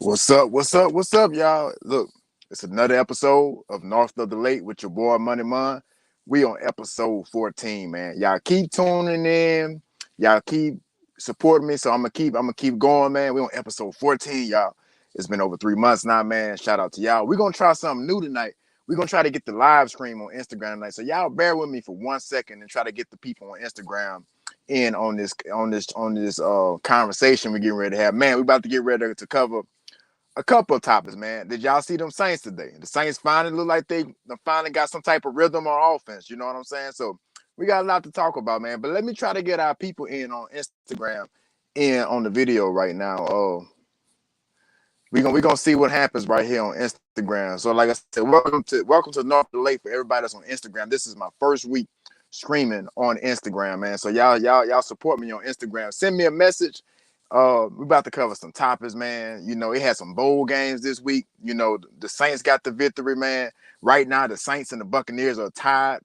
What's up? What's up? What's up, y'all? Look, it's another episode of North of the Lake with your boy Money Mon. We on episode 14, man. Y'all keep tuning in. Y'all keep supporting me. So I'm gonna keep going, man. We on episode 14, y'all. It's been over 3 months now, man. Shout out to y'all. We're gonna try something new tonight. We're gonna try to get the live stream on Instagram tonight. So y'all bear with me for 1 second and try to get the people on Instagram in on this conversation we're getting ready to have. Man, we're about to get ready to cover a couple of topics, man. Did y'all see them Saints today? The Saints finally look like they finally got some type of rhythm on offense. You know what I'm saying? So we got a lot to talk about, man. But let me try to get our people in on Instagram, in on the video right now. We gonna see what happens right here on Instagram. So like I said, welcome to North of the Lake for everybody that's on Instagram. This is my first week streaming on Instagram, man. So y'all support me on Instagram. Send me a message. We about to cover some topics, man. You know, it had some bowl games this week. You know, the Saints got the victory, man. Right now, the Saints and the Buccaneers are tied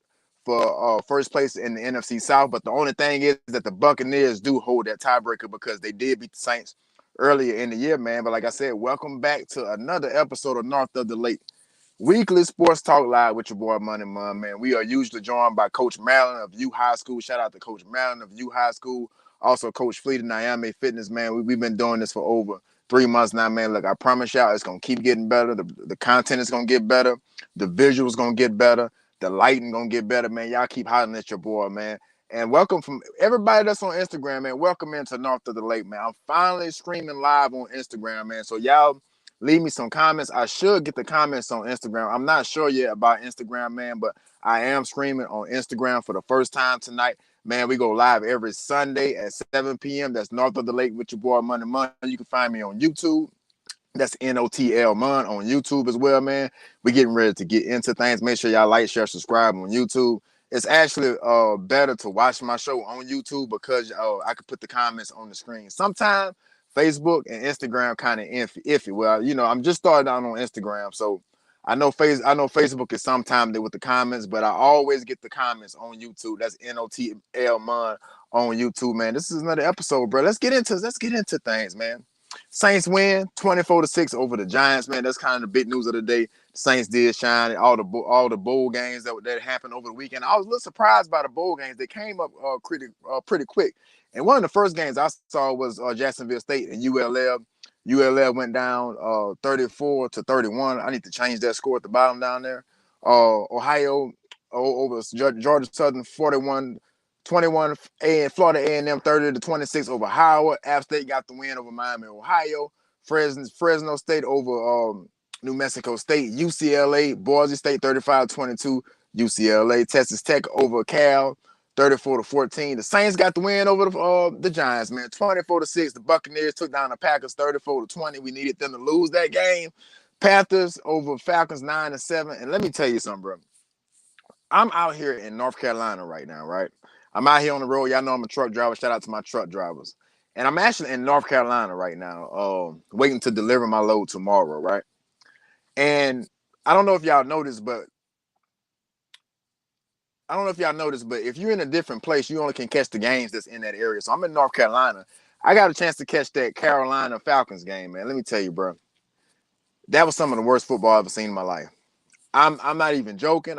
for first place in the NFC South. But the only thing is that the Buccaneers do hold that tiebreaker because they did beat the Saints earlier in the year, man. But like I said, welcome back to another episode of North of the Lake. Weekly Sports Talk Live with your boy Money Mon, man. We are usually joined by Coach Maryland of U High School. Shout out to Coach Maryland of U High School. Also, Coach Fleet of Miami Fitness, man. We've been doing this for over 3 months now, man. Look, I promise y'all, it's going to keep getting better. The content is going to get better. The visuals going to get better. The lighting going to get better, man. Y'all keep hollering at your boy, man. And welcome from everybody that's on Instagram, man. Welcome into North of the Lake, man. I'm finally streaming live on Instagram, man. So y'all leave me some comments. I should get the comments on Instagram. I'm not sure yet about Instagram, man, but I am streaming on Instagram for the first time tonight. Man, we go live every Sunday at 7 p.m. That's North of the Lake with your boy Money Money. You can find me on YouTube. That's NOTL Mon on YouTube as well, man. We getting ready to get into things. Make sure y'all like, share, subscribe on YouTube. It's actually better to watch my show on YouTube because I could put the comments on the screen. Sometimes Facebook and Instagram kind of iffy. Well, you know, I'm just starting out on Instagram, so I know Facebook is sometime there with the comments, but I always get the comments on YouTube. That's NOTL Mon on YouTube, man. This is another episode, bro. Let's get into things, man. Saints win 24-6 over the Giants, man. That's kind of the big news of the day. The Saints did shine. All the bowl games that happened over the weekend. I was a little surprised by the bowl games. They came up pretty quick. And one of the first games I saw was Jacksonville State and ULL. ULL went down 34-31. I need to change that score at the bottom down there. Ohio over Georgia Southern 41-21, and Florida A&M 30-26 over Howard. App State got the win over Miami, Ohio. Fresno State over New Mexico State. UCLA, Boise State 35-22. UCLA, Texas Tech over Cal 34-14. The Saints got the win over the Giants, man. 24-6. The Buccaneers took down the Packers 34-20. We needed them to lose that game. Panthers over Falcons 9-7. And let me tell you something, bro. I'm out here in North Carolina right now, right? I'm out here on the road. Y'all know I'm a truck driver. Shout out to my truck drivers. And I'm actually in North Carolina right now, waiting to deliver my load tomorrow, right? And I don't know if y'all noticed, but if you're in a different place, you only can catch the games that's in that area. So I'm in North Carolina. I got a chance to catch that Carolina Falcons game, man. Let me tell you, bro. That was some of the worst football I've ever seen in my life. I'm not even joking.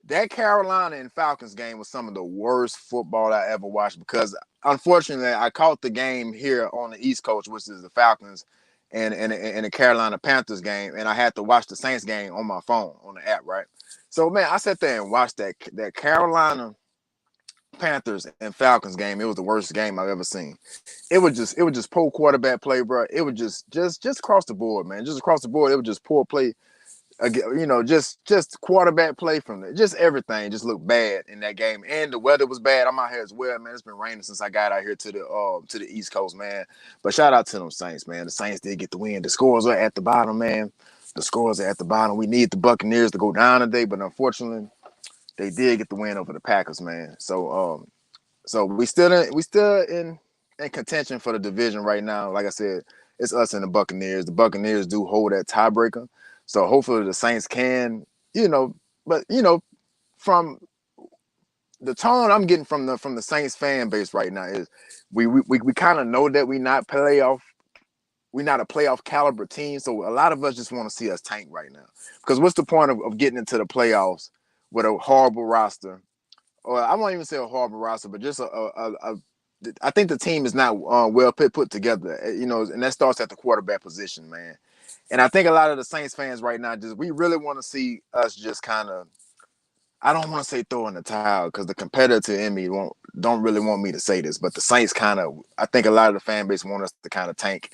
That Carolina and Falcons game was some of the worst football I ever watched because unfortunately I caught the game here on the East Coast, which is the Falcons and the Carolina Panthers game, and I had to watch the Saints game on my phone on the app, right? So man, I sat there and watched that Carolina Panthers and Falcons game. It was the worst game I've ever seen. It was just poor quarterback play, bro. It was just across the board, man. Just across the board, it was just poor play. You know, just quarterback play from there. Just everything just looked bad in that game, and the weather was bad. I'm out here as well, man. It's been raining since I got out here to the East Coast, man. But shout out to them Saints, man. The Saints did get the win. The scores are at the bottom, man. The scores are at the bottom. We need the Buccaneers to go down today, but unfortunately, they did get the win over the Packers, man. So we still in contention for the division right now. Like I said, it's us and the Buccaneers. The Buccaneers do hold that tiebreaker. So hopefully the Saints can, but from the tone I'm getting from the Saints fan base right now is we kind of know that we not playoff we're not a playoff caliber team. So a lot of us just want to see us tank right now. Because what's the point of getting into the playoffs with a horrible roster? Or I won't even say a horrible roster, but just I think the team is not well put together, you know, and that starts at the quarterback position, man. And I think a lot of the Saints fans right now, just we really want to see us just kind of. I don't want to say throw in the towel because the competitor in me don't really want me to say this, but the Saints kind of. I think a lot of the fan base want us to kind of tank,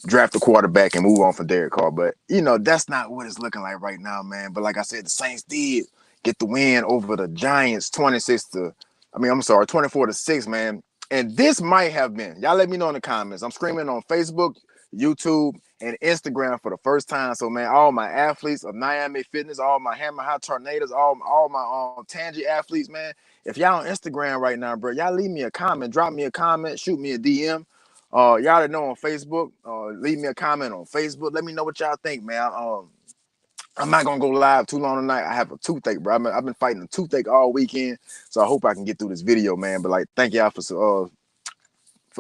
draft a quarterback and move on from Derek Carr. But you know, that's not what it's looking like right now, man. But like I said, the Saints did get the win over the Giants 24-6, man. And this might have been, y'all let me know in the comments. I'm screaming on Facebook, YouTube, and Instagram for the first time. So man, all my athletes of Miami Fitness, all my Hammer High Tornadoes, all my Tangy athletes, man. If y'all on Instagram right now, bro, y'all leave me a comment, drop me a comment, shoot me a DM. Y'all that know on Facebook, leave me a comment on Facebook. Let me know what y'all think, man. I'm not gonna go live too long tonight. I have a toothache, bro. I've been fighting a toothache all weekend, so I hope I can get through this video, man. But like, thank y'all for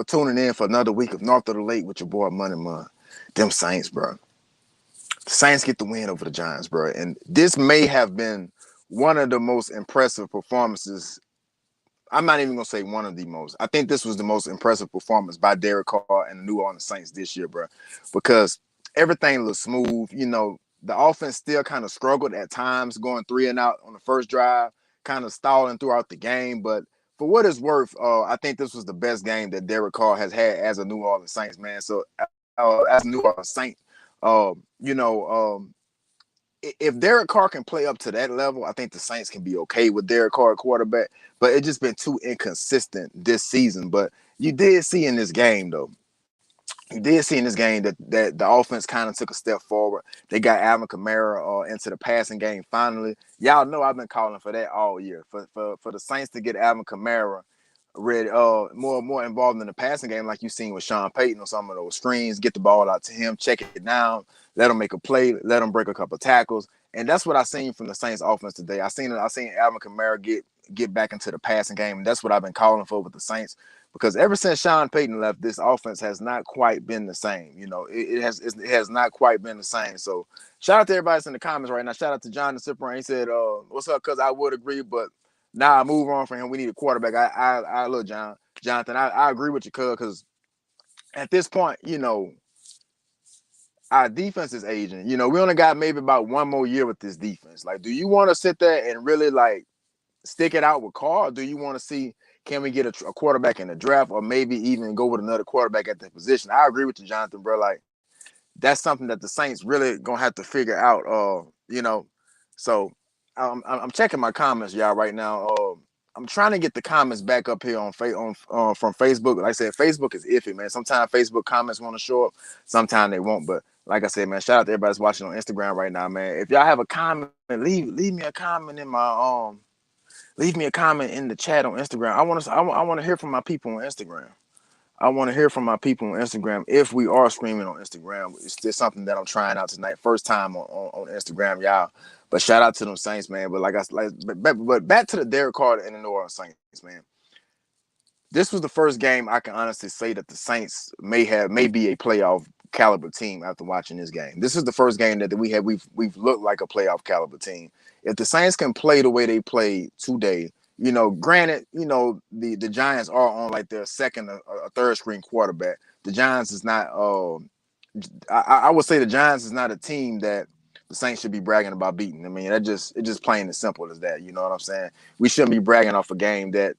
tuning in for another week of North of the Lake with your boy Money Man. Them Saints, bro. The Saints get the win over the Giants, bro. And this may have been one of the most impressive performances. I'm not even gonna say one of the most. I think this was the most impressive performance by Derek Carr and the New Orleans Saints this year, bro, because everything looked smooth. You know, the offense still kind of struggled at times, going 3-and-out on the first drive, kind of stalling throughout the game. But for what it's worth, I think this was the best game that Derek Carr has had as a New Orleans Saints, man. So, as a New Orleans Saint, you know, if Derek Carr can play up to that level, I think the Saints can be okay with Derek Carr quarterback. But it's just been too inconsistent this season. But you did see in this game, though, you did see in this game that the offense kind of took a step forward. They got Alvin Kamara into the passing game finally. Y'all know I've been calling for that all year. For the Saints to get Alvin Kamara ready, more involved in the passing game, like you seen with Sean Payton on some of those screens, get the ball out to him, check it down, let him make a play, let him break a couple of tackles. And that's what I seen from the Saints offense today. I seen Alvin Kamara get back into the passing game, and that's what I've been calling for with the Saints. Because ever since Sean Payton left, this offense has not quite been the same. You know, it has not quite been the same. So shout out to everybody that's in the comments right now. Shout out to John the Zipper. He said, "What's up?" Because I would agree, but now I move on from him. We need a quarterback. I look, Jonathan. I agree with you, because at this point, you know, our defense is aging. You know, we only got maybe about one more year with this defense. Like, do you want to sit there and really like stick it out with Carr? Or do you want to see, can we get a quarterback in the draft, or maybe even go with another quarterback at that position? I agree with you, Jonathan, bro. Like, that's something that the Saints really gonna have to figure out. You know, so I'm checking my comments, y'all, right now. I'm trying to get the comments back up here on from Facebook. Like I said, Facebook is iffy, man. Sometimes Facebook comments want to show up, sometimes they won't. But like I said, man, shout out to everybody that's watching on Instagram right now, man. If y'all have a comment, leave me a comment in my leave me a comment in the chat on Instagram. I want to hear from my people on Instagram. I want to hear from my people on Instagram if we are streaming on Instagram. It's just something that I'm trying out tonight. First time on Instagram, y'all. But shout out to them Saints, man. But but back to the Derek Carr and the New Orleans Saints, man. This was the first game I can honestly say that the Saints may be a playoff caliber team after watching this game. This is the first game that we've looked like a playoff caliber team. If the Saints can play the way they played today, you know, granted, you know, the Giants are on like their second or third string quarterback. The Giants is not I would say the Giants is not a team that the Saints should be bragging about beating. I mean, it's just plain and simple as that. You know what I'm saying? We shouldn't be bragging off a game that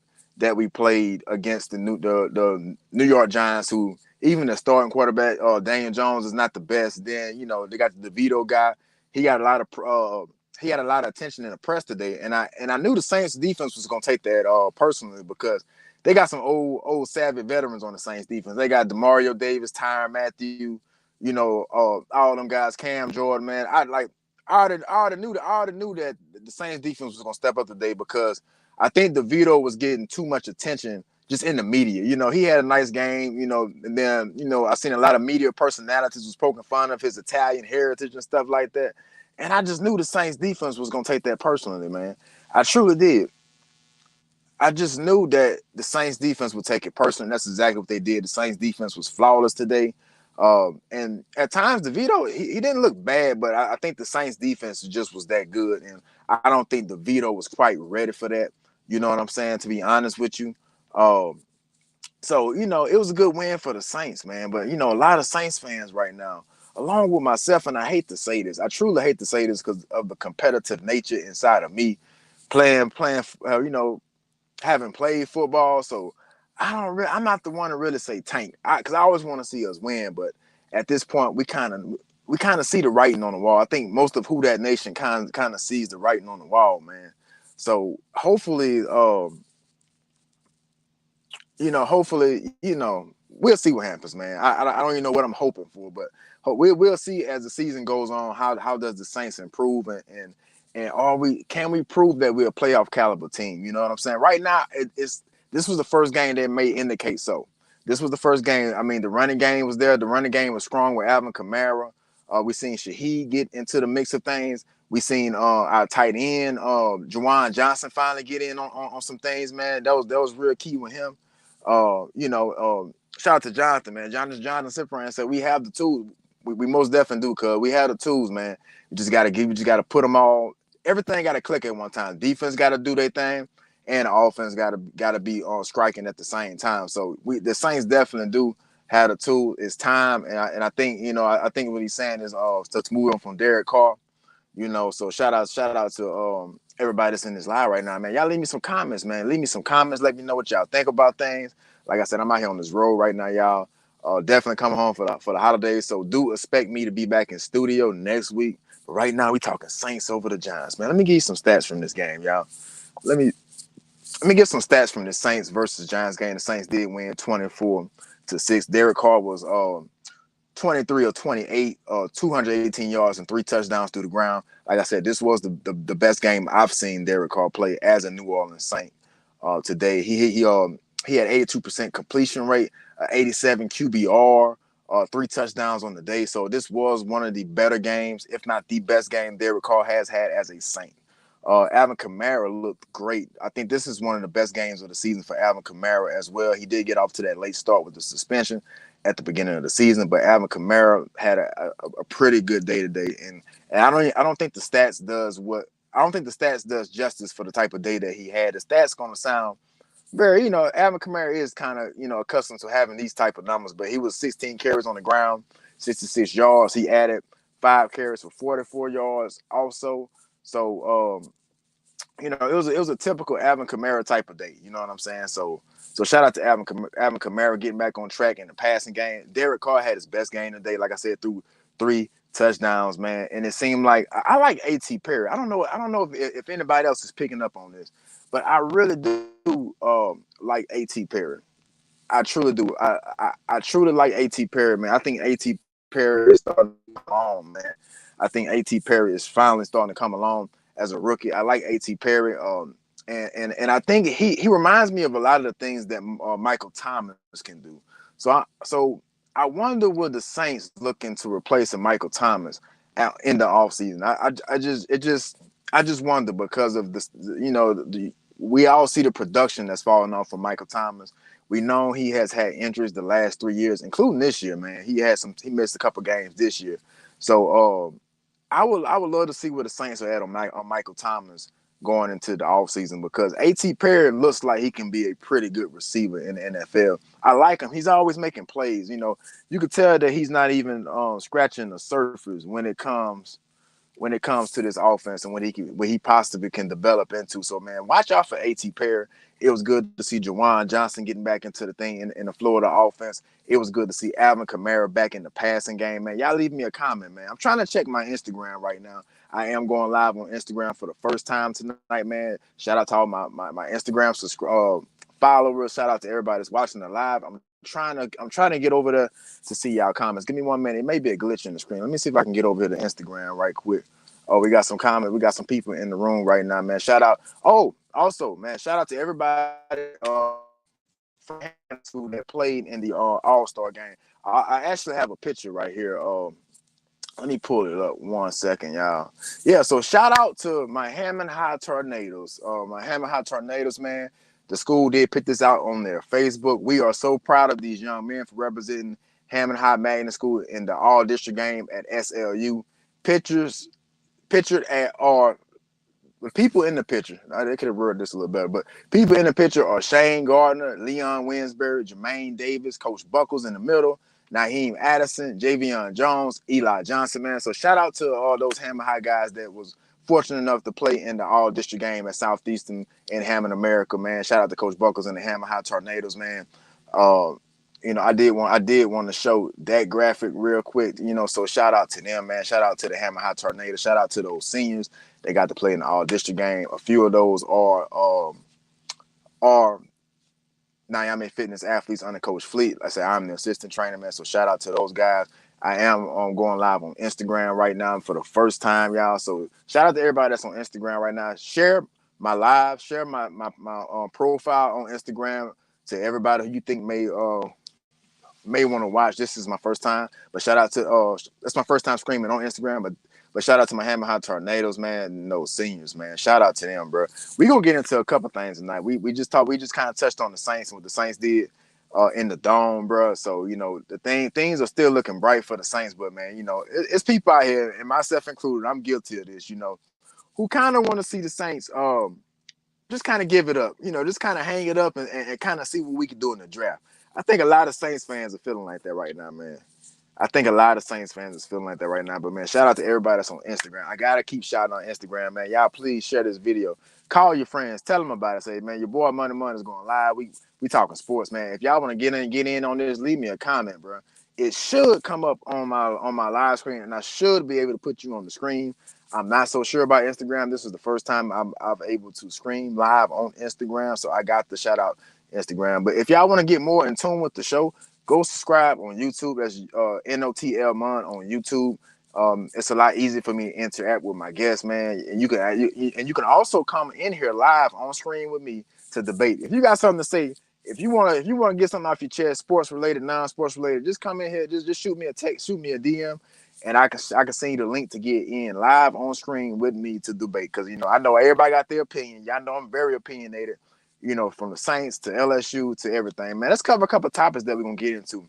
we played against the New York Giants, who even the starting quarterback, Daniel Jones, is not the best. Then, you know, they got the DeVito guy. He got a lot of he had a lot of attention in the press today, and I knew the Saints defense was gonna take that personally, because they got some old savvy veterans on the Saints defense. They got Demario Davis, Tyrann Mathieu, you know, all them guys, Cam Jordan, man. I already knew that the Saints defense was gonna step up today, because I think DeVito was getting too much attention just in the media. You know, he had a nice game, you know, and then, you know, I seen a lot of media personalities was poking fun of his Italian heritage and stuff like that. And I just knew the Saints defense was gonna take that personally, man. I truly did. I just knew that the Saints defense would take it personally. That's exactly what they did. The Saints defense was flawless today. And at times DeVito, he didn't look bad, but I think the Saints defense just was that good, and I don't think DeVito was quite ready for that. You know what I'm saying? To be honest with you, so it was a good win for the Saints, man. But a lot of Saints fans right now, along with myself, and I hate to say this, I truly hate to say this because of the competitive nature inside of me, playing, having played football. So I'm not the one to really say tank, because I always want to see us win. But at this point, we kind of see the writing on the wall. I think most of Who That Nation kind of sees the writing on the wall, man. So hopefully, we'll see what happens, man. I don't even know what I'm hoping for, but we'll see as the season goes on how does the Saints improve, and can we prove that we're a playoff caliber team? You know what I'm saying? Right now, this was the first game that may indicate so. This was the first game. I mean, the running game was there. The running game was strong with Alvin Kamara. We seen Shaheed get into the mix of things. We seen our tight end, Juwan Johnson, finally get in on some things, man. That was real key with him. Shout out to Jonathan, man. Jonathan Cyprian said we have the tools. We most definitely do, cuz we have the tools, man. You just gotta put them all. Everything gotta click at one time. Defense gotta do their thing, and the offense gotta be striking at the same time. So the Saints definitely do have the tool. It's time, and I think I think what he's saying is to move on from Derek Carr. So shout out to everybody that's in this live right now, man. Y'all leave me some comments, man. Leave me some comments. Let me know what y'all think about things. Like I said, I'm out here on this road right now, y'all. Definitely coming home for the holidays. So do expect me to be back in studio next week. But right now we talking Saints over the Giants, man. Let me give you some stats from this game, y'all. Let me give some stats from the Saints versus Giants game. The Saints did win 24-6. Derek Carr was 23 or 28, 218 yards and 3 touchdowns through the ground. Like I said, this was the best game I've seen Derek Carr play as a New Orleans Saint today. He had 82% completion rate, 87 QBR, 3 touchdowns on the day. So this was one of the better games, if not the best game Derek Carr has had as a Saint. Alvin Kamara looked great. I think this is one of the best games of the season for Alvin Kamara as well. He did get off to that late start with the suspension at the beginning of the season, but Alvin Kamara had a pretty good day today, and I don't think the stats does justice for the type of day that he had. The stats gonna sound very, Alvin Kamara is kind of accustomed to having these type of numbers, but he was 16 carries on the ground, 66 yards. He added 5 carries for 44 yards also. So it was a typical Alvin Kamara type of day. You know what I'm saying? So shout out to Alvin Kamara getting back on track in the passing game. Derek Carr had his best game today, like I said, through 3 touchdowns, man. And it seemed like I like A.T. Perry. I don't know if anybody else is picking up on this, but I really do like A.T. Perry. I truly do. I truly like A.T. Perry, man. I think A.T. Perry is starting to come on, man. I think A.T. Perry is finally starting to come along as a rookie. I like A.T. Perry, and I think he reminds me of a lot of the things that Michael Thomas can do. So I wonder would the Saints looking to replace a Michael Thomas out in the offseason. I just wonder because of this. We all see the production that's falling off for Michael Thomas. We know he has had injuries the last 3 years, including this year. Man, he missed a couple games this year. So I would love to see where the Saints are at on Michael Thomas going into the offseason because A.T. Perry looks like he can be a pretty good receiver in the NFL. I like him. He's always making plays. You could tell that he's not even scratching the surface when it comes to this offense and what he possibly can develop into. So, man, watch out for A.T. Perry. It was good to see Juwan Johnson getting back into the thing in the Florida offense. It was good to see Alvin Kamara back in the passing game, man. Y'all leave me a comment, man. I'm trying to check my Instagram right now. I am going live on Instagram for the first time tonight, man. Shout out to all my Instagram followers. Shout out to everybody that's watching the live. I'm trying to get over there to see y'all comments. Give me 1 minute. It may be a glitch in the screen. Let me see if I can get over here to Instagram right quick. Oh, we got some comments. We got some people in the room right now, man. Shout out. Oh, also, man, shout out to everybody that played in the All-Star game. I actually have a picture right here. Let me pull it up 1 second, y'all. Yeah, so shout out to my Hammond High Tornadoes. My Hammond High Tornadoes, man. The school did put this out on their Facebook. We are so proud of these young men for representing Hammond High Magnet School in the all district game at SLU. Pictured at are the people in the picture. They could have worded this a little better, but people in the picture are Shane Gardner, Leon Winsberry, Jermaine Davis, Coach Buckles in the middle, Naheem Addison, Javion Jones, Eli Johnson, man. So shout out to all those Hammond High guys that was fortunate enough to play in the all district game at Southeastern in Hammond, America, man. Shout out to Coach Buckles and the Hammond High Tornadoes, man. Uh, I did want to show that graphic real quick, so shout out to them, man. Shout out to the Hammond High Tornadoes. Shout out to those seniors. They got to play in the all district game. A few of those are Miami Fitness athletes under Coach Fleet. Like I said, I'm the assistant trainer, man. So shout out to those guys. I am going live on Instagram right now for the first time, y'all. So shout out to everybody that's on Instagram right now. Share my live, share my profile on Instagram to everybody who you think may want to watch. This is my first time, but shout out to that's my first time screaming on Instagram, but shout out to my Hammond High Tornadoes, man. No seniors, man. Shout out to them, bro. We gonna get into a couple things tonight. We just kind of touched on the Saints and what the Saints did in the dome, bro. So things are still looking bright for the Saints, but man, it's people out here, and myself included. I'm guilty of this, who kind of want to see the Saints just kind of give it up, just kind of hang it up and kind of see what we can do in the draft. I think a lot of Saints fans are feeling like that right now, man. I think a lot of Saints fans is feeling like that right now. But, man, shout out to everybody that's on Instagram. I got to keep shouting on Instagram, man. Y'all, please share this video. Call your friends. Tell them about it. Say, man, your boy Money is going live. We talking sports, man. If y'all want to get in on this, leave me a comment, bro. It should come up on my live screen, and I should be able to put you on the screen. I'm not so sure about Instagram. This is the first time I'm able to stream live on Instagram, so I got the shout out Instagram. But if y'all want to get more in tune with the show, go subscribe on YouTube. That's NOTL Mon on YouTube. It's a lot easier for me to interact with my guests, man. And you can also come in here live on screen with me to debate. If you got something to say, if you want to get something off your chest, sports related, non-sports related, just come in here. Just shoot me a text, shoot me a DM, and I can send you the link to get in live on screen with me to debate. Because I know everybody got their opinion. Y'all know I'm very opinionated. From the Saints to LSU to everything, man. Let's cover a couple of topics that we're gonna get into.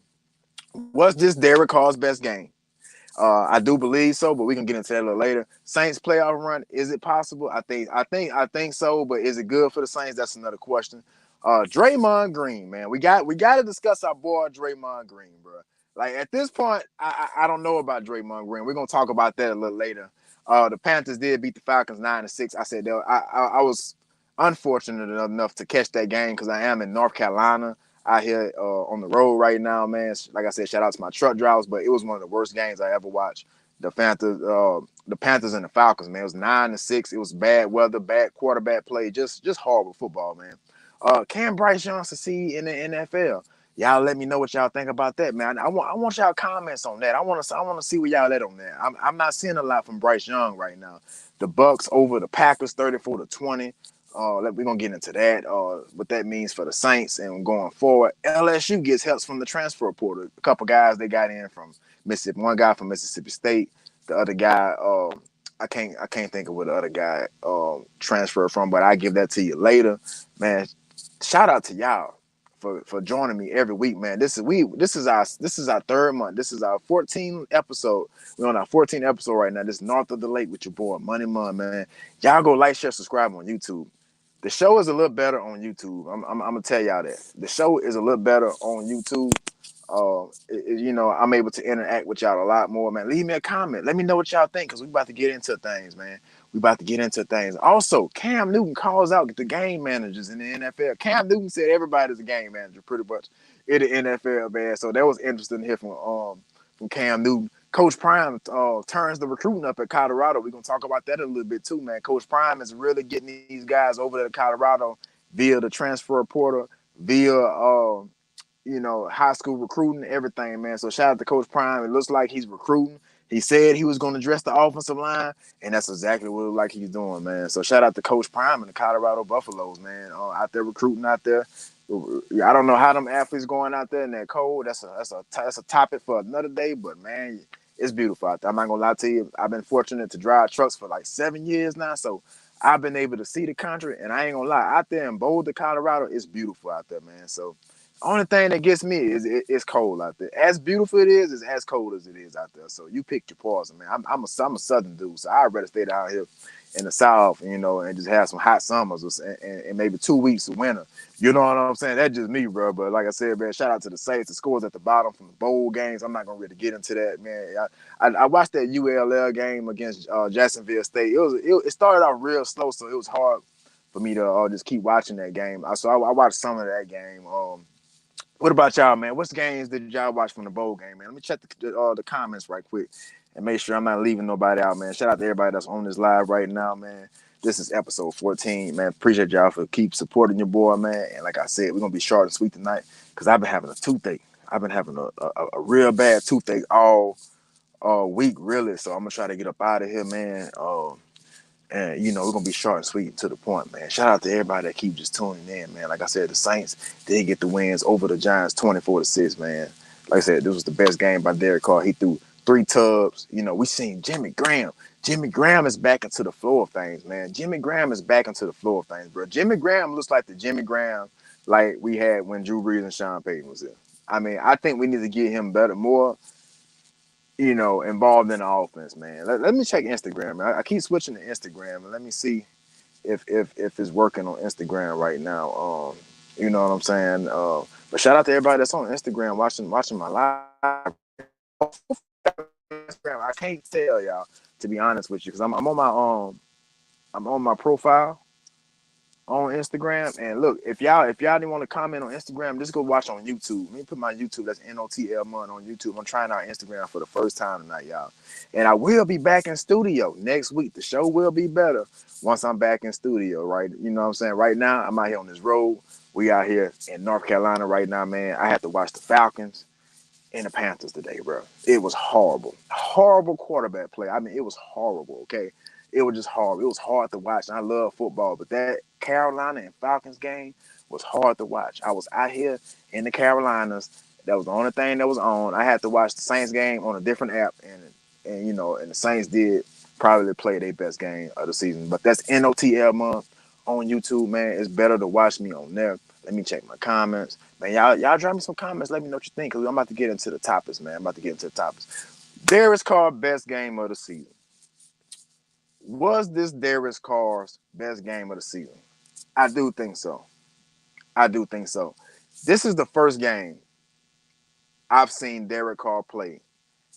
Was this Derek Carr's best game? I do believe so, but we can get into that a little later. Saints playoff run, is it possible? I think so, but is it good for the Saints? That's another question. Draymond Green, man. We got to discuss our boy Draymond Green, bro. Like at this point, I don't know about Draymond Green. We're gonna talk about that a little later. The Panthers did beat the Falcons 9-6. I said I was unfortunate enough to catch that game because I am in North Carolina out here on the road right now, man. Like I said, shout out to my truck drivers, but it was one of the worst games I ever watched. The Panthers and the Falcons, man. It was 9-6. It was bad weather, bad quarterback play, just horrible football, man. Can Bryce Young succeed in the NFL? Y'all let me know what y'all think about that, man. I want y'all comments on that. I want to see where y'all at on that. I'm not seeing a lot from Bryce Young right now. The Bucks over the Packers 34-20. We're gonna get into that. What that means for the Saints and going forward. LSU gets help from the transfer portal. A couple guys they got in from Mississippi. One guy from Mississippi State. The other guy, I can't think of what the other guy transferred from, but I give that to you later, man. Shout out to y'all for joining me every week, man. This is our third month. This is our 14th episode. We're on our 14th episode right now. This is North of the Lake with your boy Money Mun, man. Y'all go like, share, subscribe on YouTube. The show is a little better on YouTube. I'm gonna tell y'all that the show is a little better on YouTube. I'm able to interact with y'all a lot more, man. Leave me a comment. Let me know what y'all think, because we about to get into things, man. We about to get into things. Also, Cam Newton calls out the game managers in the NFL. Cam Newton said everybody's a game manager pretty much in the NFL, man. So that was interesting to hear from Cam Newton. Coach Prime turns the recruiting up at Colorado. We're going to talk about that a little bit too, man. Coach Prime is really getting these guys over there to Colorado via the transfer portal, via high school recruiting, everything, man. So shout out to Coach Prime. It looks like he's recruiting. He said he was going to address the offensive line, and that's exactly what it looks like he's doing, man. So shout out to Coach Prime and the Colorado Buffaloes, man. Out there recruiting out there. I don't know how them athletes going out there in that cold. That's a topic for another day, but man, it's beautiful out there. I'm not gonna lie to you. I've been fortunate to drive trucks for like 7 years now, so I've been able to see the country, and I ain't gonna lie. Out there in Boulder, Colorado, it's beautiful out there, man. So Only thing that gets me is it's cold out there. As beautiful it is as cold as it is out there. So you pick your poison, man. I'm a southern dude, so I'd rather stay down here in the south, and just have some hot summers and maybe 2 weeks of winter. You know what I'm saying? That's just me, bro. But like I said, man, shout out to the Saints. The scores at the bottom from the bowl games. I'm not gonna really get into that, man. I watched that ULL game against Jacksonville State. It started off real slow, so it was hard for me to just keep watching that game. So I watched some of that game. What about y'all, man? What's games did y'all watch from the bowl game, man? Let me check the comments right quick and make sure I'm not leaving nobody out, man. Shout out to everybody that's on this live right now, man. This is episode 14, man. Appreciate y'all for keep supporting your boy, man. And like I said, we're gonna be short and sweet tonight because I've been having a toothache. I've been having a real bad toothache all week, really. So I'm gonna try to get up out of here, man. And we're gonna be short and sweet and to the point, man. Shout out to everybody that keep just tuning in, man. Like I said, the Saints did get the wins over the Giants 24-6, man. Like I said, this was the best game by Derek Carr. He threw 3 tubs. We seen Jimmy Graham. Jimmy Graham is back into the flow of things, man. Jimmy Graham is back into the flow of things, bro. Jimmy Graham looks like the Jimmy Graham like we had when Drew Brees and Sean Payton was here. I mean, I think we need to get him better, more involved in the offense, man. Let me check Instagram. I keep switching to Instagram, and let me see if it's working on Instagram right now. You know what I'm saying? But shout out to everybody that's on Instagram watching my live. Instagram. I can't tell y'all, to be honest with you, because I'm on my profile on Instagram. And look, if y'all didn't want to comment on Instagram, just go watch on YouTube. Let me put my YouTube. That's NOTL Mon on YouTube. I'm trying out Instagram for the first time tonight, y'all. And I will be back in studio next week. The show will be better once I'm back in studio, right? You know what I'm saying? Right now, I'm out here on this road. We out here in North Carolina right now, man. I have to watch the Falcons and the Panthers today, bro. It was horrible. Horrible quarterback play. I mean, it was horrible, okay? It was just horrible. It was hard to watch. And I love football, but that Carolina and Falcons game was hard to watch. I was out here in the Carolinas. That was the only thing that was on. I had to watch the Saints game on a different app, and the Saints did probably play their best game of the season. But that's NOTL month on YouTube, man. It's better to watch me on there. Let me check my comments. Man, y'all drop me some comments. Let me know what you think, because I'm about to get into the topics, man. I'm about to get into the topics. Darius Carr best game of the season. Was this Darius Carr's best game of the season? I do think so. I do think so. This is the first game I've seen Derek Carr play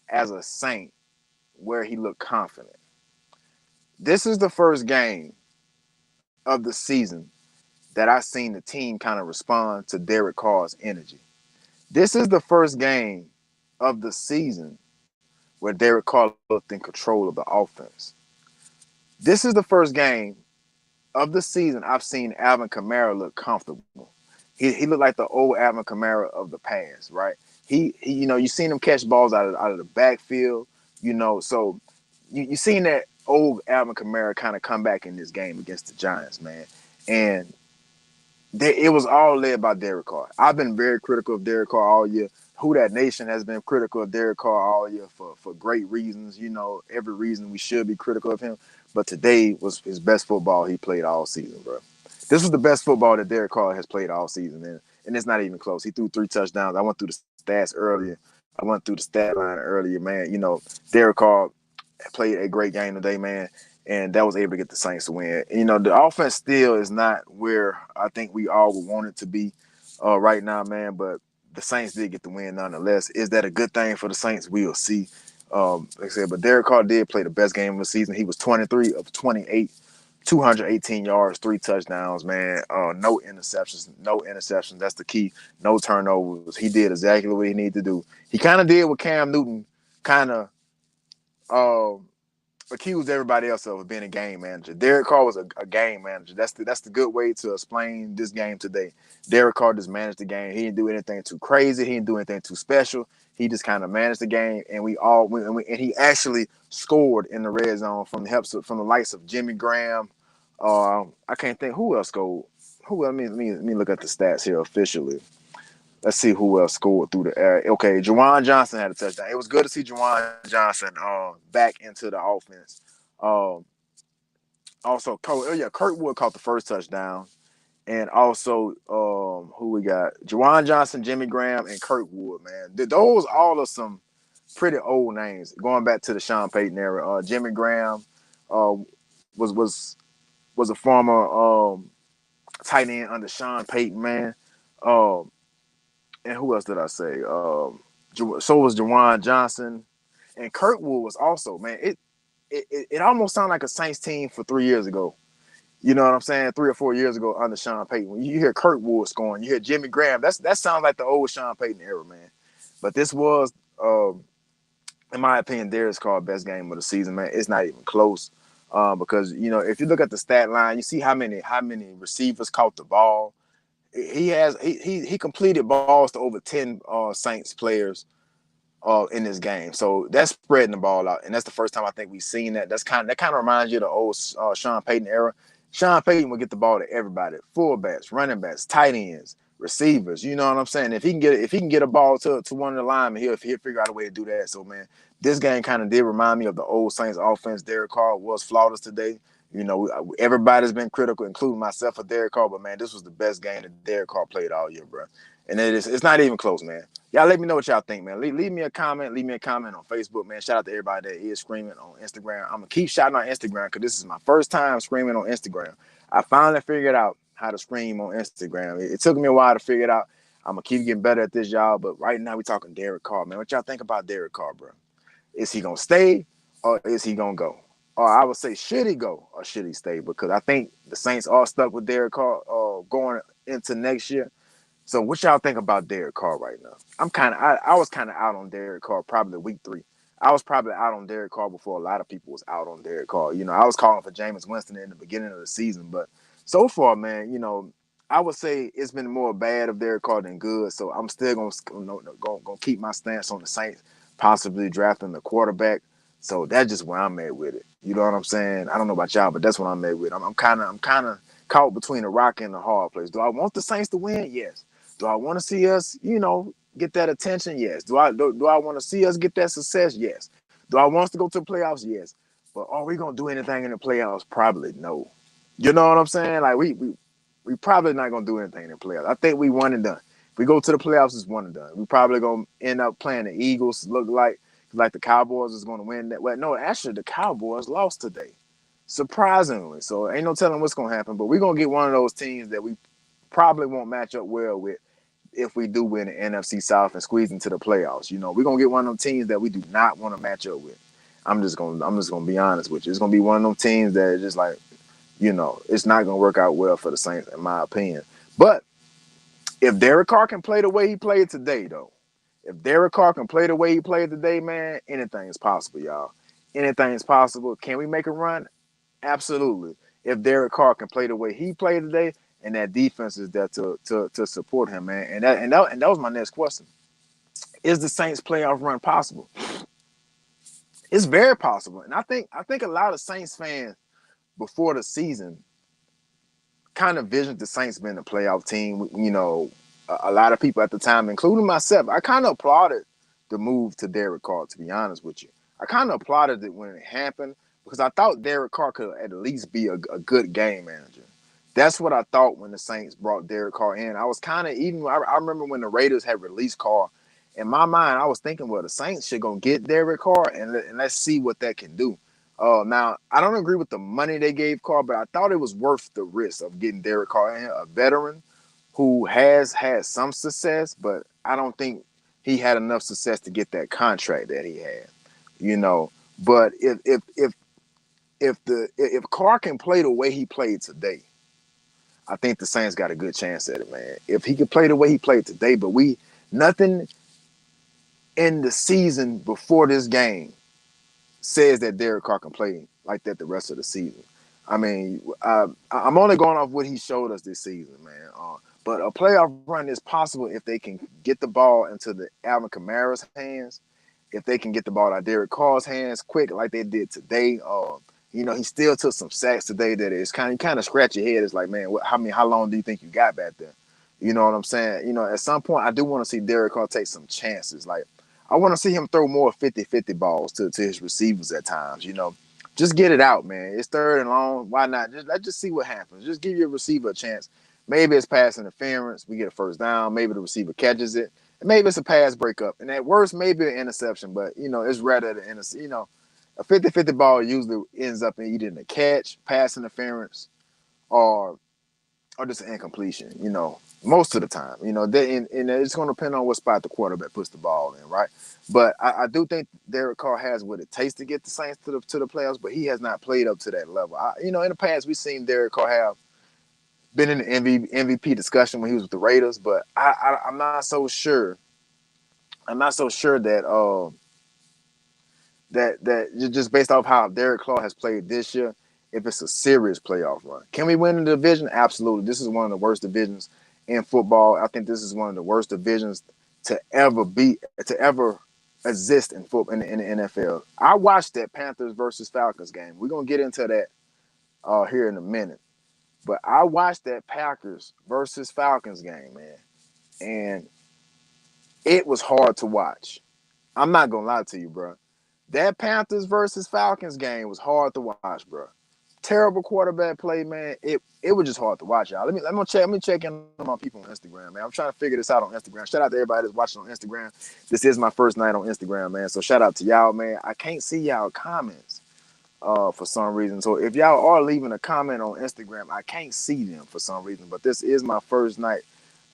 as a Saint where he looked confident. This is the first game of the season that I've seen the team kind of respond to Derek Carr's energy. This is the first game of the season where Derek Carr looked in control of the offense. This is the first game of the season I've seen Alvin Kamara look comfortable. He looked like the old Alvin Kamara of the past, right? He you seen him catch balls out of the backfield, so you seen that old Alvin Kamara kind of come back in this game against the Giants, man. And it was all led by Derek Carr. I've been very critical of Derek Carr all year. Who That Nation has been critical of Derek Carr all year for great reasons. Every reason we should be critical of him. But today was his best football he played all season, bro. This was the best football that Derek Carr has played all season, and it's not even close. He threw 3 touchdowns. I went through the stats earlier. I went through the stat line earlier, man. Derek Carr played a great game today, man, and that was able to get the Saints to win. The offense still is not where I think we all would want it to be right now, man, but the Saints did get the win nonetheless. Is that a good thing for the Saints? We'll see. Like I said, but Derek Carr did play the best game of the season. He was 23 of 28, 218 yards, 3 touchdowns, man. No interceptions. That's the key. No turnovers. He did exactly what he needed to do. He kind of did what Cam Newton kind of accused everybody else of being a game manager. Derek Carr was a game manager. That's the good way to explain this game today. Derek Carr just managed the game. He didn't do anything too crazy. He didn't do anything too special. He just kind of managed the game, and and he actually scored in the red zone from the likes of Jimmy Graham. I can't think who else scored. Let me look at the stats here officially. Let's see who else scored through the air. Okay, Juwan Johnson had a touchdown. It was good to see Juwan Johnson back into the offense. Also, Kurt Wood caught the first touchdown, and also who we got? Juwan Johnson, Jimmy Graham, and Kirkwood. Man, those all are some pretty old names going back to the Sean Payton era. Jimmy Graham uh, was was a former tight end under Sean Payton, man. Um, and who else did I say? So was Juwan Johnson, and Kirkwood was also, man. It almost sounded like a Saints team for 3 years ago. You know what I'm saying? 3 or 4 years ago under Sean Payton. When you hear Kirkwood scoring, you hear Jimmy Graham. That sounds like the old Sean Payton era, man. But this was, in my opinion, Darius Carr's best game of the season, man. It's not even close. Because if you look at the stat line, you see how many receivers caught the ball. He completed balls to over 10 Saints players in this game. So that's spreading the ball out, and that's the first time I think we've seen that. That kind of reminds you of the old Sean Payton era. Sean Payton would get the ball to everybody: fullbacks, running backs, tight ends, receivers. You know what I'm saying? If he can get a ball to one of the linemen, he'll figure out a way to do that. So man, this game kind of did remind me of the old Saints offense. Derek Carr was flawless today. Everybody's been critical, including myself, of Derek Carr, but man, this was the best game that Derek Carr played all year, bro. And it's not even close, man. Y'all let me know what y'all think, man. Leave me a comment. Leave me a comment on Facebook, man. Shout out to everybody that is screaming on Instagram. I'm going to keep shouting on Instagram because this is my first time screaming on Instagram. I finally figured out how to scream on Instagram. It took me a while to figure it out. I'm going to keep getting better at this, y'all. But right now, we're talking Derek Carr, man. What y'all think about Derek Carr, bro? Is he going to stay or is he going to go? Or I would say, should he go or should he stay? Because I think the Saints are stuck with Derek Carr going into next year. So what y'all think about Derek Carr right now? I was kind of out on Derek Carr probably week 3. I was probably out on Derek Carr before a lot of people was out on Derek Carr. I was calling for Jameis Winston in the beginning of the season, but so far, man, I would say it's been more bad of Derek Carr than good. So I'm still gonna keep my stance on the Saints possibly drafting the quarterback. So that's just where I'm at with it. You know what I'm saying? I don't know about y'all, but that's what I'm at with. I'm kind of caught between a rock and a hard place. Do I want the Saints to win? Yes. Do I want to see us, get that attention? Yes. Do I want to see us get that success? Yes. Do I want us to go to the playoffs? Yes. But are we gonna do anything in the playoffs? Probably no. You know what I'm saying? Like we probably not gonna do anything in the playoffs. I think we one and done. If we go to the playoffs, it's one and done. We probably gonna end up playing the Eagles. Look like the Cowboys is gonna win that. Well, no, actually the Cowboys lost today, surprisingly. So ain't no telling what's gonna happen. But we're gonna get one of those teams that we probably won't match up well with if we do win the NFC South and squeeze into the playoffs. We're gonna get one of them teams that we do not want to match up with. I'm just gonna be honest with you. It's gonna be one of them teams that is just like, it's not gonna work out well for the Saints, in my opinion. But if Derek Carr can play the way he played today, though, if Derek Carr can play the way he played today, man, anything is possible, y'all. Anything is possible. Can we make a run? Absolutely. If Derek Carr can play the way he played today, and that defense is there to support him, man. And that was my next question. Is the Saints playoff run possible? It's very possible. And I think a lot of Saints fans before the season kind of visioned the Saints being a playoff team. A lot of people at the time, including myself, I kind of applauded the move to Derek Carr, to be honest with you. I kind of applauded it when it happened because I thought Derek Carr could at least be a good game manager. That's what I thought when the Saints brought Derek Carr in. I was kind of even. I remember when the Raiders had released Carr. In my mind, I was thinking, well, the Saints should go get Derek Carr and let's see what that can do. Now I don't agree with the money they gave Carr, but I thought it was worth the risk of getting Derek Carr in, a veteran who has had some success, but I don't think he had enough success to get that contract that he had. But if Carr can play the way he played today, I think the Saints got a good chance at it, man. If he could play the way he played today, but nothing in the season before this game says that Derek Carr can play like that the rest of the season. I mean, I'm only going off what he showed us this season, man. But a playoff run is possible if they can get the ball into the Alvin Kamara's hands, if they can get the ball out of Derek Carr's hands quick like they did today. He still took some sacks today that is kind of scratch your head. It's like, man, how long do you think you got back there? You know what I'm saying? At some point, I do want to see Derek Carr take some chances. Like, I want to see him throw more 50-50 balls to his receivers at times, Just get it out, man. It's third and long. Why not? Let's just see what happens. Just give your receiver a chance. Maybe it's pass interference. We get a first down. Maybe the receiver catches it. And maybe it's a pass breakup. And at worst, maybe an interception. But, it's rather the interception. A 50-50 ball usually ends up in either in a catch, pass interference, or just an incompletion, most of the time. And it's going to depend on what spot the quarterback puts the ball in, right? But I do think Derek Carr has what it takes to get the Saints to the playoffs, but he has not played up to that level. In the past, we've seen Derek Carr have been in the MVP discussion when he was with the Raiders, but I'm not so sure. I'm not so sure that just based off how Derek Carr has played this year, if it's a serious playoff run. Can we win the division? Absolutely. This is one of the worst divisions in football. I think this is one of the worst divisions to ever exist in football in the NFL. I watched that Panthers versus Falcons game. We're gonna get into that here in a minute. But I watched that Packers versus Falcons game, man, and it was hard to watch. I'm not gonna lie to you, bro. That Panthers versus Falcons game was hard to watch, bro. Terrible quarterback play, man. It was just hard to watch, y'all. Let me check in on my people on Instagram, man. I'm trying to figure this out on Instagram. Shout out to everybody that's watching on Instagram. This is my first night on Instagram, man. So shout out to y'all, man. I can't see y'all comments for some reason. So if y'all are leaving a comment on Instagram, I can't see them for some reason. But this is my first night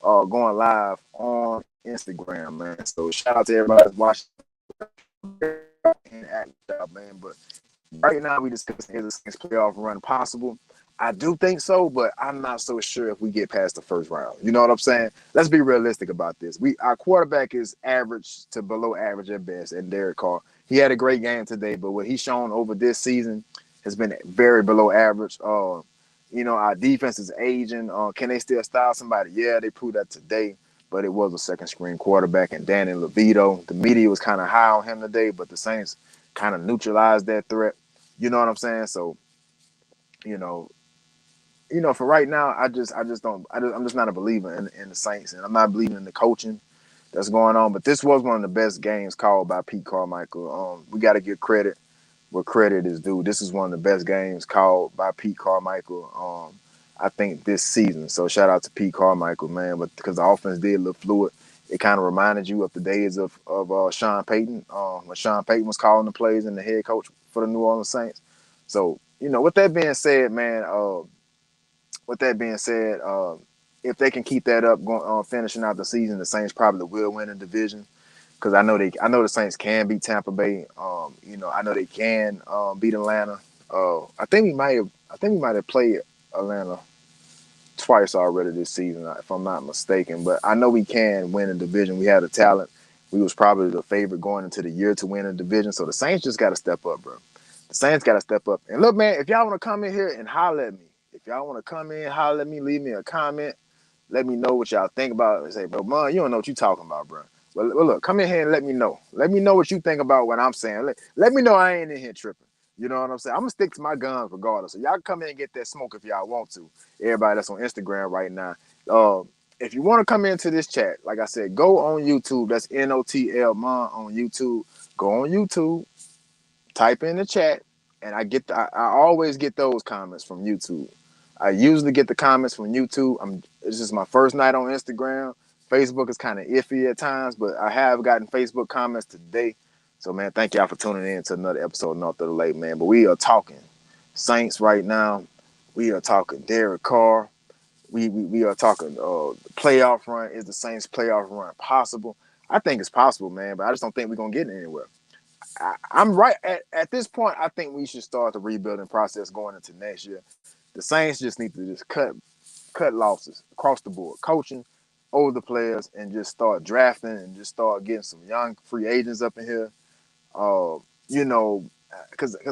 going live on Instagram, man. So shout out to everybody that's watching and acting up, man. But right now we discussing is the Saints playoff run possible. I do think so, but I'm not so sure if we get past the first round. You know what I'm saying? Let's be realistic about this. Our quarterback is average to below average at best, and Derek Carr. He had a great game today, but what he's shown over this season has been very below average. Our defense is aging. Can they still style somebody? Yeah, they proved that today, but it was a second screen quarterback, and Danny LeVito. The media was kind of high on him today, but the Saints kind of neutralized that threat. You know what I'm saying? So, you know, for right now, I'm just not a believer in the Saints, and I'm not believing in the coaching that's going on. But this was one of the best games called by Pete Carmichael. We got to give credit where credit is due. This is one of the best games called by Pete Carmichael. I think this season. So shout out to Pete Carmichael, man. But because the offense did look fluid, it kind of reminded you of the days of Sean Payton when Sean Payton was calling the plays and the head coach for the New Orleans Saints. So with that being said, man. With that being said, if they can keep that up, going finishing out the season, the Saints probably will win the division because I know the Saints can beat Tampa Bay. I know they can beat Atlanta. I think we might have played Atlanta twice already this season, if I'm not mistaken. But I know we can win a division. We had the talent. We was probably the favorite going into the year to win a division. So the Saints just got to step up, bro. The Saints got to step up. And look, man, if y'all want to come in here and holler at me, if y'all want to come in, holler at me, leave me a comment, let me know what y'all think about it. Say, bro, man, you don't know what you talking about, bro. Well, look, come in here and let me know. Let me know what you think about what I'm saying. Let me know I ain't in here tripping. You know what I'm saying? I'm gonna stick to my guns regardless. So y'all come in and get that smoke if y'all want to. Everybody that's on Instagram right now. If you want to come into this chat, like I said, go on YouTube. That's NOTL Mon on YouTube. Go on YouTube, type in the chat, and I always get those comments from YouTube. I usually get the comments from YouTube. It's just my first night on Instagram. Facebook is kind of iffy at times, but I have gotten Facebook comments today. So, man, thank y'all for tuning in to another episode of North of the Lake, man. But we are talking Saints right now. We are talking Derek Carr. We are talking playoff run. Is the Saints playoff run possible? I think it's possible, man, but I just don't think we're going to get anywhere. I'm right at this point. I think we should start the rebuilding process going into next year. The Saints just need to just cut losses across the board, coaching, older players, and just start drafting and just start getting some young free agents up in here. Because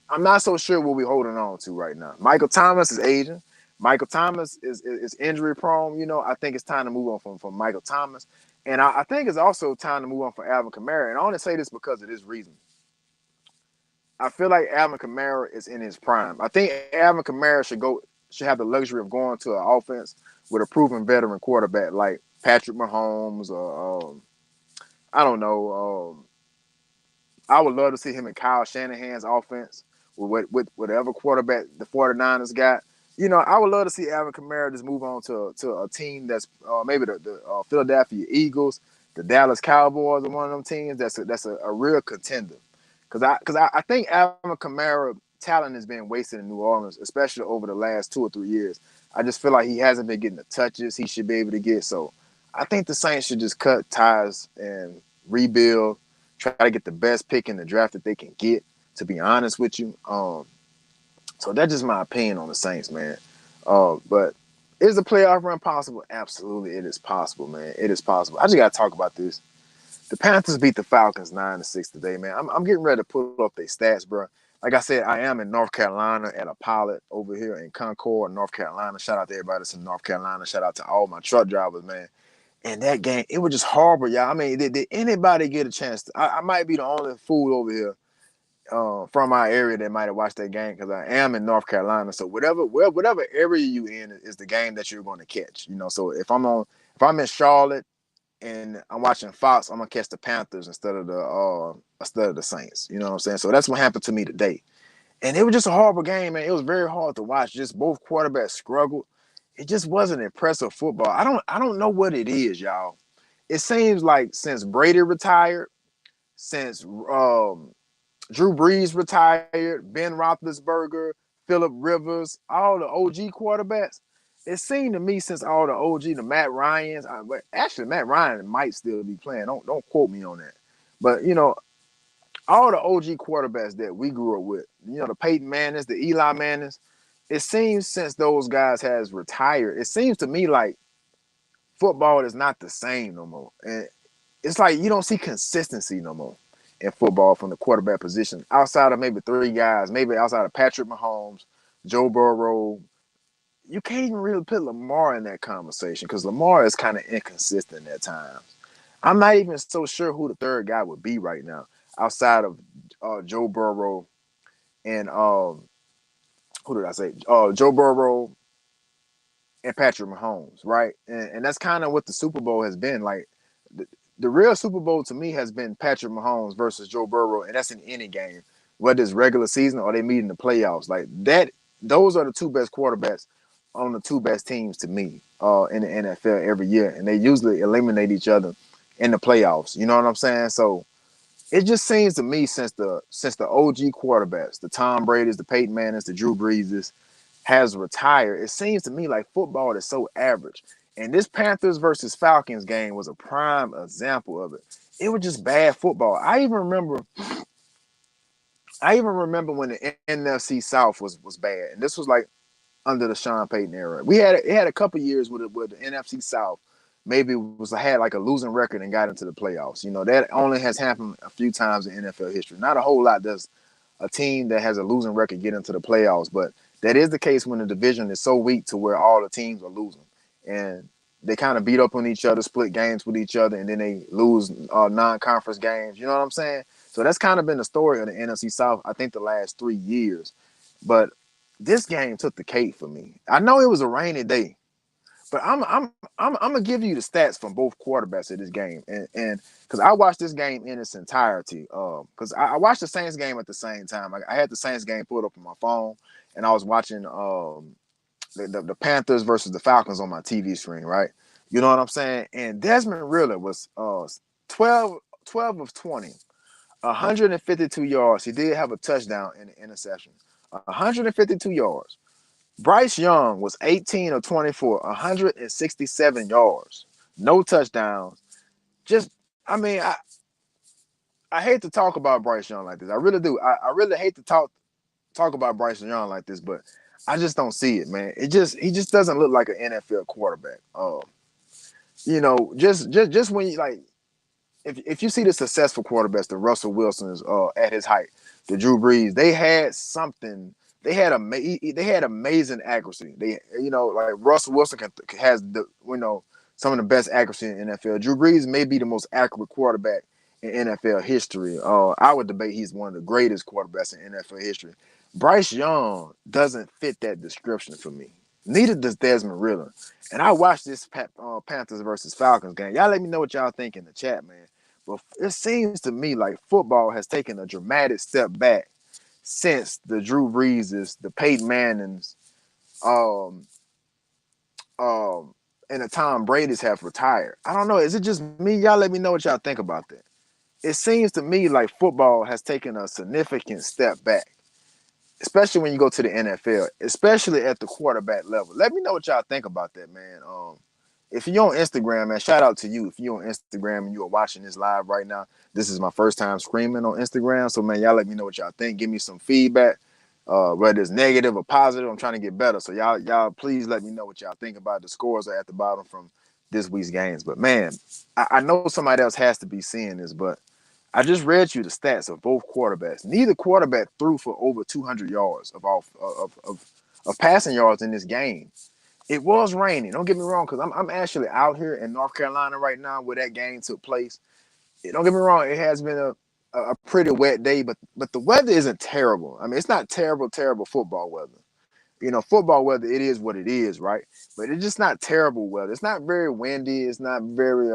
I'm not so sure what we're holding on to right now. Michael Thomas is aging. Michael Thomas is injury prone. I think it's time to move on from Michael Thomas. And I think it's also time to move on from Alvin Kamara. And I only say this because of this reason. I feel like Alvin Kamara is in his prime. I think Alvin Kamara should have the luxury of going to an offense with a proven veteran quarterback like Patrick Mahomes or I don't know. I would love to see him in Kyle Shanahan's offense with whatever quarterback the 49ers got. I would love to see Alvin Kamara just move on to a team that's maybe the Philadelphia Eagles, the Dallas Cowboys, or one of them teams that's a real contender. Because I think Alvin Kamara talent has been wasted in New Orleans, especially over the last 2 or 3 years. I just feel like he hasn't been getting the touches he should be able to get. So I think the Saints should just cut ties and rebuild, try to get the best pick in the draft that they can get. To be honest with you, so that's just my opinion on the Saints, man. But is the playoff run possible? Absolutely, it is possible, man. It is possible. I just gotta talk about this. The Panthers beat the Falcons 9-6 today, man. I'm getting ready to pull up their stats, bro. Like I said, I am in North Carolina at a pilot over here in Concord, North Carolina. Shout out to everybody that's in North Carolina. Shout out to all my truck drivers, man. And that game, it was just horrible, y'all. I mean, did anybody get a chance? I might be the only fool over here from our area that might have watched that game because I am in North Carolina. So whatever area you in is the game that you're going to catch. So if I'm in Charlotte and I'm watching Fox, I'm gonna catch the Panthers instead of the Saints. You know what I'm saying? So that's what happened to me today. And it was just a horrible game, man. It was very hard to watch. Just both quarterbacks struggled. It just wasn't impressive football. I don't know what it is, y'all. It seems like since Brady retired, since Drew Brees retired, Ben Roethlisberger, Phillip Rivers, all the OG quarterbacks. It seemed to me since all the OG, the Matt Ryans, but actually Matt Ryan might still be playing. Don't quote me on that. But all the OG quarterbacks that we grew up with, the Peyton Mannings, the Eli Mannings. It seems since those guys has retired, it seems to me like football is not the same no more. And it's like you don't see consistency no more in football from the quarterback position outside of maybe three guys, maybe outside of Patrick Mahomes, Joe Burrow. You can't even really put Lamar in that conversation because Lamar is kind of inconsistent at times. I'm not even so sure who the third guy would be right now outside of Joe Burrow and who did I say? Joe Burrow and Patrick Mahomes, right? And that's kind of what the Super Bowl has been. Like the real Super Bowl to me has been Patrick Mahomes versus Joe Burrow, and that's in any game, whether it's regular season or they meet in the playoffs. Like that, those are the two best quarterbacks on the two best teams to me in the NFL every year, and they usually eliminate each other in the playoffs. You know what I'm saying? So it just seems to me since the OG quarterbacks, the Tom Brady's, the Peyton Manning's, the Drew Breeses, has retired, it seems to me like football is so average. And this Panthers versus Falcons game was a prime example of it. It was just bad football. I even remember when the NFC South was bad, and this was like under the Sean Payton era. It had a couple years with the NFC South maybe had like a losing record and got into the playoffs. That only has happened a few times in NFL history. Not a whole lot does a team that has a losing record get into the playoffs, but that is the case when the division is so weak to where all the teams are losing. And they kind of beat up on each other, split games with each other, and then they lose non-conference games. You know what I'm saying? So that's kind of been the story of the NFC South, I think, the last 3 years. But this game took the cake for me. I know it was a rainy day, but I'm gonna give you the stats from both quarterbacks of this game, and because I watched this game in its entirety, because I watched the Saints game at the same time. I had the Saints game pulled up on my phone, and I was watching the Panthers versus the Falcons on my TV screen, right? You know what I'm saying? And Desmond Ritter was 12, 12 of 20, 152 yards. He did have a touchdown and an interception. 152 yards. Bryce Young was 18 of 24, 167 yards, no touchdowns. Just, I mean, I hate to talk about Bryce Young like this. I really do. I really hate to talk about Bryce Young like this, but I just don't see it, man. He just doesn't look like an NFL quarterback. Just when you like if you see the successful quarterbacks, the Russell Wilsons at his height, the Drew Brees, they had something. They had amazing accuracy. Like Russell Wilson has some of the best accuracy in NFL. Drew Brees may be the most accurate quarterback in NFL history. I would debate he's one of the greatest quarterbacks in NFL history. Bryce Young doesn't fit that description for me. Neither does Desmond Ritter. And I watched this Panthers versus Falcons game. Y'all let me know what y'all think in the chat, man. But it seems to me like football has taken a dramatic step back since the Drew Breeses, the Peyton Mannings, um, and the Tom Brady's have retired. I don't know. Is it just me? Y'all let me know what y'all think about that. It seems to me like football has taken a significant step back, especially when you go to the NFL, especially at the quarterback level. Let me know what y'all think about that, man. If you're on Instagram, man, shout out to you. If you're on Instagram and you are watching this live right now, this is my first time screaming on Instagram. So, man, y'all let me know what y'all think. Give me some feedback, whether it's negative or positive. I'm trying to get better. So, y'all, please let me know what y'all think about. The scores are at the bottom from this week's games. But, man, I know somebody else has to be seeing this, but I just read you the stats of both quarterbacks. Neither quarterback threw for over 200 yards of passing yards in this game. It was raining. Don't get me wrong, because I'm actually out here in North Carolina right now where that game took place. Don't get me wrong, it has been a pretty wet day, but the weather isn't terrible. I mean, it's not terrible football weather. You know, football weather, it is what it is, right? But it's just not terrible weather. It's not very windy. It's not very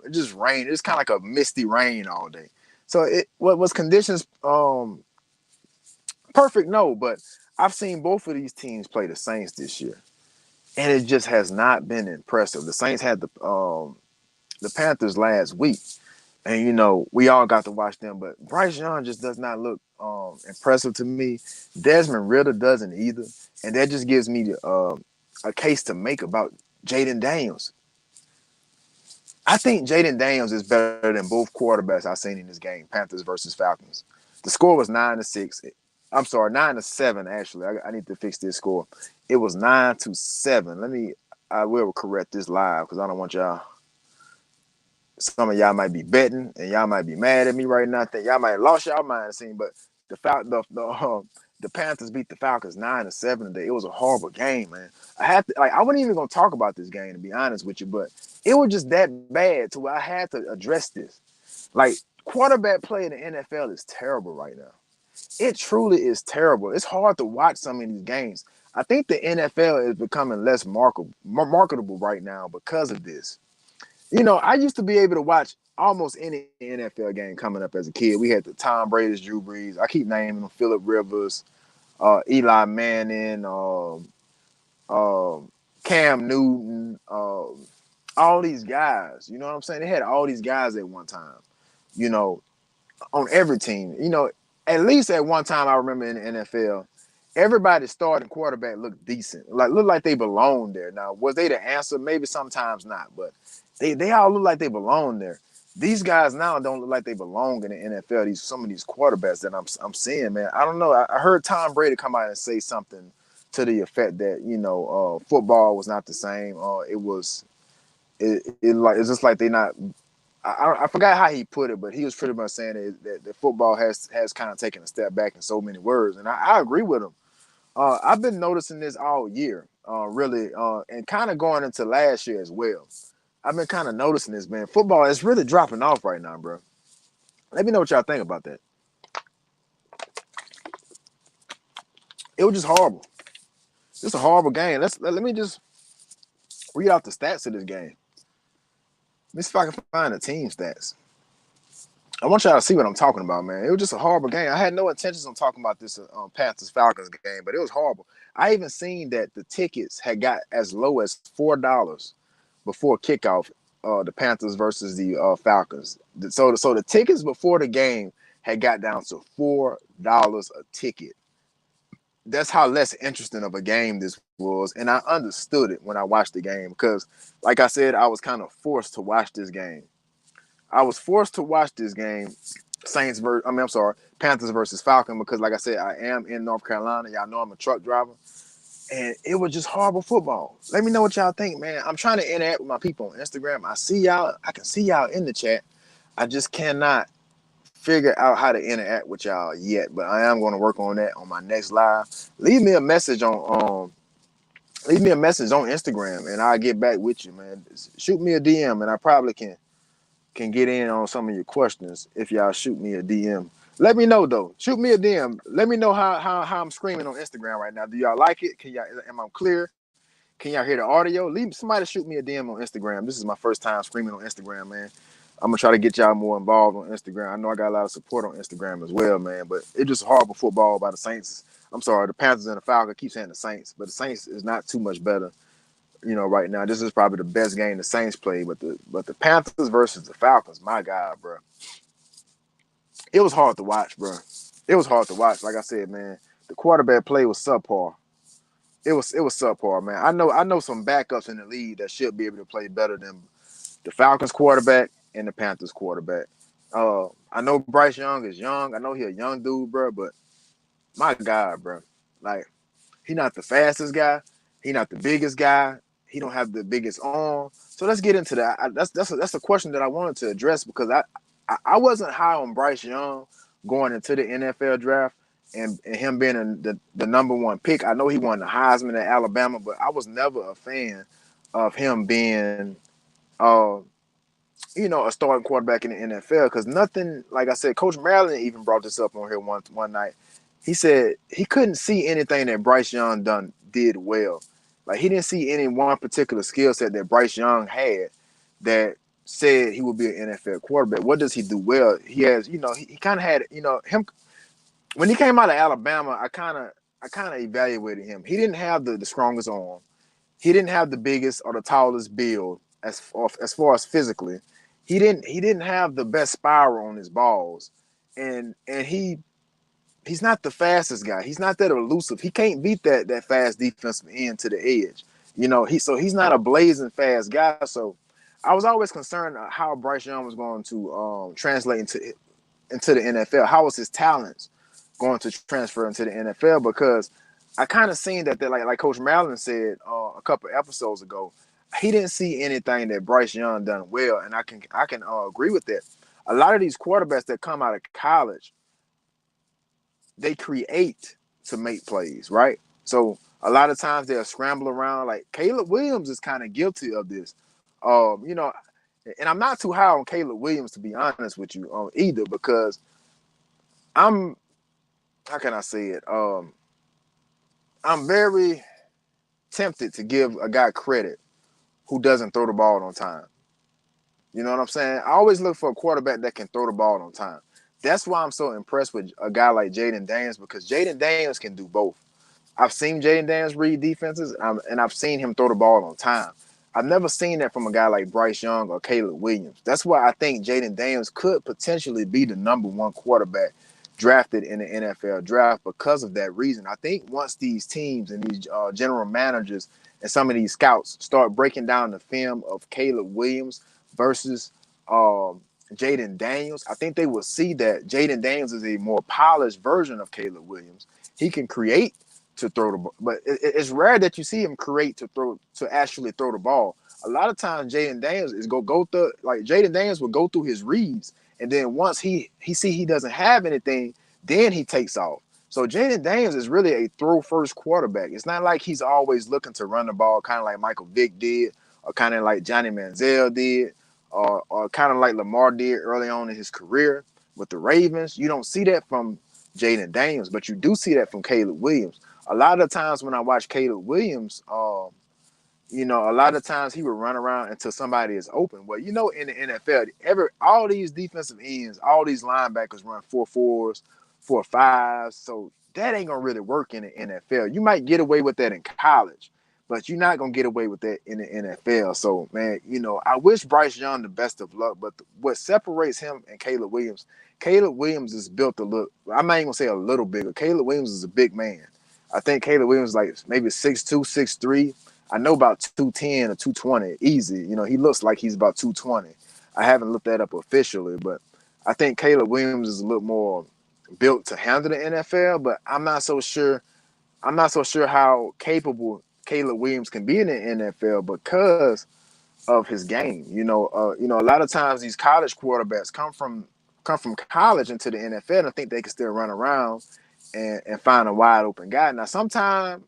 it just rain. It's kind of like a misty rain all day. So what was conditions perfect? No, but I've seen both of these teams play the Saints this year, and it just has not been impressive. The Saints had the Panthers last week, and you know we all got to watch them, but Bryce Young just does not look impressive to me. Desmond Ritter doesn't either, and that just gives me a case to make about Jaden Daniels. I think Jaden Daniels is better than both quarterbacks I've seen in this game, Panthers versus Falcons. The score was 9-6. I'm sorry, 9-7. Actually, I need to fix this score. It was 9-7. I will correct this live because I don't want y'all. Some of y'all might be betting and y'all might be mad at me right now. Think y'all might have lost y'all mind scene, but the Panthers beat the Falcons 9-7 today. It was a horrible game, man. I wasn't even gonna talk about this game to be honest with you, but it was just that bad to where I had to address this. Like quarterback play in the NFL is terrible right now. It truly is terrible. It's hard to watch some of these games. I think the NFL is becoming less marketable right now because of this. You know, I used to be able to watch almost any NFL game coming up as a kid. We had the Tom Brady's, Drew Brees. I keep naming them: Phillip Rivers, Eli Manning, Cam Newton, all these guys. You know what I'm saying? They had all these guys at one time. You know, on every team. You know, at least at one time I remember in the NFL, everybody starting quarterback looked decent. Looked like they belonged there. Now, was they the answer? Maybe sometimes not, but they all look like they belong there. These guys now don't look like they belong in the NFL. Some of these quarterbacks that I'm seeing, man. I don't know. I heard Tom Brady come out and say something to the effect that football was not the same. It's just like they not. I forgot how he put it, but he was pretty much saying that football has kind of taken a step back in so many words, and I agree with him. I've been noticing this all year, really, and kind of going into last year as well. I've been kind of noticing this, man. Football is really dropping off right now, bro. Let me know what y'all think about that. It was just horrible. It's a horrible game. Let me just read out the stats of this game. Let me see if I can find the team stats. I want y'all to see what I'm talking about, man. It was just a horrible game. I had no intentions on talking about this Panthers Falcons game, but it was horrible. I even seen that the tickets had got as low as $4 before kickoff. The Panthers versus the Falcons. So the tickets before the game had got down to $4 a ticket. That's how less interesting of a game this was, and I understood it when I watched the game because, like I said, I was kind of forced to watch this game. I was forced to watch this game, Panthers versus Falcon, because like I said, I am in North Carolina. Y'all know I'm a truck driver, and it was just horrible football. Let me know what y'all think, man. I'm trying to interact with my people on Instagram. I can see y'all in the chat. I just cannot figure out how to interact with y'all yet, but I am going to work on that on my next live. Leave me a message on Instagram, and I'll get back with you, man. Shoot me a DM, and I probably can get in on some of your questions if y'all shoot me a DM. Let me know though. Shoot me a DM. Let me know how I'm screaming on Instagram right now. Do y'all like it? Am I clear? Can y'all hear the audio? Leave somebody shoot me a DM on Instagram. This is my first time screaming on Instagram, man. I'm gonna try to get y'all more involved on Instagram. I know I got a lot of support on Instagram as well, man. But it's just horrible football by the Saints. I'm sorry, the Panthers and the Falcons. I keep saying the Saints, but the Saints is not too much better. Right now, this is probably the best game the Saints play. But the Panthers versus the Falcons, my God, bro, it was hard to watch, bro. It was hard to watch. Like I said, man, the quarterback play was subpar. It was subpar, man. I know some backups in the league that should be able to play better than the Falcons quarterback and the Panthers quarterback. I know Bryce Young is young. I know he a young dude, bro, but my God, bro, like he not the fastest guy. He not the biggest guy. He don't have the biggest arm. So let's get into that. That's a question that I wanted to address because I wasn't high on Bryce Young going into the NFL draft and him being the number one pick. I know he won the Heisman at Alabama, but I was never a fan of him being uh, a starting quarterback in the NFL because nothing, like I said, Coach Maryland even brought this up on here one night. He said he couldn't see anything that Bryce Young did well. Like he didn't see any one particular skill set that Bryce Young had that said he would be an NFL quarterback. What does he do well? He has, he kind of had, him when he came out of Alabama. I kind of evaluated him. He didn't have the strongest arm. He didn't have the biggest or the tallest build as far as physically. He didn't have the best spiral on his balls, and he's not the fastest guy. He's not that elusive. He can't beat that fast defensive end to the edge. He's not a blazing fast guy. So I was always concerned how Bryce Young was going to translate into the NFL. How was his talents going to transfer into the NFL? Because I kind of seen that like Coach Maryland said a couple episodes ago, he didn't see anything that Bryce Young done well, and I can agree with that. A lot of these quarterbacks that come out of college, they create to make plays, right? So a lot of times they'll scramble around. Like Caleb Williams is kind of guilty of this. And I'm not too high on Caleb Williams, to be honest with you, either, because I'm how can I say it? I'm very tempted to give a guy credit who doesn't throw the ball on time. You know what I'm saying? I always look for a quarterback that can throw the ball on time. That's why I'm so impressed with a guy like Jaden Daniels, because Jaden Daniels can do both. I've seen Jaden Daniels read defenses, and I've seen him throw the ball on time. I've never seen that from a guy like Bryce Young or Caleb Williams. That's why I think Jaden Daniels could potentially be the number one quarterback drafted in the NFL draft because of that reason. I think once these teams and these general managers and some of these scouts start breaking down the film of Caleb Williams versus Jaden Daniels, I think they will see that Jaden Daniels is a more polished version of Caleb Williams. He can create to throw the ball, but it's rare that you see him create to actually throw the ball. A lot of times, Jaden Daniels is go through, like Jaden Daniels will go through his reads, and then once he see he doesn't have anything, then he takes off. So Jaden Daniels is really a throw first quarterback. It's not like he's always looking to run the ball, kind of like Michael Vick did, or kind of like Johnny Manziel did, or kind of like Lamar did early on in his career with the Ravens. You don't see that from Jaden Daniels, but you do see that from Caleb Williams. A lot of times when I watch Caleb Williams, a lot of times he would run around until somebody is open. Well, in the NFL, all these defensive ends, all these linebackers run 4.4s, 4.5s. So that ain't gonna really work in the NFL. You might get away with that in college, but you're not gonna get away with that in the NFL. So, man, I wish Bryce Young the best of luck. But what separates him and Caleb Williams is built a little. I'm not even gonna say a little bigger. Caleb Williams is a big man. I think Caleb Williams is like maybe 6'2", 6'3". I know about 210 or 220 easy. He looks like he's about 220. I haven't looked that up officially, but I think Caleb Williams is a little more built to handle the NFL, but I'm not so sure how capable Caleb Williams can be in the NFL because of his game. A lot of times these college quarterbacks come from college into the NFL and I think they can still run around and find a wide open guy. Now, sometimes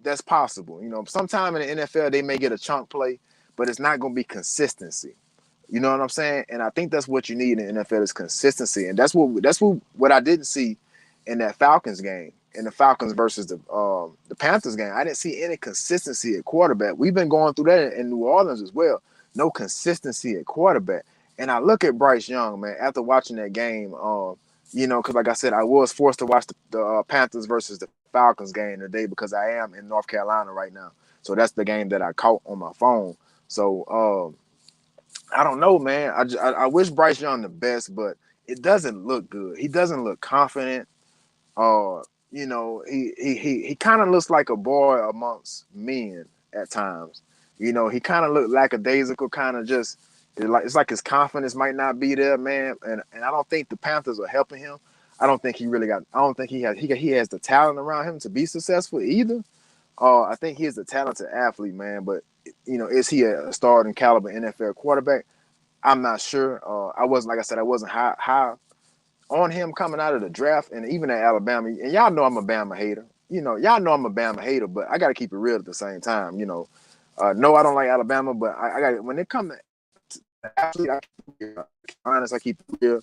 that's possible. Sometime in the NFL they may get a chunk play, but it's not going to be consistency. You know what I'm saying? And I think that's what you need in the NFL is consistency. And that's what I didn't see in that Falcons game, in the Falcons versus the Panthers game. I didn't see any consistency at quarterback. We've been going through that in New Orleans as well. No consistency at quarterback. And I look at Bryce Young, man, after watching that game, because like I said, I was forced to watch the Panthers versus the Falcons game today because I am in North Carolina right now. So that's the game that I caught on my phone. So I don't know, man. I wish Bryce Young the best, but it doesn't look good. He doesn't look confident. Uh, he kind of looks like a boy amongst men at times. He kind of looked lackadaisical, kind of just it's like his confidence might not be there, man. And I don't think the Panthers are helping him. I don't think he really got. I don't think he has the talent around him to be successful either. I think he's a talented athlete, man. But is he a starting caliber NFL quarterback? I'm not sure. I wasn't like I said, I wasn't high on him coming out of the draft and even at Alabama. And y'all know I'm a Bama hater. Y'all know I'm a Bama hater, but I got to keep it real at the same time. No, I don't like Alabama, but I got when it comes to athlete, I keep it real. Honest, I keep it real.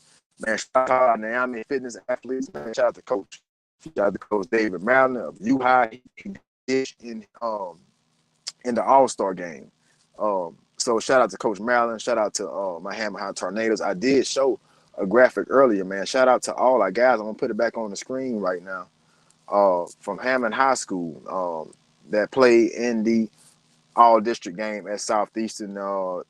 Man, shout out to Naomi Fitness athletes. Man, shout out to Coach. Shout out to Coach David Maryland of U High. He did in the All-Star game. So shout out to Coach Maryland. Shout out to my Hammer High Tornadoes. I did show a graphic earlier, man. Shout out to all our guys. I'm gonna put it back on the screen right now. From Hammond High School, that played in the all district game at Southeastern.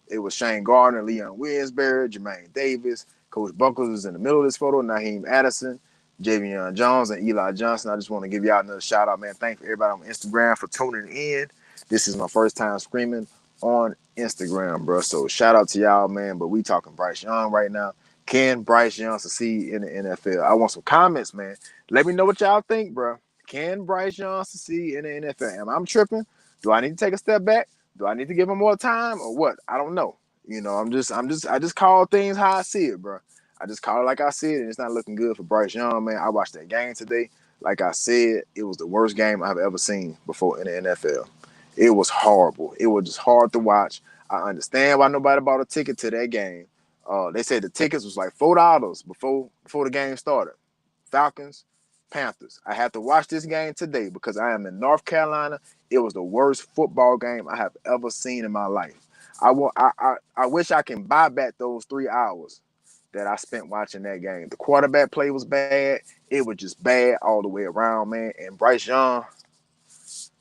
It was Shane Gardner, Leon Williamsbury, Jermaine Davis, Coach Buckles was in the middle of this photo, Naheem Addison, Javion Jones, and Eli Johnson. I just want to give y'all another shout out, man. Thank everybody on Instagram for tuning in. This is my first time screaming on Instagram, bro. So shout out to y'all, man. But we talking Bryce Young right now. Can Bryce Young succeed in the NFL? I want some comments, man. Let me know what y'all think, bro. Can Bryce Young succeed in the NFL? Am I tripping? Do I need to take a step back? Do I need to give him more time or what? I don't know. I just call things how I see it, bro. I just call it like I see it, and it's not looking good for Bryce Young, man. I watched that game today. Like I said, it was the worst game I've ever seen before in the NFL. It was horrible. It was just hard to watch. I understand why nobody bought a ticket to that game. They said the tickets was like $4 before the game started. Falcons, Panthers. I have to watch this game today because I am in North Carolina. It was the worst football game I have ever seen in my life. I wish I can buy back those 3 hours that I spent watching that game. The quarterback play was bad. It was just bad all the way around, man. And Bryce Young,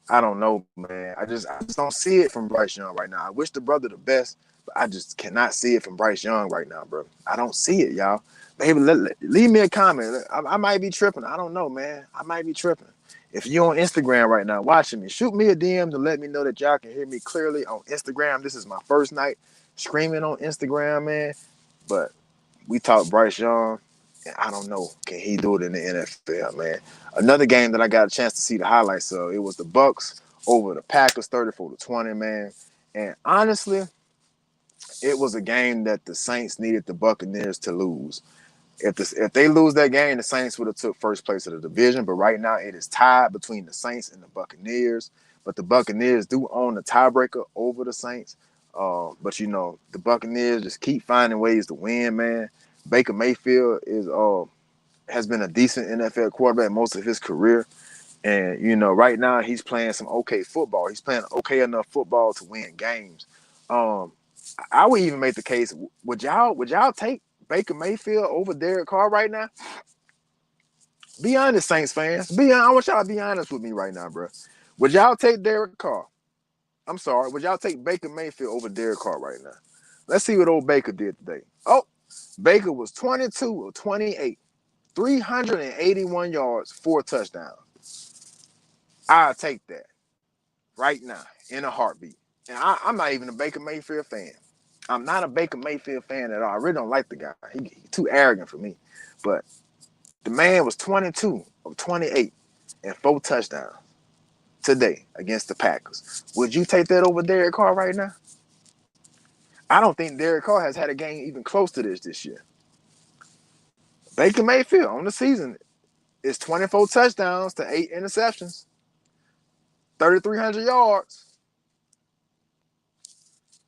I don't know, man. I just don't see it from Bryce Young right now. I wish the brother the best, but I just cannot see it from Bryce Young right now, bro. I don't see it, y'all. Maybe leave me a comment. I might be tripping. I don't know, man. I might be tripping. If you're on Instagram right now watching me, shoot me a DM to let me know that y'all can hear me clearly on Instagram. This is my first night screaming on Instagram, man. But we talked Bryce Young, and I don't know, can he do it in the NFL, man? Another game that I got a chance to see the highlights of, it was the Bucks over the Packers, 34-20, man. And honestly, it was a game that the Saints needed the Buccaneers to lose. If they lose that game, the Saints would have took first place of the division. But right now, it is tied between the Saints and the Buccaneers. But the Buccaneers do own the tiebreaker over the Saints. But the Buccaneers just keep finding ways to win, man. Baker Mayfield has been a decent NFL quarterback most of his career. And right now he's playing some okay football. He's playing okay enough football to win games. Um, I would even make the case: would y'all take Baker Mayfield over Derek Carr right now? Be honest, Saints fans. I want y'all to be honest with me right now, bro. Would y'all take Derek Carr? I'm sorry. Would y'all take Baker Mayfield over Derek Carr right now? Let's see what old Baker did today. Oh, Baker was 22 of 28, 381 yards, 4 touchdowns. I'll take that right now in a heartbeat. And I'm not even a Baker Mayfield fan. I'm not a Baker Mayfield fan at all. I really don't like the guy. He's too arrogant for me. But the man was 22 of 28 and 4 touchdowns today against the Packers. Would you take that over Derek Carr right now? I don't think Derek Carr has had a game even close to this year. Baker Mayfield on the season is 24 touchdowns to 8 interceptions, 3,300 yards.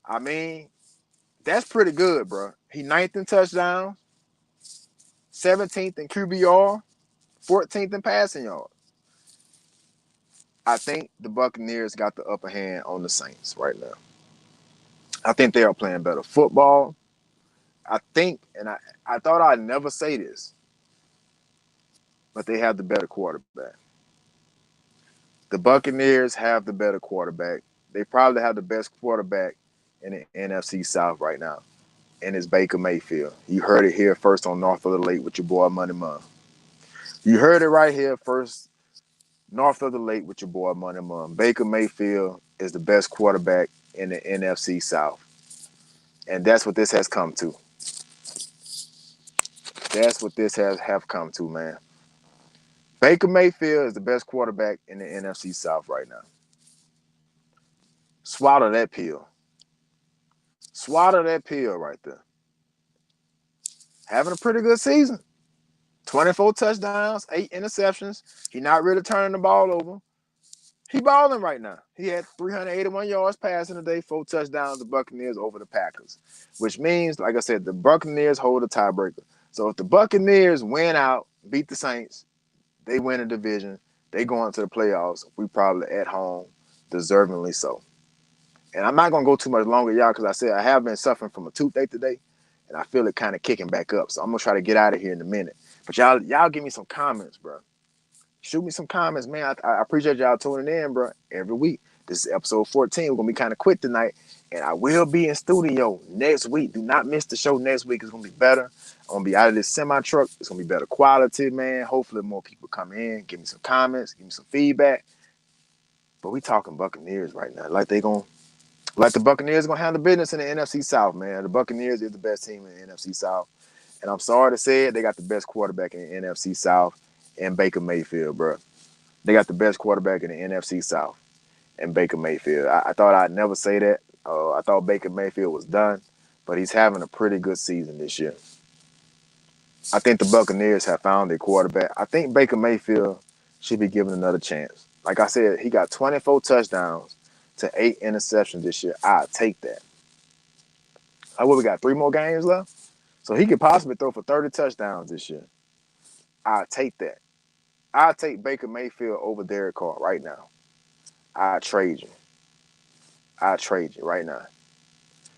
I mean, that's pretty good, bro. He ninth in touchdowns, 17th in QBR, 14th in passing yards. I think the Buccaneers got the upper hand on the Saints right now. I think they are playing better football. I think, and I thought I'd never say this, but they have the better quarterback. The Buccaneers have the better quarterback. They probably have the best quarterback in the NFC South right now, and it's Baker Mayfield. You heard it here first on North of the Lake with your boy Money Mom. You heard it right here first, North of the Lake with your boy Money Mom. Baker Mayfield is the best quarterback in the NFC South, and that's what this has come to. That's what this has have come to, man. Baker Mayfield is the best quarterback in the NFC South right now. Swallow that pill. Swallow that pill right there. Having a pretty good season. 24 touchdowns, 8 interceptions. He not really turning the ball over. He balling right now. He had 381 yards passing today, 4 touchdowns, the Buccaneers over the Packers. Which means, like I said, the Buccaneers hold a tiebreaker. So if the Buccaneers win out, beat the Saints, they win a division, they go into the playoffs, we probably at home, deservingly so. And I'm not going to go too much longer, y'all, because I said I have been suffering from a toothache today, and I feel it kind of kicking back up. So I'm going to try to get out of here in a minute. But y'all give me some comments, bro. Shoot me some comments, man. I appreciate y'all tuning in, bro, every week. This is episode 14. We're going to be kind of quick tonight, and I will be in studio next week. Do not miss the show next week. It's going to be better. I'm going to be out of this semi-truck. It's going to be better quality, man. Hopefully more people come in, give me some comments, give me some feedback. But we talking Buccaneers right now. Like the Buccaneers gonna handle business in the NFC South, man. The Buccaneers is the best team in the NFC South. And I'm sorry to say it, they got the best quarterback in the NFC South and Baker Mayfield, bro. They got the best quarterback in the NFC South and Baker Mayfield. I thought I'd never say that. I thought Baker Mayfield was done, but he's having a pretty good season this year. I think the Buccaneers have found their quarterback. I think Baker Mayfield should be given another chance. Like I said, he got 24 touchdowns to 8 interceptions this year. I'll take that. What we got? 3 more games left? So he could possibly throw for 30 touchdowns this year. I'll take that. I'll take Baker Mayfield over Derek Carr right now. I'll trade you. I'll trade you right now.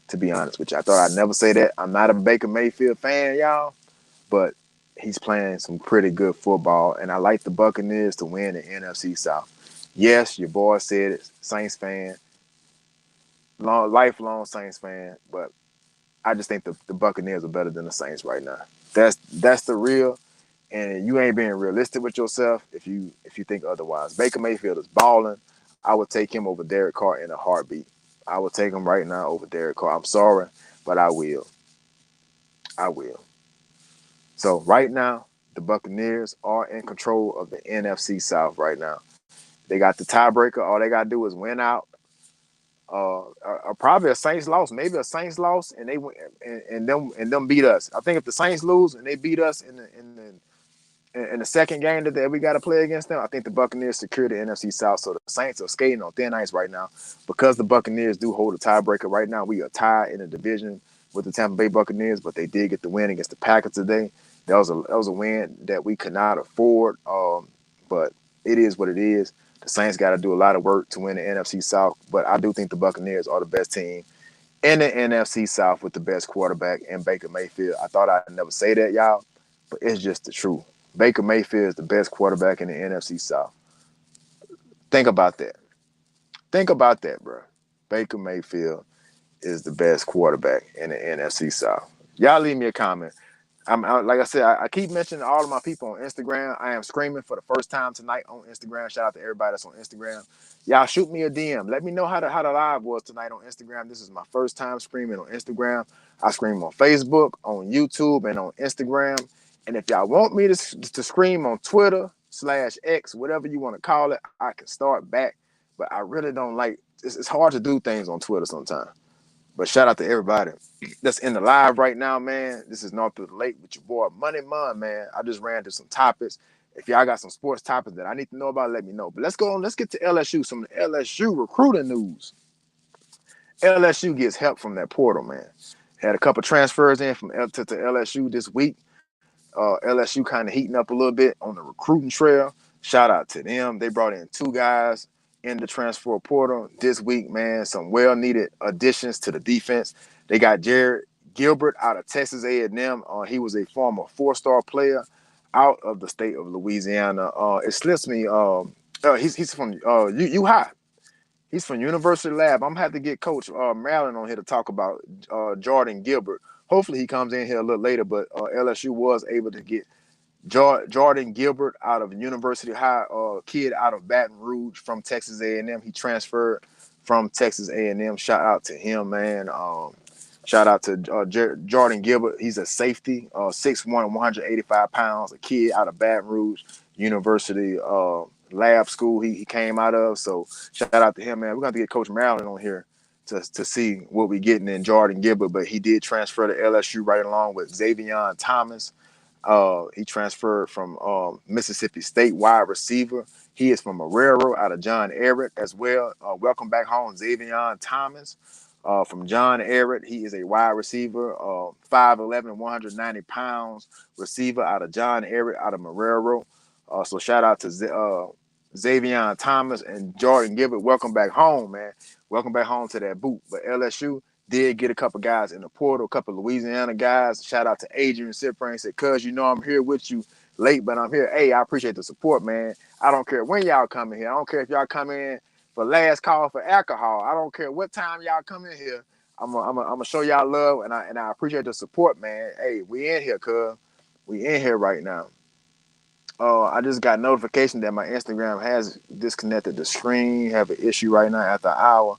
To be honest with you. I thought I'd never say that. I'm not a Baker Mayfield fan, y'all, but he's playing some pretty good football, and I like the Buccaneers to win the NFC South. Yes, your boy said it, Saints fan, lifelong Saints fan, but I just think the Buccaneers are better than the Saints right now. That's the real, and you ain't being realistic with yourself if you think otherwise. Baker Mayfield is balling. I would take him over Derek Carr in a heartbeat. I would take him right now over Derek Carr. I'm sorry, but I will. I will. So right now, the Buccaneers are in control of the NFC South right now. They got the tiebreaker. All they gotta do is win out. Probably a Saints loss, maybe a Saints loss, and they win, and them beat us. I think if the Saints lose and they beat us in the second game that we got to play against them, I think the Buccaneers secure the NFC South. So the Saints are skating on thin ice right now because the Buccaneers do hold a tiebreaker right now. We are tied in the division with the Tampa Bay Buccaneers, but they did get the win against the Packers today. That was a win that we could not afford, but it is what it is. The Saints got to do a lot of work to win the NFC South, but I do think the Buccaneers are the best team in the NFC South with the best quarterback in Baker Mayfield. I thought I'd never say that, y'all, but it's just the truth. Baker Mayfield is the best quarterback in the NFC South. Think about that. Think about that, bro. Baker Mayfield is the best quarterback in the NFC South. Y'all leave me a comment. Like I said, I keep mentioning all of my people on Instagram. I am screaming for the first time tonight on Instagram. Shout out to everybody that's on Instagram. Y'all shoot me a DM. Let me know how the live was tonight on Instagram. This is my first time screaming on Instagram. I scream on Facebook, on YouTube, and on Instagram. And if y'all want me to scream on Twitter/X, whatever you want to call it, I can start back. But I really don't like. It's hard to do things on Twitter sometimes. But shout out to everybody that's in the live right now, man. This is North of the Lake with your boy Money Mon, man. I just ran through some topics. If y'all got some sports topics that I need to know about, let me know. But let's go on. Let's get to LSU. Some of the LSU recruiting news. LSU gets help from that portal, man. Had a couple transfers in from to LSU this week. LSU kind of heating up a little bit on the recruiting trail. Shout out to them. They brought in 2 guys in the transfer portal this week, man. Some well-needed additions to the defense. They got Jared Gilbert out of Texas A&M. He was a former 4-star player out of the state of Louisiana. It slips me. He's from U High. He's from University Lab. I'm gonna have to get Coach Maryland on here to talk about Jordan Gilbert. Hopefully he comes in here a little later, but LSU was able to get Jordan Gilbert out of University High, kid out of Baton Rouge from Texas A&M. He transferred from Texas A&M. Shout out to him, man. Shout out to Jordan Gilbert. He's a safety, 6'1", 185 pounds, a kid out of Baton Rouge University lab school he came out of. So shout out to him, man. We're going to get Coach Maryland on here to see what we're getting in Jordan Gilbert, but he did transfer to LSU right along with Xavier Thomas. He transferred from Mississippi State, wide receiver. He is from Marrero out of John Ehret as well. Welcome back home, Xavier Thomas. From John Ehret, he is a wide receiver, 5'11", 190 pounds receiver out of John Ehret out of Marrero. So shout out to Xavier Thomas and Jordan Gilbert. Welcome back home, man. Welcome back home to that boot. But LSU did get a couple guys in the portal, a couple of Louisiana guys. Shout out to Adrian Cyprian. Said, cuz, you know I'm here with you late, but I'm here. Hey, I appreciate the support, man. I don't care when y'all come in here. I don't care if y'all come in for last call for alcohol. I don't care what time y'all come in here. I'm gonna show y'all love, and I appreciate the support, man. Hey, we in here, cuz. We in here right now. I just got notification that my Instagram has disconnected the screen. Have an issue right now after an hour.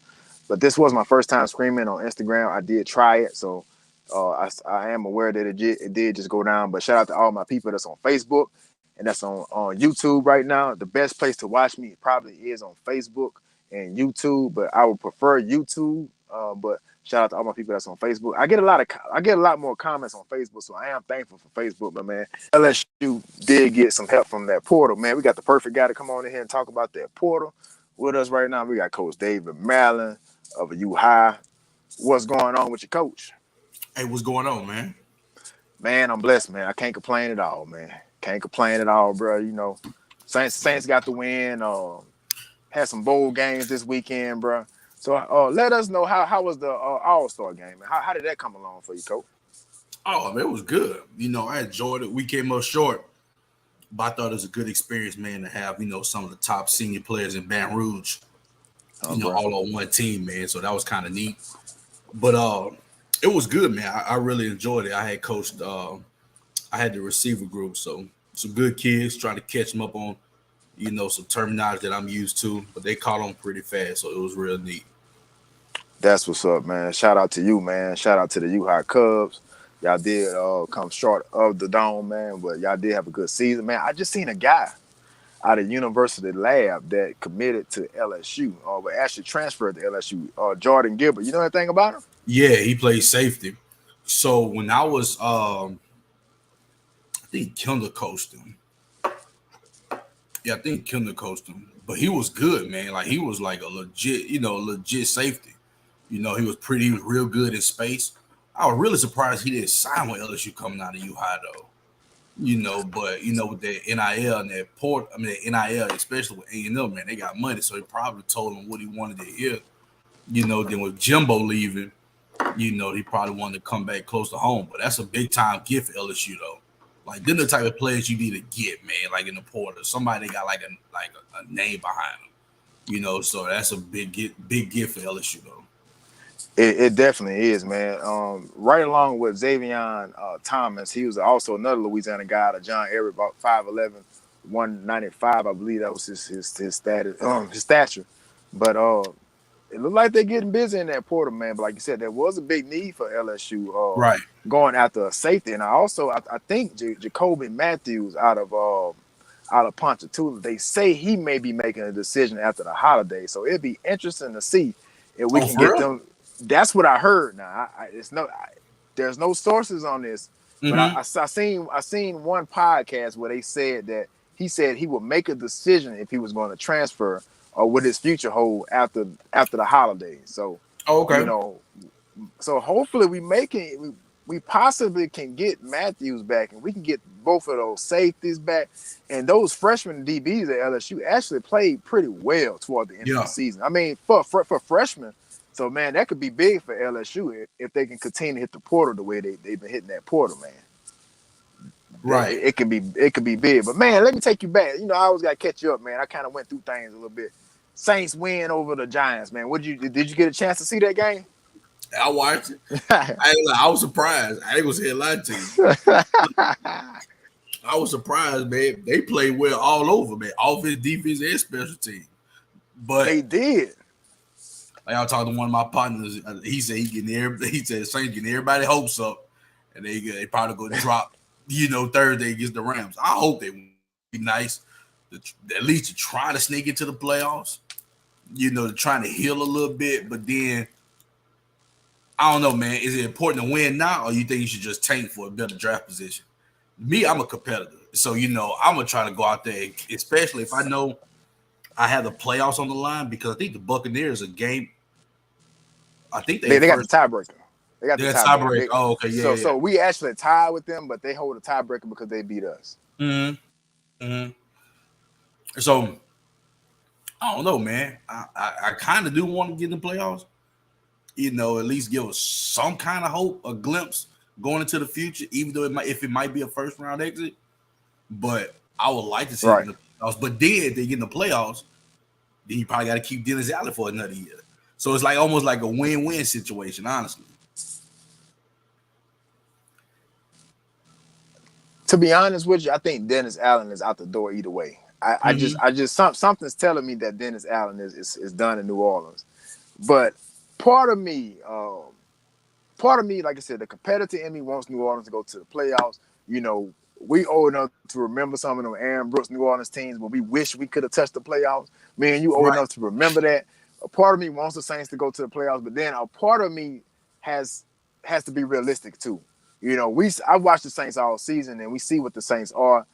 But this was my first time streaming on Instagram. I did try it, so I am aware that it did just go down. But shout out to all my people that's on Facebook and that's on YouTube right now. The best place to watch me probably is on Facebook and YouTube, but I would prefer YouTube. But shout out to all my people that's on Facebook. I get a lot more comments on Facebook, so I am thankful for Facebook. But man, LSU did get some help from that portal. Man, we got the perfect guy to come on in here and talk about that portal with us right now. We got Coach David Maryland of U High. What's going on with your coach? Hey, what's going on, man? Man, I'm blessed, man. I can't complain at all, man. Can't complain at all, bro. You know, Saints got the win. Had some bowl games this weekend, bro. So let us know how was the All-Star game? How did that come along for you, Coach? Oh, man, it was good. I enjoyed it. We came up short, but I thought it was a good experience, man, to have, some of the top senior players in Baton Rouge, Bro. all on one team, man. So that was kind of neat. But it was good, man. I really enjoyed it. I had coached, I had the receiver group, so some good kids trying to catch them up on, some terminology that I'm used to, but they caught on pretty fast, so it was real neat. That's what's up, man. Shout out to you, man. Shout out to the U High Cubs. Y'all did come short of the dome, man, but y'all did have a good season, man. I just seen a guy out of University Lab that committed to LSU, but actually transferred to LSU. Jordan Gilbert. You know anything about him? Yeah, he played safety. So when I was, I think Kendall coached him. Yeah, I think Kendall coached him, but he was good, man. Like he was like a legit safety. He was real good in space. I was really surprised he didn't sign with LSU coming out of U High though. But with the NIL and that the NIL, especially with A&M, man, they got money, so he probably told him what he wanted to hear. Then with Jimbo leaving, he probably wanted to come back close to home. But that's a big time gift for LSU though. Like they're the type of players you need to get, man. Like in the portal, somebody got like a name behind them. So that's a big gift for LSU though. It definitely is, man. Right along with Xavier Thomas, he was also another Louisiana guy out of John Ehret, about 5'11", 195. I believe that was his status, his stature. But it looked like they're getting busy in that portal, man. But like you said, there was a big need for LSU right. going after a safety. And I think Jacoby Matthews out of Ponchatoula, they say he may be making a decision after the holiday. So it'd be interesting to see if we can get real? them. That's what I heard. Now, there's no sources on this, but I seen one podcast where they said that he said he would make a decision if he was going to transfer or what his future hold after the holidays. So, okay. So hopefully we possibly can get Matthews back and we can get both of those safeties back. And those freshman DBs at LSU actually played pretty well toward the end of the season. I mean, for freshmen So man, that could be big for LSU if they can continue to hit the portal the way they've been hitting that portal, man. Right. It could be big. But man, let me take you back. You know, I always got to catch you up, man. I kind of went through things a little bit. Saints win over the Giants, man. Did you get a chance to see that game? I watched it. I was surprised. I ain't gonna say a lie to you. I was surprised, man. They played well all over, man. Offense, defense, and special team. They But did. like I talked to one of my partners, he said he said Saints getting everybody hopes up, and they probably gonna drop, Thursday against the Rams. I hope they win. Be nice, at least to try to sneak into the playoffs. To trying to heal a little bit, but then I don't know, man. Is it important to win now, or you think you should just tank for a better draft position? Me, I'm a competitor, so I'm gonna try to go out there, especially if I know I have the playoffs on the line, because I think the Buccaneers a game. I think They got the first. tiebreaker. They got They the got tiebreaker. tiebreak. Oh, okay, yeah, yeah. So we actually tied with them, but they hold a tiebreaker because they beat us. Mm-hmm. So I don't know, man. I kind of do want to get in the playoffs. At least give us some kind of hope, a glimpse going into the future, even though if it might be a first round exit. But I would like to see it in the playoffs. But then if they get in the playoffs, then you probably got to keep Dennis Allen for another year. So it's like almost like a win-win situation, honestly. To be honest with you, I think Dennis Allen is out the door either way. I just something's telling me that Dennis Allen is done in New Orleans. But part of me, like I said, the competitor in me wants New Orleans to go to the playoffs. We old enough to remember some of them Aaron Brooks New Orleans teams, but we wish we could have touched the playoffs. Me and you old enough to remember that. A part of me wants the Saints to go to the playoffs, but then a part of me has to be realistic too. I watched the Saints all season, and we see what the Saints are.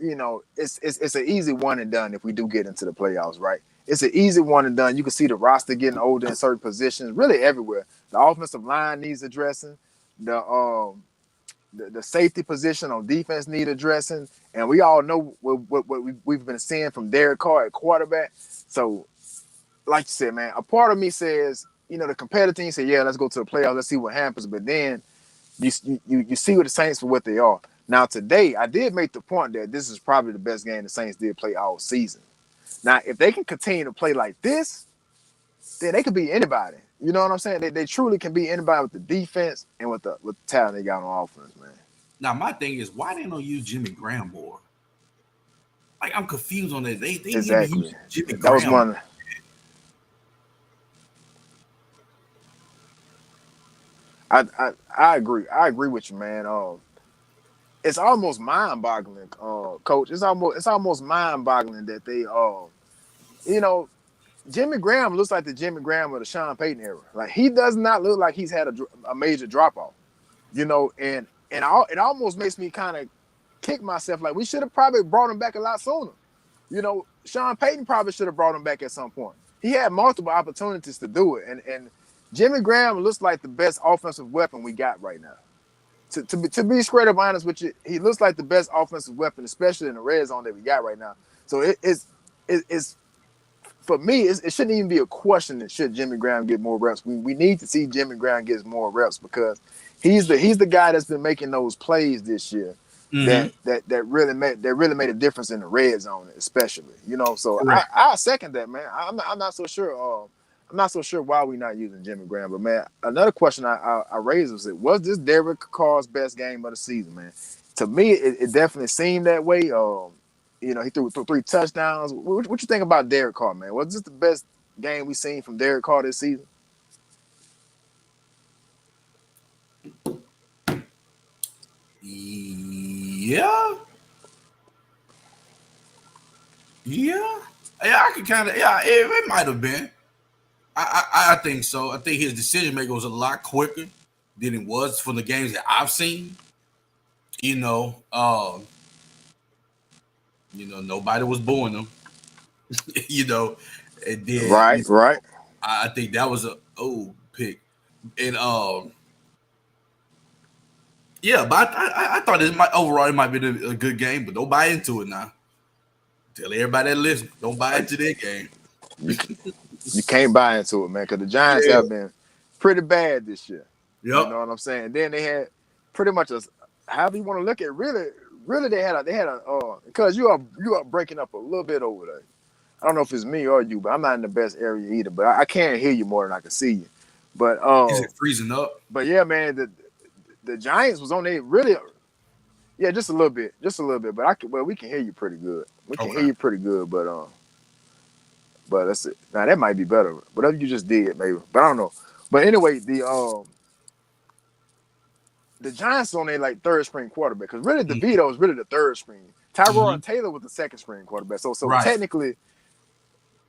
It's an easy one and done if we do get into the playoffs, right? It's an easy one and done. You can see the roster getting older in certain positions, really everywhere. The offensive line needs addressing. The safety position on defense need addressing, and we all know what we've been seeing from Derek Carr at quarterback. So, like you said, man, a part of me says, the competitive team say, yeah, let's go to the playoffs, let's see what happens. But then you see what the Saints for what they are. Now today, I did make the point that this is probably the best game the Saints did play all season. Now, if they can continue to play like this, then they could be anybody. You know what I'm saying? They truly can be anybody with the defense and with the talent they got on offense, man. Now, my thing is, why they don't use Jimmy Graham more? Like, I'm confused on that. They exactly use Jimmy that Graham. was one. I agree. I agree with you, man. It's almost mind-boggling, Coach. It's almost mind-boggling that they, Jimmy Graham looks like the Jimmy Graham of the Sean Payton era. Like, he does not look like he's had a major drop-off, and it almost makes me kind of kick myself. Like, we should have probably brought him back a lot sooner. Sean Payton probably should have brought him back at some point. He had multiple opportunities to do it, and Jimmy Graham looks like the best offensive weapon we got right now. To be straight up honest with you, he looks like the best offensive weapon, especially in the red zone that we got right now. So it's for me, it shouldn't even be a question that should Jimmy Graham get more reps. We need to see Jimmy Graham get more reps because he's the guy that's been making those plays this year that really made a difference in the red zone, especially. So I second that, man. I'm not so sure. I'm not so sure why we're not using Jimmy Graham, but man, another question I raised was this Derek Carr's best game of the season, man? To me, it definitely seemed that way. He threw 3 touchdowns. What you think about Derek Carr, man? Was this the best game we've seen from Derek Carr this season? Yeah. I can kind of, it might have been. I think so. I think his decision making was a lot quicker than it was for the games that I've seen. Nobody was booing him. And then Right. I think that was a pick. And but I thought it might be a good game, but don't buy into it now. Tell everybody that listen, don't buy into that game. You can't buy into it, man, because the Giants Yeah. have been pretty bad this year. You Yep. know what I'm saying? And then they had pretty much a however you want to look at it, really they had a because you are breaking up a little bit over there. I don't know if it's me or you, but I'm not in the best area either. But I can't hear you more than I can see you. But Is it freezing up? yeah, man, the Giants was on there really, yeah, just a little bit. But we can hear you pretty good. We can hear Okay. you pretty good. But that's it. Now that might be better. Whatever you just did, maybe. But I don't know. But anyway, the Giants on their like third string quarterback because really Mhm. DeVito is really the third string. Tyrod Mhm. Taylor was the second string quarterback. So Right. technically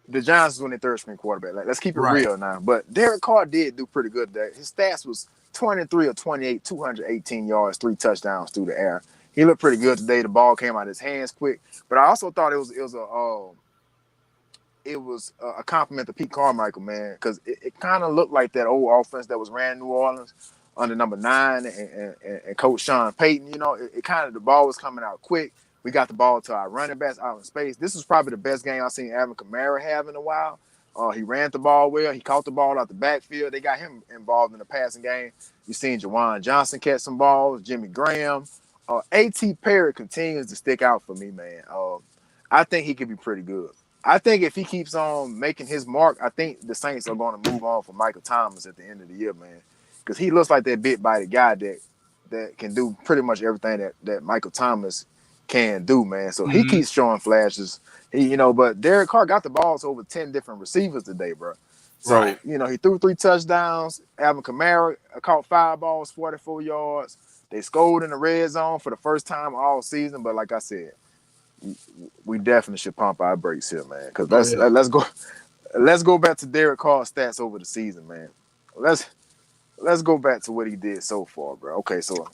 the Giants is on their third string quarterback. Like, let's keep it Right. real now. But Derek Carr did do pretty good today. His stats was 23 or 28, 218 yards, 3 touchdowns through the air. He looked pretty good today. The ball came out of his hands quick. But I also thought it was a compliment to Pete Carmichael, man, because it kind of looked like that old offense that was ran in New Orleans under number 9 and Coach Sean Payton. You know, it kind of the ball was coming out quick. We got the ball to our running backs out in space. This is probably the best game I've seen Alvin Kamara have in a while. He ran the ball well. He caught the ball out the backfield. They got him involved in the passing game. You seen Jawan Johnson catch some balls. Jimmy Graham. A.T. Perry continues to stick out for me, man. I think he could be pretty good. I think if he keeps on making his mark, I think the Saints are going to move on from Michael Thomas at the end of the year, man, because he looks like that big body guy that can do pretty much everything that Michael Thomas can do, man. So he Mhm. keeps showing flashes. But Derek Carr got the balls over 10 different receivers today, bro. Right. So he threw 3 touchdowns. Alvin Kamara caught 5 balls, 44 yards. They scored in the red zone for the first time all season. But like I said, we definitely should pump our brakes here, man. Because Oh let's yeah. let's go let's go back to Derek Carr's stats over the season, man. Let's let's go back to what he did so far, bro. Okay, so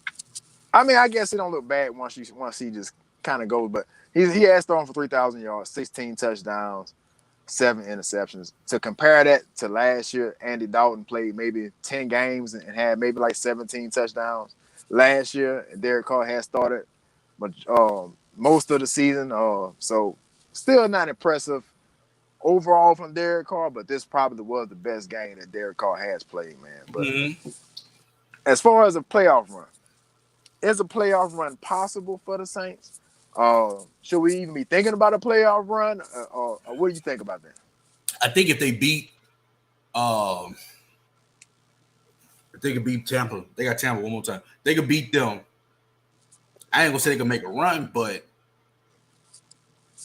I mean, I guess it don't look bad once he just kind of goes, but he has thrown for 3,000 yards, 16 touchdowns, 7 interceptions. To compare that to last year, Andy Dalton played maybe 10 games and had maybe like 17 touchdowns last year, and Derek Carr has started, but most of the season. So still not impressive overall from Derek Carr, but this probably was the best game that Derek Carr has played, man. But Mhm. as far as a playoff run, is a playoff run possible for the Saints? Should we even be thinking about a playoff run? Or what do you think about that? I think um if they could beat Tampa, they got Tampa one more time. They could beat them. I ain't gonna say they can make a run, but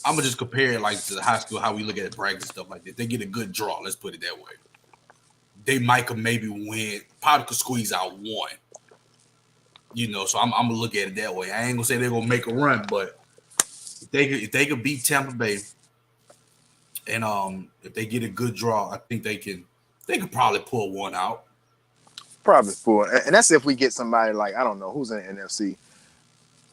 I'm gonna just compare it like to the high school, how we look at brackets and stuff like that. They get a good draw, let's put it that way. They might could maybe win, probably could squeeze out one. So I'm gonna look at it that way. I ain't gonna say they're gonna make a run, but if they could beat Tampa Bay and if they get a good draw, I think they could probably pull one out. Probably four, and that's if we get somebody like I don't know who's in the NFC.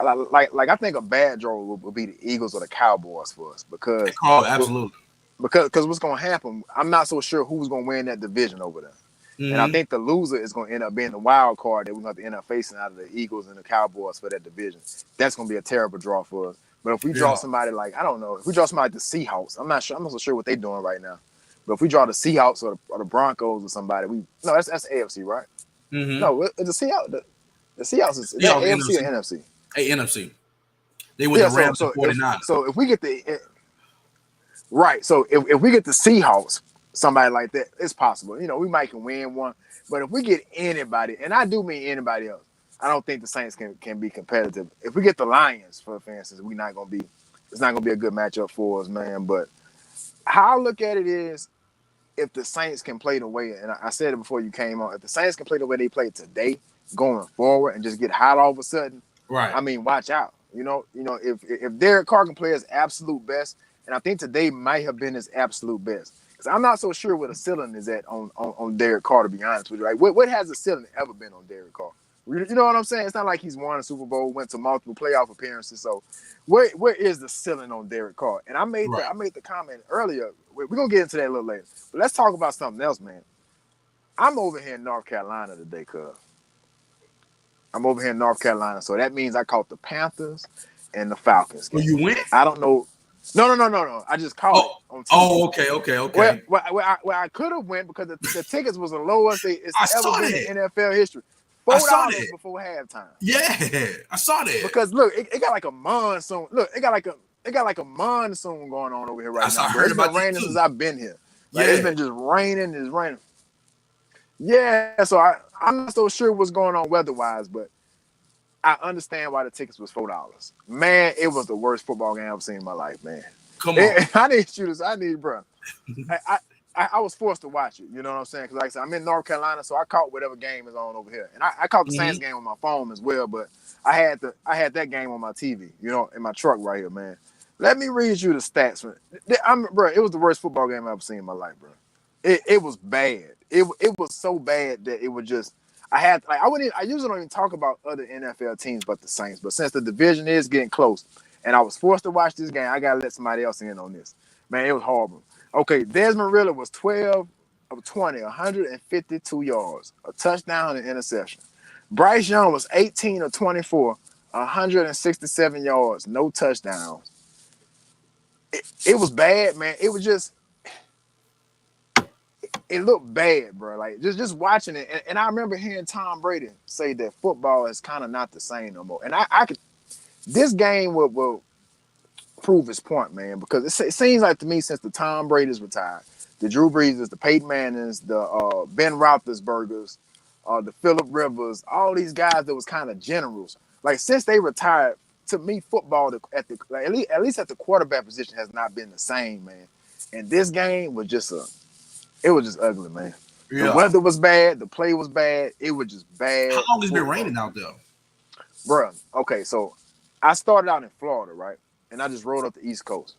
Like I think a bad draw would be the Eagles or the Cowboys for us because Oh, absolutely. what's gonna happen? I'm not so sure who's gonna win that division over there. And I Mm-hmm. think the loser is going to end up being the wild card that we're going to end up facing out of the Eagles and the Cowboys for that division. That's going to be a terrible draw for us. But if we draw Yeah. somebody like I don't know, if we draw somebody like the Seahawks, I'm not sure. I'm not so sure what they're doing right now. But if we draw the Seahawks or the Broncos or somebody, that's AFC, right? Mm-hmm. No, the Seahawks. The Seahawks is that Seahawks AFC or NFC. NFC? Hey, NFC. They with the Yeah. So Rams and so if 49ers. so if we get the right. So if we get the Seahawks, somebody like that, it's possible. We might can win one. But if we get anybody, and I do mean anybody else, I don't think the Saints can be competitive. If we get the Lions, for instance, it's not gonna be a good matchup for us, man. But how I look at it is if the Saints can play the way, and I said it before you came on, if the Saints can play the way they played today, going forward, and just get hot all of a sudden, Right. I mean, watch out. If Derek Carr can play his absolute best, and I think today might have been his absolute best, because I'm not so sure where the ceiling is at on Derek Carr. To be honest with you, like what has the ceiling ever been on Derek Carr? You know what I'm saying? It's not like he's won a Super Bowl, went to multiple playoff appearances. So where is the ceiling on Derek Carr? And I made Right. the comment earlier. We're gonna get into that a little later. But let's talk about something else, man. I'm over here in North Carolina today, cuz. I'm over here in North Carolina. So that means I caught the Panthers and the Falcons Well, game. you went. I don't know. No. I just caught it Oh, on TV. oh, okay, okay, Well, okay. I could have went because the tickets was the lowest it's I ever saw been that. in NFL history. I $4 saw that. before halftime. Yeah, I saw that. Because look, it got like a monsoon. Look, it got like a monsoon going on over here right I now, bro. heard It's been about that raining too. since I've been here. Like it's Yeah, been just raining, it's raining. Yeah, so I'm not so sure what's going on weather-wise, but I understand why the tickets was $4. Man, it was the worst football game I've seen in my life, man. come on. I need shooters. Bro. I, I I was forced to watch it. You know what I'm saying? Because like I said, I'm in North Carolina, so I caught whatever game is on over here, and I caught the Saints Hmm. game on my phone as well. But I had that game on my TV, you know, in my truck right here, man. Let me read you the stats. Bro, it was the worst football game I've ever seen in my life, bro. It was bad. It was so bad that it was just. I usually don't even talk about other NFL teams but the Saints. But since the division is getting close, and I was forced to watch this game, I gotta let somebody else in on this. Man, it was horrible. Okay, Desmond Ritter was 12 of 20, 152 yards, a touchdown and interception. Bryce Young was 18 of 24, 167 yards, no touchdowns. It was bad, man. It was just, it looked bad, bro. Like just watching it, and I remember hearing Tom Brady say that football is kind of not the same no more. And I could, this game will prove his point, man, because it seems like to me since the Tom Brady's retired, the Drew Breeses, the Peyton Mannings, the Ben Roethlisbergers, the Phillip Rivers, all these guys that was kind of generals. Like since they retired, to me, football at least at the quarterback position has not been the same, man. And this game was it was just ugly, man. The Yeah. weather was bad, the play was bad, it was just How bad long has it been football, raining out there? bro. Okay, so I started out in Florida, right, and I just rode up the East Coast.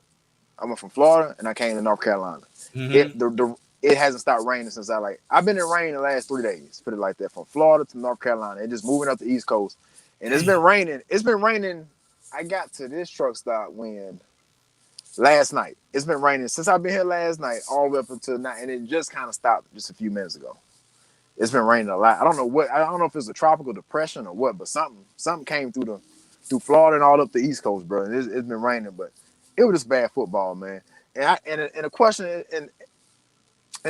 I went from Florida and I came to North Carolina. It Hmm. the it hasn't stopped raining since I've been in rain the last 3 days. Put it like that, from Florida to North Carolina. It just moving up the East Coast, and it's been Damn. raining. It's been raining. I got to this truck stop when last night. It's been raining since I've been here last night, all the way up until now, and it just kind of stopped just a few minutes ago. It's been raining a lot. I don't know what. I don't know if it's a tropical depression or what, but something came through Florida and all up the East Coast, bro. And it's been raining, but it was just bad football, man. And a question and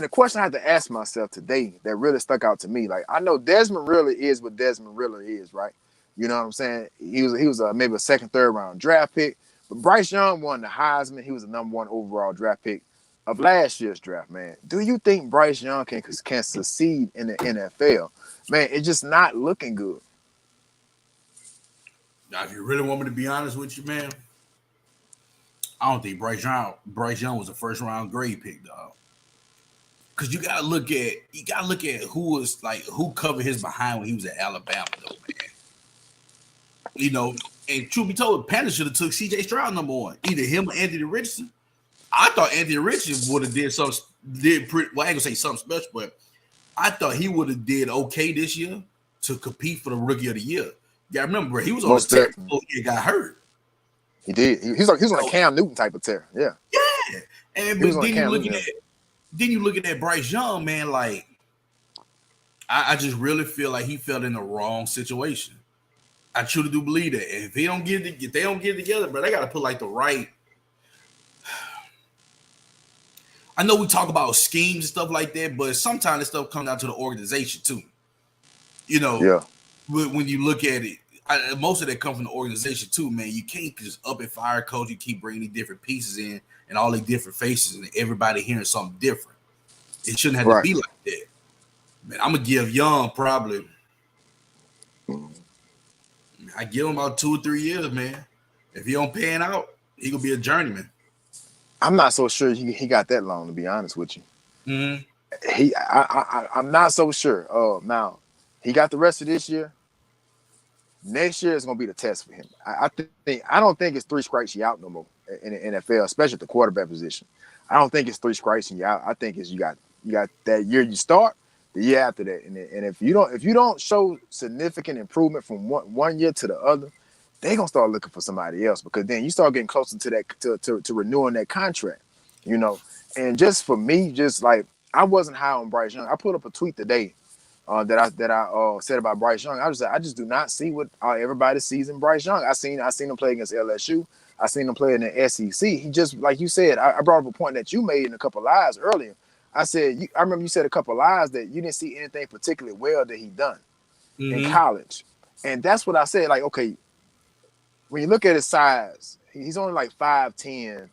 the question I had to ask myself today that really stuck out to me, like I know Desmond really is what Desmond really is, right? You know what I'm saying? He was maybe a second, third round draft pick, but Bryce Young won the Heisman. He was the number one overall draft pick of last year's draft, man. Do you think Bryce Young can succeed in the NFL? Man, it's just not looking good. Now, if you really want me to be honest with you, man, I don't think Bryce Young was a first round grade pick, dog. Because you gotta look at who covered his behind when he was at Alabama, though, man. You know, and truth be told, Panthers should have took C.J. Stroud number one, either him or Anthony Richardson. I thought Anthony Richardson would have did something, did pretty. Well, I ain't gonna say something special, but I thought he would have did okay this year to compete for the Rookie of the Year. Yeah, remember he was on the Most tear definitely. before he got hurt. He did. He was on a So Cam Newton type of tear. Yeah. yeah, and He was but on a then you Cam looking Newton. at then you looking at Bryce Young, man. Like I just really feel like he fell in the wrong situation. I truly do believe that if they don't get it together, but they got to put like the right. I know we talk about schemes and stuff like that, but sometimes this stuff comes down to the organization too. You know, Yeah. when you look at it, most of that comes from the organization too, man. You can't just up and fire coach. You keep bringing these different pieces in and all these different faces, and everybody hearing something different. It shouldn't have to Right. be like that. Man, I'm gonna give Young probably. I give him about 2 or 3 years, man. If he don't pan out, he gonna be a journeyman. I'm not so sure he got that long, to be honest with you. Mm-hmm. I'm not so sure. Now he got the rest of this year. Next year is gonna be the test for him. I don't think it's three strikes you out no more in the NFL, especially at the quarterback position. I don't think it's three strikes and you out. I think it's you got that year you start, the year after that, and if you don't show significant improvement from one year to the other, they gonna start looking for somebody else because then you start getting closer to that to renewing that contract, you know. And just for me, just like I wasn't high on Bryce Young. I put up a tweet today that I said about Bryce Young. I just do not see what everybody sees in Bryce Young. I seen him play against LSU. I seen him play in the SEC. He just like you said. I brought up a point that you made in a couple of lives earlier. I said I remember you said a couple of lives that you didn't see anything particularly well that he done in Mm-hmm. college, and that's what I said. Like, okay, when you look at his size, he's only like 5'10".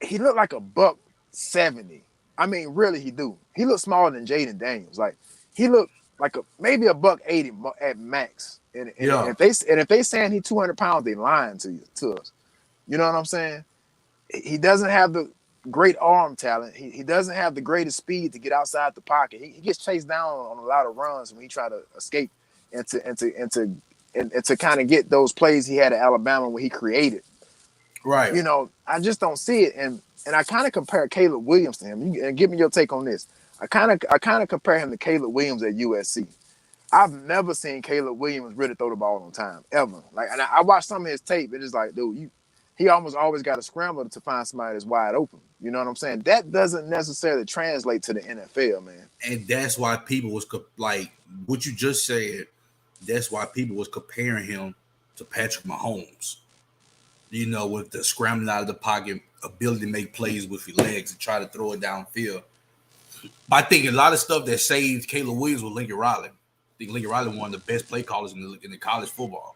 He looked like a buck 70. I mean, really, he do. He looked smaller than Jaden Daniels. Like he looked like maybe a buck 80 at max. And Yeah. if they saying he 200 pounds, they lying to us. You know what I'm saying? He doesn't have the great arm talent. He doesn't have the greatest speed to get outside the pocket. He gets chased down on a lot of runs when he try to escape and to kind of get those plays he had at Alabama when he created. Right. You know, I just don't see it. And I kind of compare Caleb Williams to him. And give me your take on this. I kind of compare him to Caleb Williams at USC. I've never seen Caleb Williams really throw the ball on time ever. Like, and I watched some of his tape. It's like, dude, he almost always got a scramble to find somebody that's wide open. You know what I'm saying? That doesn't necessarily translate to the NFL, man. And that's why people was like what you just said. That's why people was comparing him to Patrick Mahomes. You know, with the scrambling out of the pocket, ability to make plays with your legs and try to throw it downfield. But I think a lot of stuff that saved Caleb Williams was Lincoln Riley. I think Lincoln Riley one of the best play callers in the college football.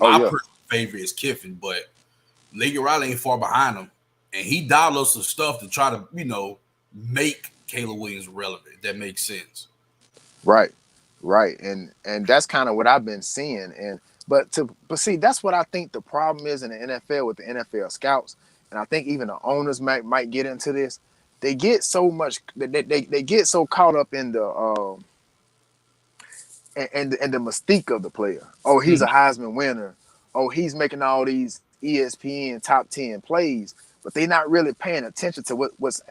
Oh My yeah, personal favorite is Kiffin, but Lincoln Riley ain't far behind him. And he downloads some stuff to try to, make Caleb Williams relevant. If that makes sense. right, right, and that's kind of what I've been seeing. But see, that's what I think the problem is in the NFL with the NFL scouts, and I think even the owners might get into this. They get so much, they get so caught up in the and the mystique of the player. Oh, he's a Mhm. Heisman winner. Oh, he's making all these ESPN top 10 plays, but they're not really paying attention to what's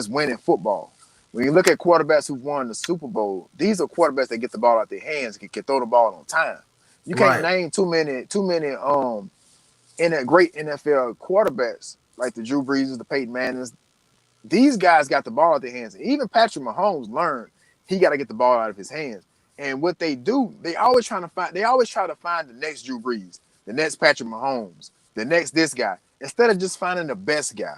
winning football. When you look at quarterbacks who won the Super Bowl, these are quarterbacks that get the ball out their hands, can throw the ball on time. You can't Right, name too many in a great NFL quarterbacks like the Drew Breeses, the Peyton Mannings. These guys got the ball out their hands. Even Patrick Mahomes learned he got to get the ball out of his hands. And what they do, they always try to find the next Drew Brees, the next Patrick Mahomes, the next this guy, instead of just finding the best guy.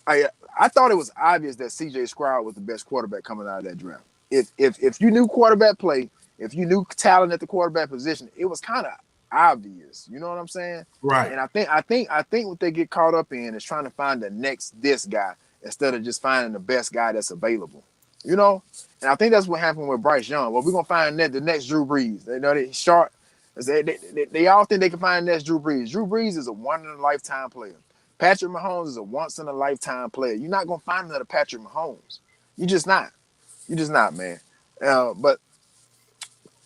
I I thought it was obvious that CJ Stroud was the best quarterback coming out of that draft. If you knew quarterback play, if you knew talent at the quarterback position, it was kind of obvious. You know what I'm saying? right. And I think what they get caught up in is trying to find the next this guy instead of just finding the best guy that's available. You know? And I think that's what happened with Bryce Young. Well, we're gonna find the next Drew Brees. They know he's short. They all think they can find the next Drew Brees. Drew Brees is a one in a lifetime player. Patrick Mahomes is a once in a lifetime player. You're not gonna find another Patrick Mahomes. You just not. You just not, man. But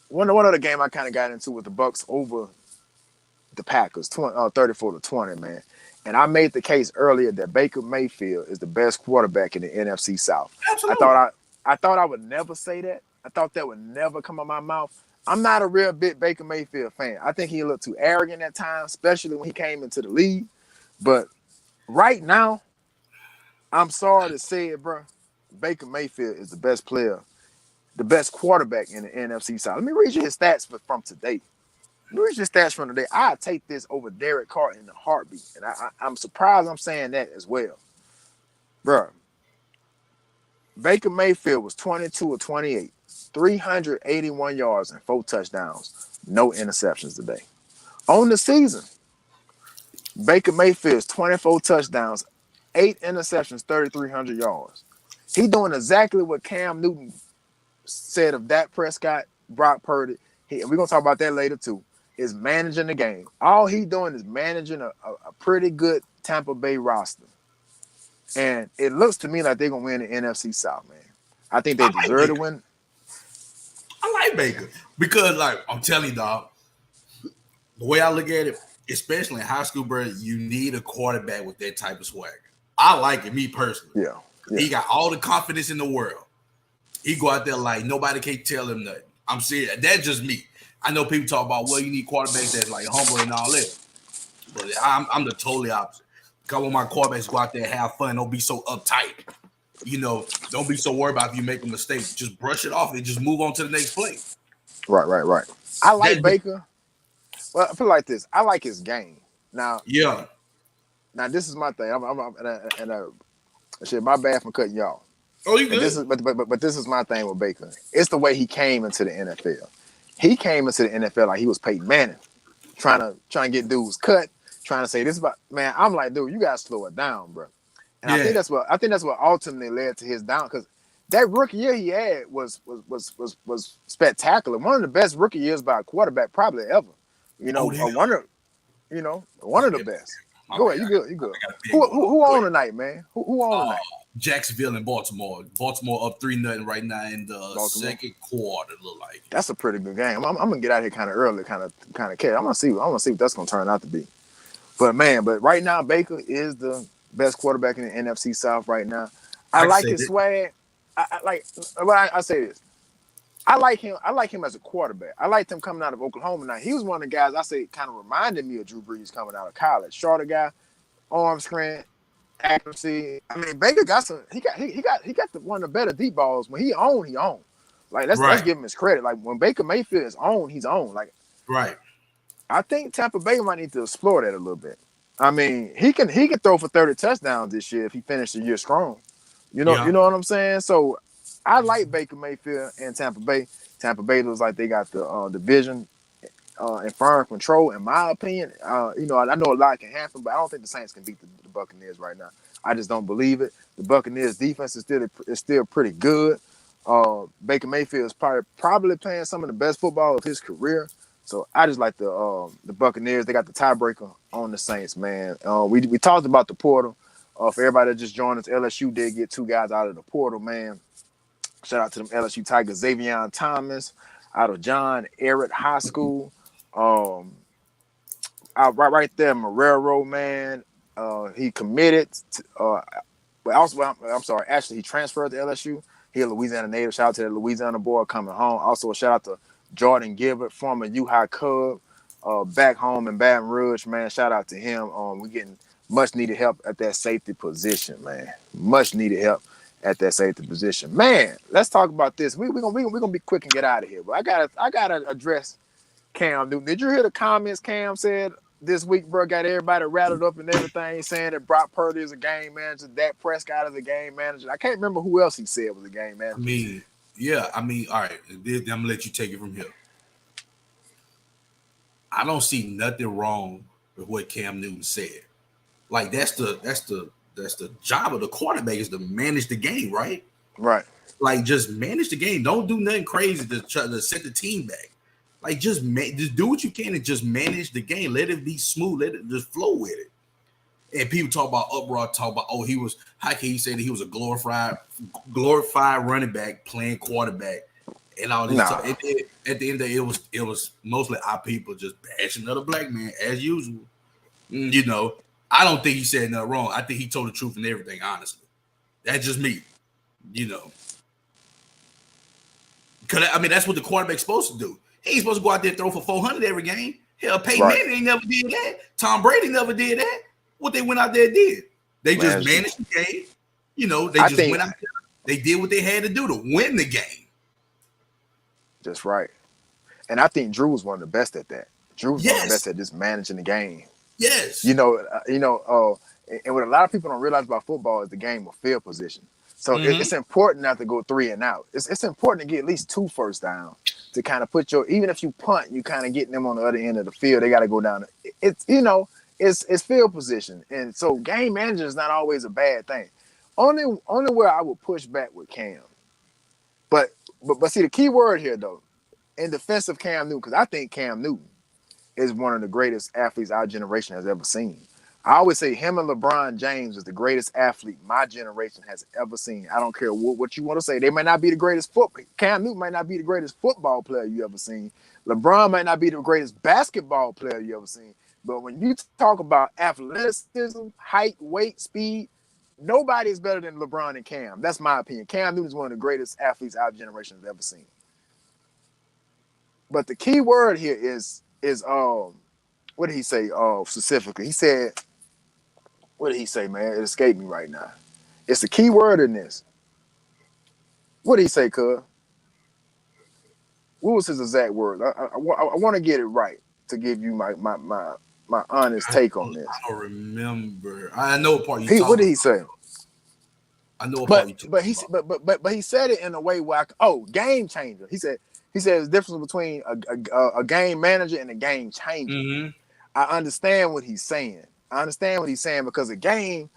one other game I kind of got into with the Bucks over the Packers, 34-20, man. And I made the case earlier that Baker Mayfield is the best quarterback in the NFC South. I Absolutely. thought I thought I would never say that. I thought that would never come out of my mouth. I'm not a real big Baker Mayfield fan. I think he looked too arrogant at times, especially when he came into the league. But right now, I'm sorry to say it, bro. Baker Mayfield is the best player, the best quarterback in the NFC South. Let me read you his stats from today. Let me read your stats from today. I take this over Derek Carr in a heartbeat, and I'm surprised I'm saying that as well, bro. Baker Mayfield was 22 of 28, 381 yards and 4 touchdowns, no interceptions today. On the season, Baker Mayfield's 24 touchdowns, 8 interceptions, 3,300 yards. He doing exactly what Cam Newton said of Dak Prescott, Brock Purdy. We're gonna talk about that later too. Is managing the game. All he doing is managing a pretty good Tampa Bay roster, and it looks to me like they're gonna win the NFC South, man. I think I they like deserve to Baker. win. I like Baker because, like, I'm telling you, dog. The way I look at it, especially in high school, bro, you need a quarterback with that type of swagger. I like it, me personally. Yeah, yeah, He got all the confidence in the world. He go out there like nobody can tell him nothing. I'm serious. That's just me. I know people talk about, well, you need quarterbacks that's like humble and all that. But I'm the totally opposite. Because I want my quarterbacks to go out there and have fun. Don't be so uptight. Don't be so worried about if you make a mistake. Just brush it off and just move on to the next play. right. I like That Baker. Well, I feel like this. I like his game. Now, Yeah. now this is my thing. Shit. My bad for cutting y'all. Oh, you And this good? is, but this is my thing with Baker. It's the way he came into the NFL. He came into the NFL like he was Peyton Manning, trying to get dudes cut, trying to say this about man. I'm like, dude, you gotta slow it down, bro. And Yeah. I think that's what ultimately led to his down because that rookie year he had was spectacular. One of the best rookie years by a quarterback probably ever. You Oh, know, hell. one My of the bad. best. My Go bad. ahead, you good, you I good. got a bid Who going who, on. who Go on ahead. tonight, man? Who on Uh, tonight? Jacksonville and Baltimore. Baltimore up 3-0 right now in the Baltimore. second quarter. Look like. That's a pretty good game. I'm gonna get out here kind of early, kind of catch. I'm gonna see what that's gonna turn out to be. But man, but right now Baker is the best quarterback in the NFC South right now. I I can like say his that. swag. I like. But I say this. I like him. I like him as a quarterback. I liked him coming out of Oklahoma. Now he was one of the guys I say kind of reminded me of Drew Brees coming out of college. Shorter guy, arm strength, accuracy. I mean, Baker got some. He got one of the better deep balls. When he own, he own. Like let's Right. give him his credit. Like when Baker Mayfield is on, he's on. Like Right. I think Tampa Bay might need to explore that a little bit. I mean, he can throw for 30 touchdowns this year if he finished the year strong. You Yeah. know what I'm saying? So I like Baker Mayfield and Tampa Bay. Tampa Bay looks like they got the division in firm control, in my opinion. I know a lot can happen, but I don't think the Saints can beat the Buccaneers right now. I just don't believe it. The Buccaneers defense is still pretty good. Baker Mayfield is probably playing some of the best football of his career. So I just like the Buccaneers. They got the tiebreaker on the Saints, man. We talked about the portal. For everybody that just joined us, LSU did get two guys out of the portal, man. Shout out to them LSU Tigers, Xavier Thomas out of John Ehret High School. Um, right there, Marrero, man. He committed. But also, I'm sorry. Actually, he transferred to LSU. He a Louisiana native. Shout out to the Louisiana boy coming home. Also, a shout out to Jordan Gilbert, former U-High Cub, back home in Baton Rouge, man. Shout out to him. We getting much needed help at that safety position, man. Much needed help at that safety position, man. Let's talk about this. We gonna be quick and get out of here. But I gotta address Cam Newton. Did you hear the comments Cam said this week, bro? Got everybody rattled up and everything, saying that Brock Purdy is a game manager, Dak Prescott is a game manager. I can't remember who else he said was a game I manager. mean, yeah. I mean, all right. I'm gonna let you take it from here. I don't see nothing wrong with what Cam Newton said. Like that's the job of the quarterback is to manage the game, right? Right. Like just manage the game. Don't do nothing crazy to try to set the team back. Like just do what you can and just manage the game. Let it be smooth. Let it just flow with it. And people talk about uproar, talk about how can he say that he was a glorified running back playing quarterback and all this Nah. stuff. At the end of it was mostly our people just bashing another black man as usual. I don't think he said nothing wrong. I think he told the truth and everything, honestly. That's just me, you know. Because I mean, that's what the quarterback's supposed to do. He ain't supposed to go out there and throw for 400 every game. Hell, Peyton Right. Manning ain't never did that. Tom Brady never did that. What they went out there and did. They just Managed. managed the game. They I just think went out there. They did what they had to do to win the game. just right. And I think Drew was one of the best at that. Drew was one of the best Yes. at just managing the game. You Yes. know, and what a lot of people don't realize about football is the game of field position. So Mm-hmm. it's important not to go three and out. It's important to get at least two first down to kind of put even if you punt, you kind of getting them on the other end of the field. They got to go down. It's field position, and so game manager is not always a bad thing. Only where I would push back with Cam, but see the key word here though, in defense of Cam Newton, because I think Cam Newton is one of the greatest athletes our generation has ever seen. I always say him and LeBron James is the greatest athlete my generation has ever seen. I don't care what you want to say. They might not be the greatest football. Cam Newton might not be the greatest football player you ever seen. LeBron might not be the greatest basketball player you ever seen. But when you talk about athleticism, height, weight, speed, nobody is better than LeBron and Cam. That's my opinion. Cam Newton is one of the greatest athletes our generation has ever seen. But the key word here is what did he say specifically? He said, what did he say, man? It escaped me right now. It's the key word in this. What did he say, cuz? What was his exact word? I want to get it right to give you my my honest take on this. I don't remember. I know what part you What talking did he about. say? I know what part But you talking but he about. but he said it in a way where game changer. He said there's a difference between a game manager and a game changer. Mm-hmm. I understand what he's saying. I understand what he's saying because a game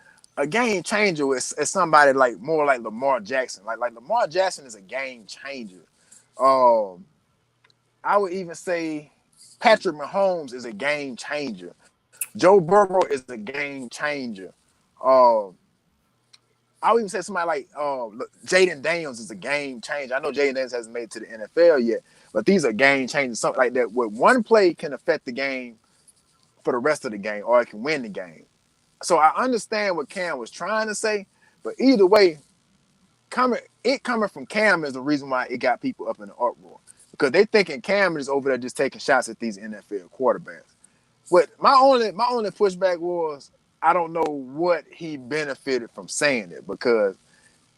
changer is somebody like more like Lamar Jackson. Like Lamar Jackson is a game changer. Um, I would even say Patrick Mahomes is a game changer. Joe Burrow is a game changer. Um, I would even say somebody like Jaden Daniels is a game changer. I know Jaden Daniels hasn't made it to the NFL yet, but these are game changers. Something like that, where one play can affect the game for the rest of the game, or it can win the game. So I understand what Cam was trying to say, but either way, coming from Cam is the reason why it got people up in the uproar because they thinking Cam is over there just taking shots at these NFL quarterbacks. But my only pushback was I don't know what he benefited from saying it because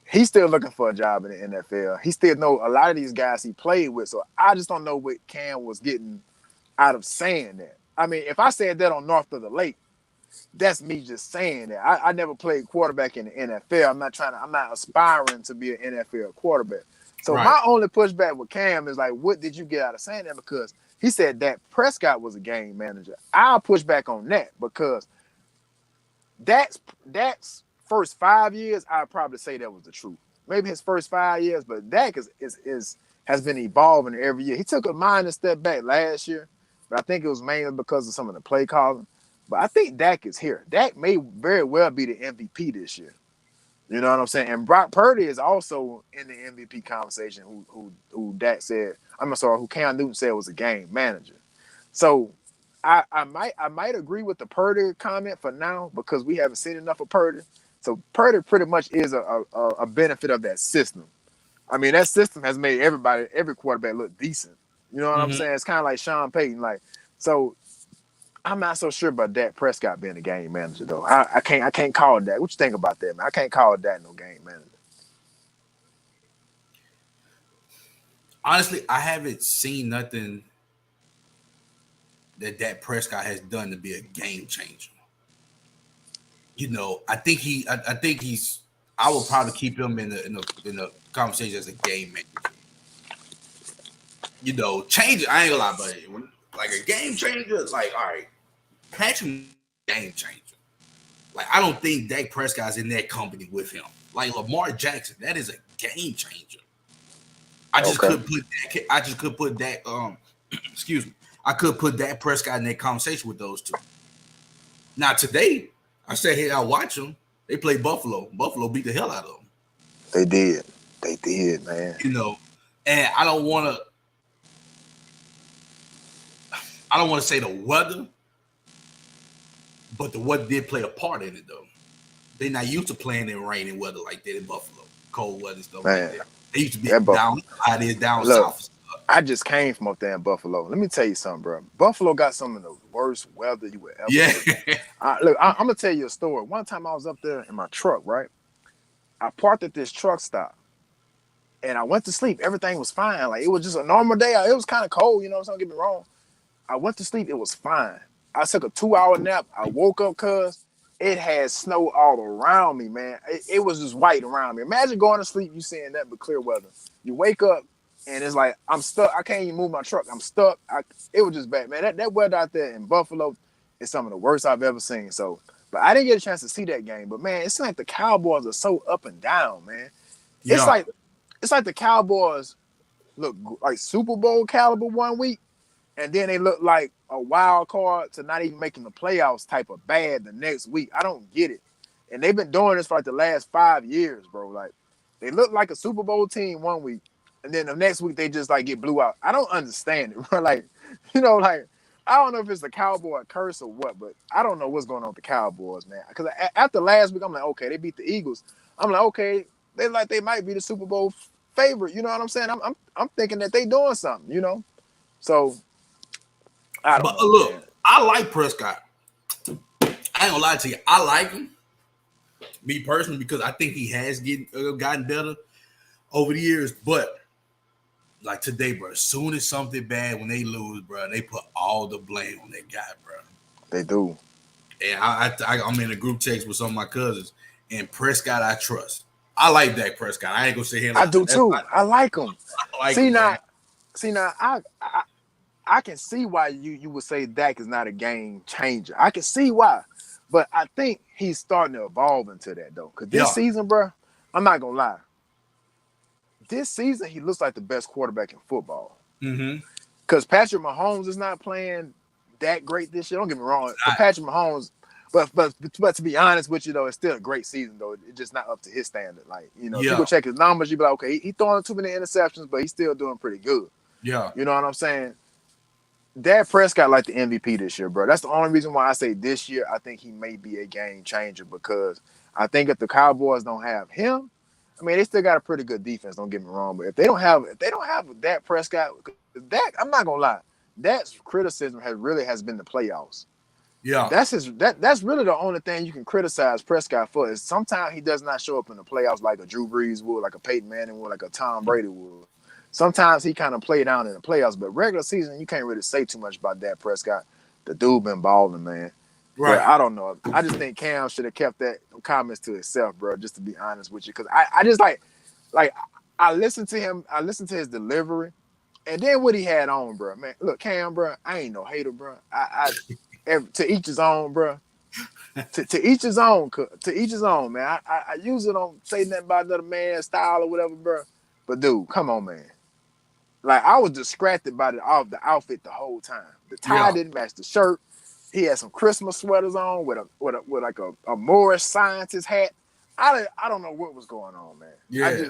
he's still looking for a job in the NFL. He still know a lot of these guys he played with, so I just don't know what Cam was getting out of saying that. I mean, if I said that on North of the Lake, that's me just saying that. I never played quarterback in the NFL. I'm not aspiring to be an NFL quarterback. So Right. my only pushback with Cam is like, what did you get out of saying that? Because he said that Prescott was a game manager. I'll push back on that because that's first 5 years, I'd probably say that was the truth. Maybe his first 5 years, but Dak is has been evolving every year. He took a minor step back last year, but I think it was mainly because of some of the play calling. But I think Dak is here. Dak may very well be the MVP this year. You know what I'm saying? And Brock Purdy is also in the MVP conversation. Who Dak said? I'm sorry, who Cam Newton said was a game manager. So I might agree with the Purdy comment for now because we haven't seen enough of Purdy. So Purdy pretty much is a benefit of that system. I mean, that system has made every quarterback look decent. You know what I'm Mm-hmm. saying? It's kind of like Sean Payton. So I'm not so sure about Dak Prescott being a game manager though. I can't call it that. What you think about that, man? I can't call it that no game manager. Honestly, I haven't seen nothing that Prescott has done to be a game changer. I think I think he's. I will probably keep him in the conversation as a game manager. Change it. I ain't gonna lie, buddy. Like a game changer, like all right, Patrick game changer. Like I don't think Dak Prescott's in that company with him. Like Lamar Jackson, that is a game changer. I just Okay. could put that. I just could put that. Excuse me. I could put Dak Prescott in that conversation with those two. Now today, I said, hey, I watch them. They play Buffalo. Buffalo beat the hell out of them. They did. They did, man. And I don't want to. I don't want to say the weather, but the weather did play a part in it though. They're not used to playing in rain and weather like that in Buffalo, cold weather stuff like Man, that. They used to be that Buffalo. down out there down Look, south. I just came from up there in Buffalo. Let me tell you something, bro. Buffalo got some of the worst weather you would ever Yeah. see. I'm gonna tell you a story. One time I was up there in my truck, right? I parked at this truck stop, and I went to sleep. Everything was fine. Like it was just a normal day. It was kind of cold, don't get me wrong. I went to sleep. It was fine. I took a 2-hour nap. I woke up because it had snow all around me, man. It was just white around me. Imagine going to sleep, you seeing that but clear weather. You wake up and it's like I'm stuck. I can't even move my truck. I'm stuck. It was just bad, man. That weather out there in Buffalo is some of the worst I've ever seen. So, but I didn't get a chance to see that game. But man, it's like the Cowboys are so up and down, man. It's Yeah. like it's like the Cowboys look like Super Bowl caliber one week, and then they look like a wild card to not even making the playoffs type of bad the next week. I don't get it. And they've been doing this for like the last 5 years, bro. Like they look like a Super Bowl team one week, and then the next week they just like get blew out. I don't understand it, bro. Like, like I don't know if it's the Cowboy curse or what, but I don't know what's going on with the Cowboys, man. Because after last week, I'm like, okay, they beat the Eagles. I'm like, okay, they might be the Super Bowl favorite. You know what I'm saying? I'm thinking that they doing something. So I don't But know, look, man. I like Prescott. I ain't gonna lie to you. I like him, me personally, because I think he has gotten better over the years. But like today, bro, as soon as something bad when they lose, bro, they put all the blame on that guy, bro. They do. And I'm in a group text with some of my cousins. And Prescott, I trust. I like Dak Prescott. I ain't gonna sit here and I lie. do That's too. not. I like him. I like See him, man. now, I can see why you would say Dak is not a game changer. I can see why, but I think he's starting to evolve into that though. Because this Yeah. season, bro, I'm not gonna lie. This season, he looks like the best quarterback in football. Mm-hmm. Because Patrick Mahomes is not playing that great this year. Don't get me wrong, but I, Patrick Mahomes. But to be honest with you though, it's still a great season though. It's just not up to his standard. Like if you yeah. go check his numbers, you be like, okay, he throwing too many interceptions, but he's still doing pretty good. Yeah. You know what I'm saying? Dak Prescott like the MVP this year, bro. That's the only reason why I say this year I think he may be a game changer because I think if the Cowboys don't have him, I mean they still got a pretty good defense. Don't get me wrong, but if they don't have Dak Prescott, Dak, I'm not gonna lie, Dak's criticism has been the playoffs. Yeah. That's really the only thing you can criticize Prescott for is sometimes he does not show up in the playoffs like a Drew Brees would, like a Peyton Manning would, like a Tom Brady would. Sometimes he kind of play down in the playoffs, but regular season you can't really say too much about Dak Prescott. The dude been balling, man. But Right. I don't know. I just think Cam should have kept that comments to himself, bro. Just to be honest with you, because I just like I listened to him. I listened to his delivery, and then what he had on, bro. Man, look, Cam, bro. I ain't no hater, bro. To each his own, bro. To each his own. To each his own, man. I usually don't say nothing about another man's style or whatever, bro. But dude, come on, man. Like I was distracted by the outfit the whole time. The tie Yeah. didn't match the shirt. He had some Christmas sweaters on with like a Morris scientist hat. I don't know what was going on, man. Yeah.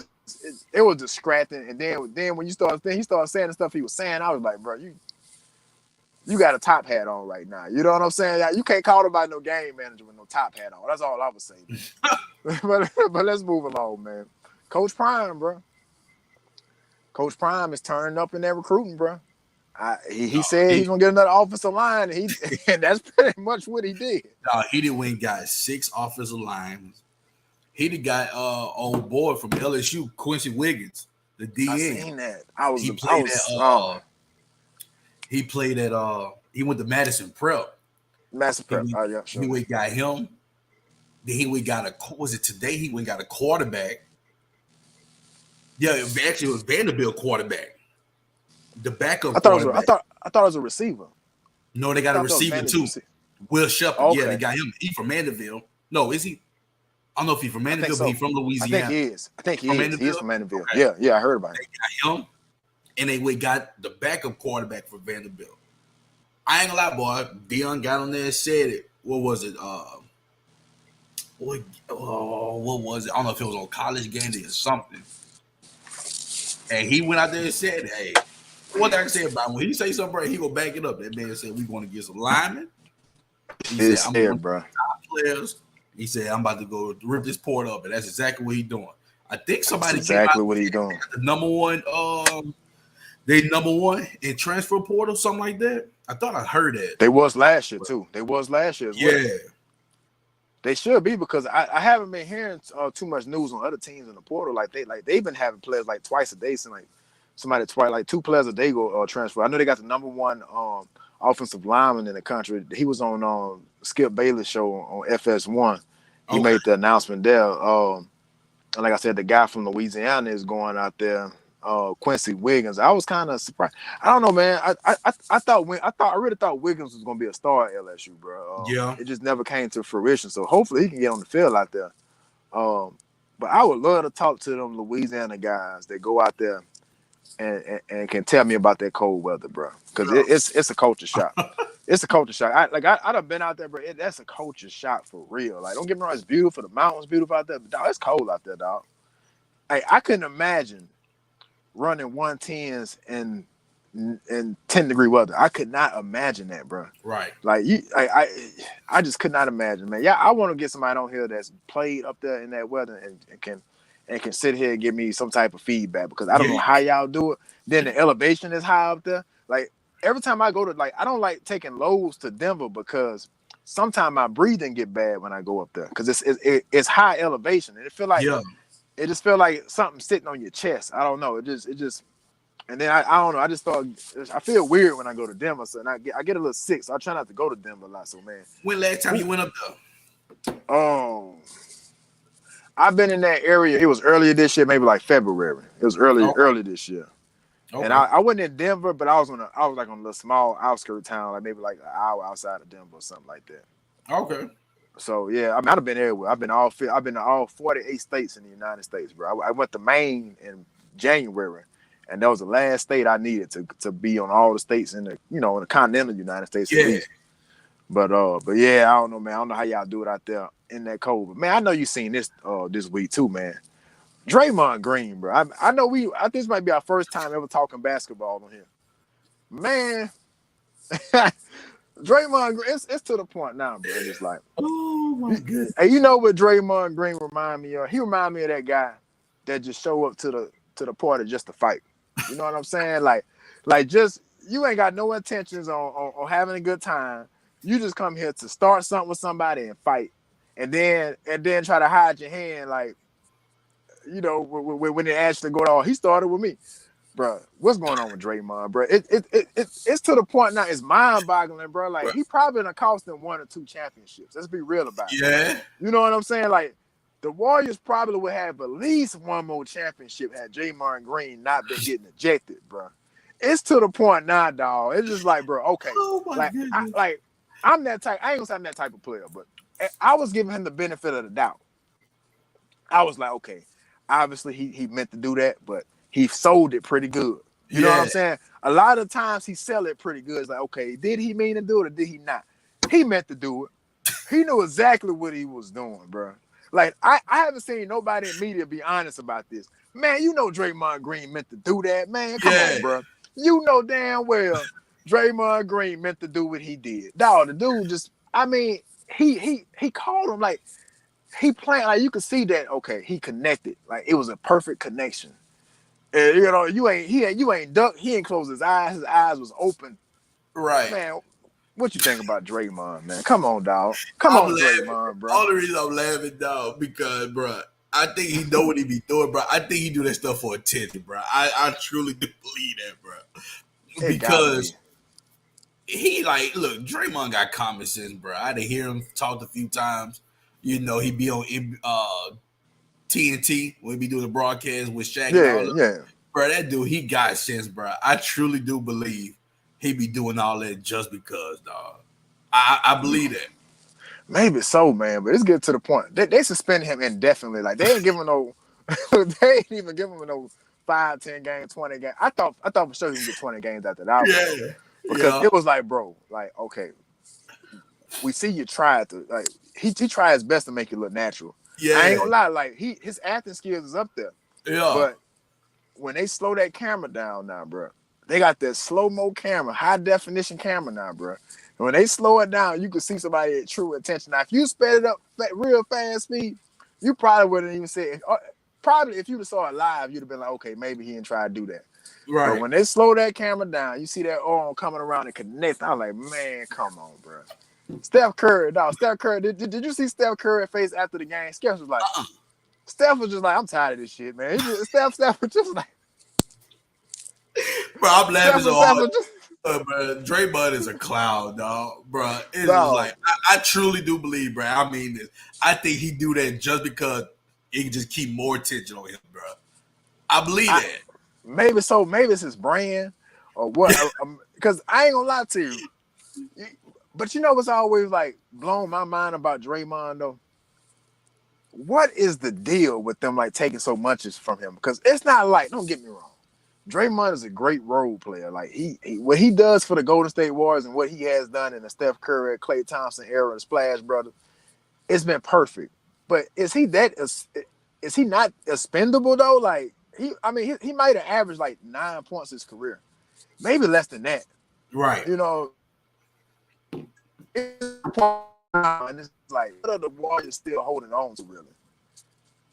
It was distracting. And then when he started saying the stuff he was saying, I was like, bro, you got a top hat on right now. You know what I'm saying? You can't call about no game manager with no top hat on. That's all I would say, man. but let's move along, man. Coach Prime, bro. Coach Prime is turning up in that recruiting, bro. He said he's gonna get another offensive line, and that's pretty much what he did. He didn't win. Got 6 offensive linemen. He done got old boy from LSU, Quincy Wiggins, the DN. I seen that. I was. He played at he went to Madison Prep. Massive Prep. Yeah, sure. He went got him. Then he went got was it today? He went got a quarterback. Yeah, actually it was Vanderbilt quarterback. The backup quarterback. I thought it was a receiver. No, they got a receiver too. Will Shepard. Okay. Yeah, they got him. He from Mandeville. No, is he? I don't know if he's from Mandeville, but he's from Louisiana. I think he is. He is from Mandeville. Okay. Yeah, I heard about it. They got him, and they got the backup quarterback for Vanderbilt. I ain't gonna lie, boy. Dion got on there and said it. What was it? What was it? I don't know if it was on College Game Day or something. And he went out there and said, hey, what I can say about him, when he say something, right, he gonna back it up. That man said, we want to get some linemen. He said, I'm going to bro. Top players. He said, I'm about to go rip this port up. And that's exactly what he's doing. I think somebody exactly what he's doing. The number one, they number one in transfer portal, something like that. I thought I heard that. They was last year too. They was last year as well. Yeah. They should be because I haven't been hearing too much news on other teams in the portal. They've been having players like twice a day. So like somebody twice, like 2 players a day go transfer. I know they got the number one offensive lineman in the country. He was on Skip Bayless show on FS1. He made the announcement there. And like I said, the guy from Louisiana is going out there. Quincy Wiggins. I was kind of surprised. I don't know, man. I really thought Wiggins was gonna be a star at LSU, bro. Yeah. It just never came to fruition. So hopefully he can get on the field out there. But I would love to talk to them Louisiana guys that go out there and can tell me about that cold weather, bro. Because it's a culture shock. It's a culture shock. I'd have been out there, bro. That's a culture shock for real. Like, don't get me wrong, it's beautiful. The mountains beautiful out there, but dog, it's cold out there, dog. I couldn't imagine running 110s in 10-degree weather. I could not imagine that, bro. Right. Like I just could not imagine, man. Yeah, I want to get somebody on here that's played up there in that weather and can sit here and give me some type of feedback because I don't know how y'all do it. Then the elevation is high up there. Like every time I go to I don't like taking loads to Denver because sometimes my breathing get bad when I go up there because it's high elevation and it feel like it just feel like something sitting on your chest. I don't know. It just And then I don't know. I just thought I feel weird when I go to Denver, so and I get a little sick. So I try not to go to Denver a lot. So man, When last time who, you went up there? oh, I've been in that area. It was earlier this year, maybe like February. It was early this year. And Okay. I wasn't in Denver, but I was like on a little small outskirt town, like maybe like an hour outside of Denver or something like that. Okay. So yeah, I mean I've been everywhere. I've been to all 48 states in the United States, bro. I went to Maine in January, and that was the last state I needed to be on all the states in the in the continental United States at Yeah. least. But yeah, I don't know, man. I don't know how y'all do it out there in that cold. But man, I know you seen this week too, man. Draymond Green, bro. I know I think this might be our first time ever talking basketball on here. Man, Draymond Green, it's to the point now, bro. It's like, Oh my goodness. hey, you know what Draymond Green remind me of? He remind me of that guy that just show up to the party just to fight. You know what I'm saying? Like just you ain't got no intentions on having a good time. You just come here to start something with somebody and fight, and then try to hide your hand, like when it actually go on. He started with me, bro. What's going on with Draymond, bro? It's to the point now. It's mind boggling, bro. Like he probably done cost them 1 or 2 championships. Let's be real about it. Yeah. You know what I'm saying? Like the Warriors probably would have at least one more championship had Draymond Green not been getting ejected, bro. It's to the point now, dog. It's just like, bro, okay. Oh my goodness. I'm that type. I ain't gonna say I'm that type of player, but I was giving him the benefit of the doubt. I was like, okay, obviously he meant to do that, but he sold it pretty good. You know what Yeah. I'm saying? A lot of times he sell it pretty good. It's like, okay, did he mean to do it or did he not? He meant to do it. He knew exactly what he was doing, bro. Like I haven't seen nobody in media be honest about this. Man, you know Draymond Green meant to do that. Man, come Yeah. on, bro. You know damn well Draymond Green meant to do what he did. Dog, the dude just, I mean, he called him like he playing like you could see that. Okay, he connected. Like it was a perfect connection. And, you ain't duck. He ain't closed his eyes. His eyes was open. Right. Man, what you think about Draymond, man? Come on, dog. Come I'm on, laughing. Draymond, bro. Only reason I'm laughing, dog, because, bro, I think he know what he be doing, bro. I think he do that stuff for attention, bro. I truly do believe that, bro. It gotta be. Because he like, look, Draymond got common sense, bro. I done hear him talk a few times. You know, he be on TNT when he be doing the broadcast with Shaq and all Yeah, that. yeah. Bro, that dude, he got sense, bro. I truly do believe he be doing all that just because, dog. I believe that. Maybe so, man. But it's getting to the point. They suspended him indefinitely. Like they ain't giving no. They ain't even giving him no 5, 10 games, 20 games. I thought for sure he would get 20 games after that one though, Yeah. because Yeah. it was like, bro, like okay, we see you try to like he tried his best to make it look natural. I ain't Yeah. gonna lie, like his acting skills is up there, Yeah. but when they slow that camera down now, bro, they got that slow mo camera, high definition camera now, bro. And when they slow it down, you can see somebody at true attention. Now, if you sped it up real fast speed, you probably wouldn't even say it. Probably if you saw it live, you'd have been like, okay, maybe he didn't try to do that. But Right. when they slow that camera down, you see that arm coming around and connect. I was like, man, come on, bro. Steph Curry, dog. Steph Curry. Did you see Steph Curry face after the game? Steph was just like, I'm tired of this shit, man. Steph was just like, Bro, I'm laughing so Steph hard. was just, Bro, Draymond is a clown, dog. Bro, it's just dog. like I truly do believe, bro. I mean this. I think he do that just because he can just keep more attention on him, bro. I believe I that. maybe so. Maybe it's his brand or what? Because I ain't gonna lie to you. But you know what's always like blown my mind about Draymond though? What is the deal with them like taking so much from him? Because it's not like, don't get me wrong. Draymond is a great role player. Like he what he does for the Golden State Warriors and what he has done in the Steph Curry, Klay Thompson era, and Splash Brothers, it's been perfect. But is he not expendable though? Like he might have averaged like 9 points his career, maybe less than that. Right. You know, and it's like what are the Warriors still holding on to really?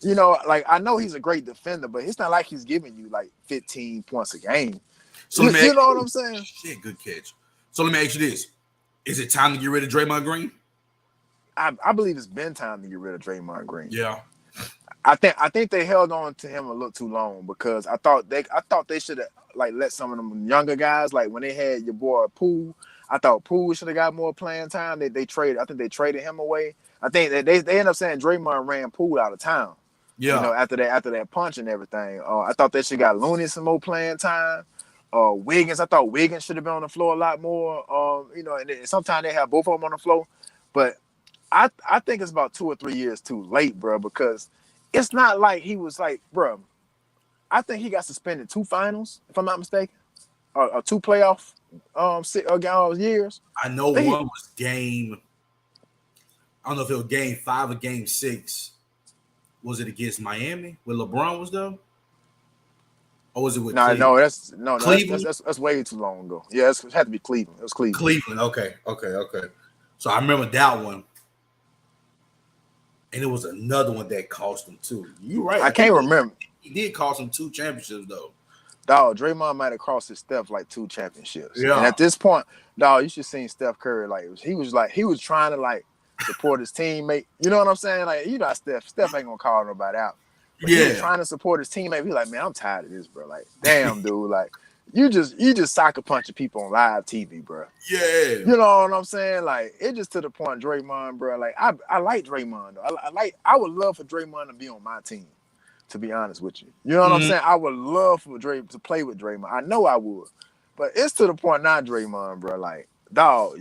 You know, like I know he's a great defender, but it's not like he's giving you like 15 points a game. So let me You ask know what you, I'm saying? shit, good catch. So let me ask you this. Is it time to get rid of Draymond Green? I believe it's been time to get rid of Draymond Green. Yeah. I think they held on to him a little too long because I thought they should have like let some of them younger guys like when they had your boy Poole. I thought Poole should have got more playing time. They traded. I think they traded him away. I think that they end up saying Draymond ran Poole out of town. You Yeah, know, after that punch and everything. I thought they should got Looney some more playing time. Wiggins, I thought Wiggins should have been on the floor a lot more. You know, and sometimes they have both of them on the floor, but I think it's about 2 or 3 years too late, bro, because it's not like he was like, bro. I think he got suspended 2 finals, if I'm not mistaken, or 2 playoff years. I know I think one was game. I don't know if it was game 5 or game 6. Was it against Miami where LeBron was there, or was it with no, Cleveland? no, that's no, no, Cleveland. that's way too long ago. Yeah, it had to be Cleveland. It was Cleveland. Cleveland. Okay. So I remember that one, and it was another one that cost him too. You're right. I I think can't remember. he did cost him 2 championships though. Dog, Draymond might have crossed his Steph like 2 championships. And Yeah. at this point, dog, you should seen Steph Curry like he was trying to like support his teammate. You know what I'm saying? Like you know Steph ain't gonna call nobody out. But he was Yeah. trying to support his teammate. He's like, man, I'm tired of this, bro. Like, damn, dude. Like, you just soccer punching people on live TV, bro. Yeah. You know what I'm saying? Like, it just to the point, Draymond, bro. Like, I like Draymond. Though. I would love for Draymond to be on my team. To be honest with you, you know what I'm saying? I would love for Dray to play with Draymond. I know I would, but it's to the point now, Draymond, bro. Like, dog,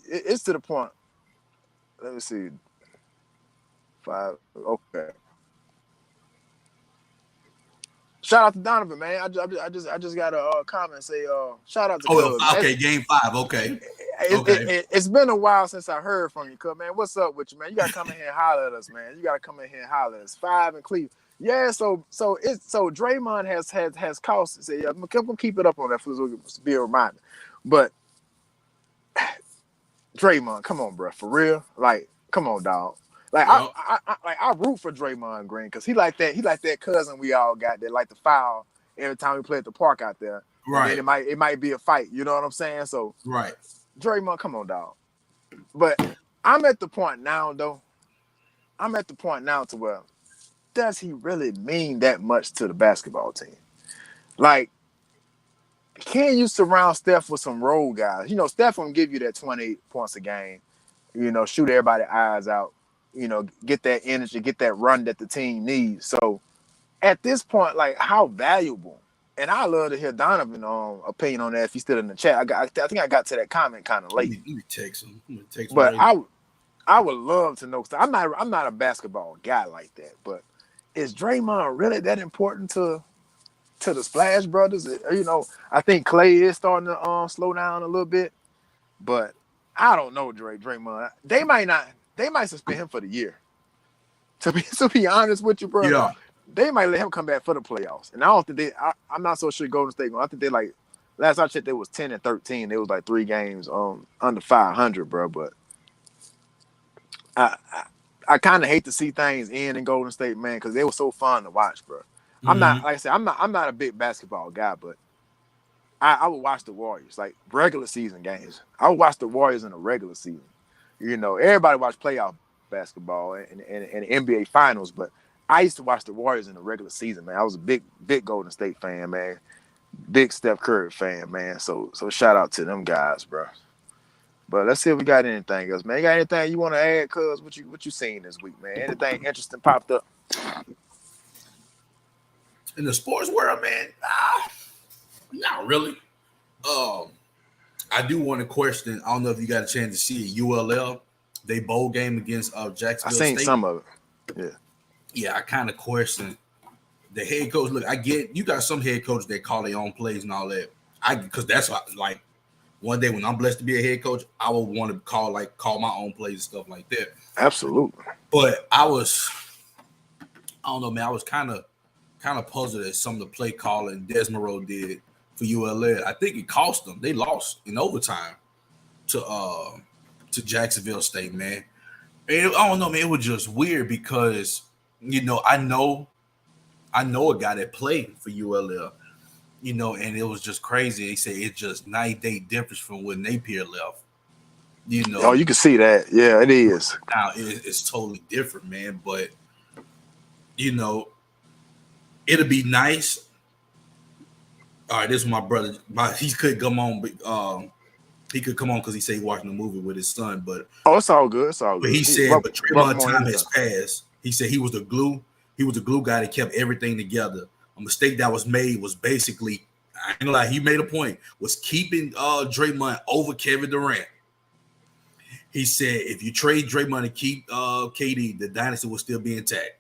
it's to the point. Let me see. 5. Okay. Shout out to Donovan, man. I just got a comment say shout out to Oh, Cuz. okay. Game 5. Okay. Okay. It's been a while since I heard from you, Cuz, man. What's up with you, man? You gotta come in here and holler at us, man. You gotta come in here and holler at us. 5 in Cleveland. Yeah, so Draymond has cost. Say, I'm gonna keep it up on that for be a reminder. But Draymond, come on, bro, for real. Like, come on, dog. Like Yep. I root for Draymond Green because he like that cousin we all got that like to foul every time we play at the park out there. Right. And then it might be a fight. You know what I'm saying? So Right. Draymond, come on, dog. But I'm at the point now, though. I'm at the point now to where does he really mean that much to the basketball team? Like, can you surround Steph with some role guys? You know, Steph will give you that 28 points a game. You know, shoot everybody's eyes out. You know, get that energy, get that run that the team needs. So at this point, like, how valuable? And I love to hear Donovan's opinion on that if he's still in the chat. I think I got to that comment kind of late. Let me text him. But I would love to know. I'm not a basketball guy like that. But is Draymond really that important to the Splash Brothers? You know, I think Clay is starting to slow down a little bit, but I don't know, Draymond. They might suspend him for the year. To be honest with you, bro. Yeah. They might let him come back for the playoffs. And I don't think I'm not so sure Golden State. I think they like last I checked, they was 10-13. It was like 3 games under 500, bro. But I kind of hate to see things end in Golden State, man, because they were so fun to watch, bro. I'm not, like I said, I'm not a big basketball guy, but I would watch the Warriors, like regular season games. I would watch the Warriors in the regular season. You know, everybody watch playoff basketball and NBA finals, but I used to watch the Warriors in the regular season, man. I was a big Golden State fan, man. Big Steph Curry fan, man. So shout out to them guys, bro. But let's see if we got anything else, man. You got anything you want to add, Cuz? What you seen this week, man? Anything interesting popped up? In the sports world, man, not really. I do want to question. I don't know if you got a chance to see it. ULL, they bowl game against Jacksonville I seen State. some of it. Yeah. Yeah, I kind of question the head coach. Look, I get you got some head coaches that call their own plays and all that. Because that's like one day when I'm blessed to be a head coach, I would want to call my own plays and stuff like that. Absolutely. But I don't know, man. I was kind of puzzled at some of the play calling Desmond did for ULL. I think it cost them. They lost in overtime to Jacksonville State, man. And I don't know, man. It was just weird because I know a guy that played for ULL, and it was just crazy. They say it's just night day difference from when Napier left. Oh, you can see that. Yeah, it is. Now it's totally different, man. But you know, it'll be nice. All right, this is my brother. He could come on, but he could come on because he said he watching the movie with his son. Oh, it's all good. It's all But good. he said, but Welcome Draymond on time anytime. has passed. He said he was the glue. He was the glue guy that kept everything together. A mistake that was made was basically, I ain't gonna lie, he made a point, was keeping Draymond over Kevin Durant. He said if you trade Draymond and keep KD, the dynasty will still be intact.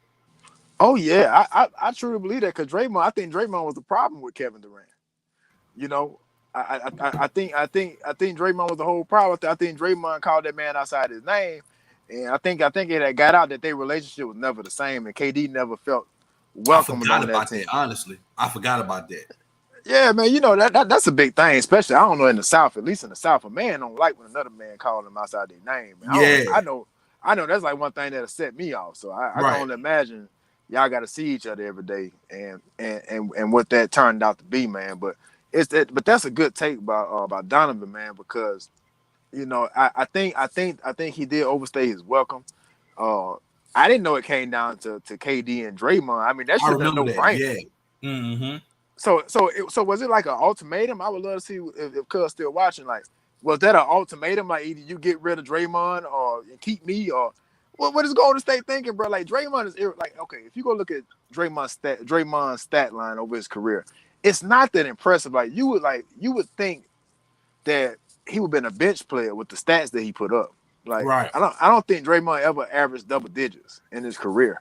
Oh yeah, I truly believe that because Draymond, I think Draymond was the problem with Kevin Durant. You know, I think Draymond was the whole problem. I think Draymond called that man outside his name, and I think it had got out that their relationship was never the same, and KD never felt I welcomed forgot on that about that. team. Honestly, I forgot about that. Yeah, man, you know that's a big thing, especially I don't know in the South. At least in the South, a man don't like when another man calls him outside their name. Man. Yeah, I know that's like one thing that'll set me off. So I can right. only imagine y'all got to see each other every day, and what that turned out to be, man. But but that's a good take about Donovan, man, because you know I think he did overstay his welcome. Uh, I didn't know it came down to KD and Draymond. I mean, that I should have been a remember no that. brainer. Yeah. Mm-hmm. So was it like an ultimatum? I would love to see if Cuz still watching. Like, was that an ultimatum? Like, either you get rid of Draymond or you keep me, or what is Golden State thinking, bro? Like, Draymond is like, okay, if you go look at Draymond's stat line over his career, it's not that impressive. Like, you would think that he would have been a bench player with the stats that he put up. Like, Right. I don't think Draymond ever averaged double digits in his career.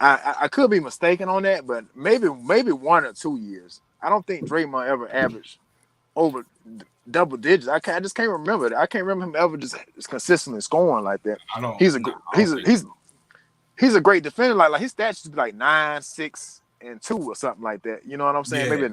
I could be mistaken on that, but maybe 1 or 2 years. I don't think Draymond ever averaged over double digits. I just can't remember that. I can't remember him ever just consistently scoring like that. I don't. He's a No, I he's don't a think he's so. he's a great defender. Like his stats should be like 9, 6, and 2 or something like that. You know what I'm saying? Yeah.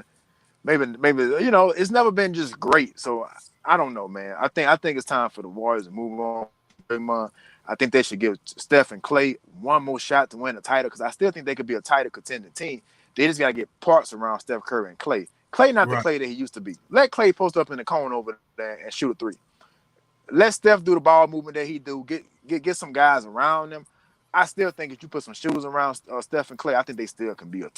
Maybe you know it's never been just great. So I don't know, man. I think it's time for the Warriors to move on. Draymond. I think they should give Steph and Clay one more shot to win the title because I still think they could be a title contending team. They just got to get parts around Steph Curry and Clay. Clay not the Right. Clay that he used to be. Let Clay post up in the cone over there and shoot a three. Let Steph do the ball movement that he do. Get some guys around them. I still think if you put some shoes around Steph and Clay, I think they still can be a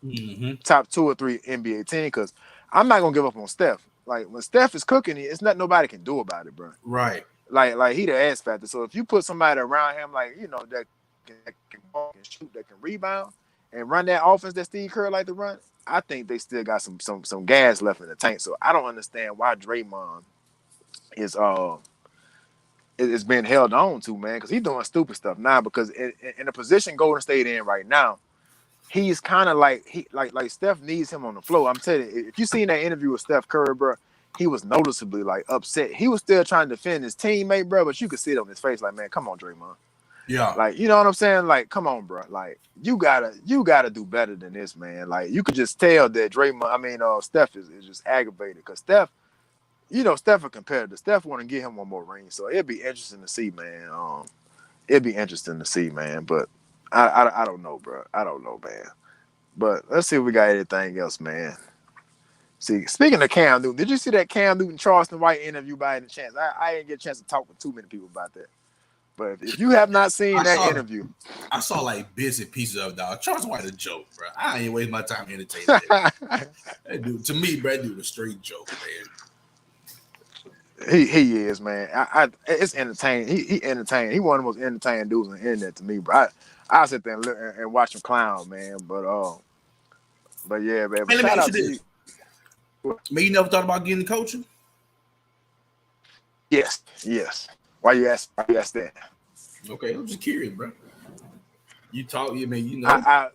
Mm-hmm. top 2 or 3 NBA team. Because I'm not gonna give up on Steph. Like when Steph is cooking, it's not nobody can do about it, bro. Right. Like he the X factor. So if you put somebody around him, like you know that can walk and shoot, that can rebound, and run that offense that Steve Kerr like to run, I think they still got some gas left in the tank. So I don't understand why Draymond is being held on to, man, because he's doing stupid stuff now. Because in the position Golden State in right now, he's kind of like like Steph needs him on the floor. I'm telling you, if you seen that interview with Steph Curry, bro, he was noticeably like upset. He was still trying to defend his teammate, bro, but you could see it on his face, like, man, come on, Draymond. Yeah. Like, you know what I'm saying? Like, come on, bro. Like, you gotta do better than this, man. Like, you could just tell that Steph is just aggravated because Steph, you know, Steph a competitor. Steph want to get him one more ring, so it'd be interesting to see, man. It'd be interesting to see, man. But I don't know, bro. I don't know, man. But let's see if we got anything else, man. See, speaking of Cam Newton, did you see that Cam Newton Charleston White interview by any chance? I didn't get a chance to talk with too many people about that. But if you have not seen I that saw. interview, I saw like bits and pieces of dog. Charles White a joke, bro. I ain't waste my time entertaining that. That dude, to me, bro, that dude a straight joke, man. he is, man. It's entertaining. He entertaining. He one of the most entertaining dudes on the internet to me, bro. I sit there and watch him clown, man. But yeah, man. But Man, let me shout ask you out to you. this. Man, you never thought about getting coaching? Yes. Why you ask that? Okay, I'm just curious, bro. You talk, you mean, I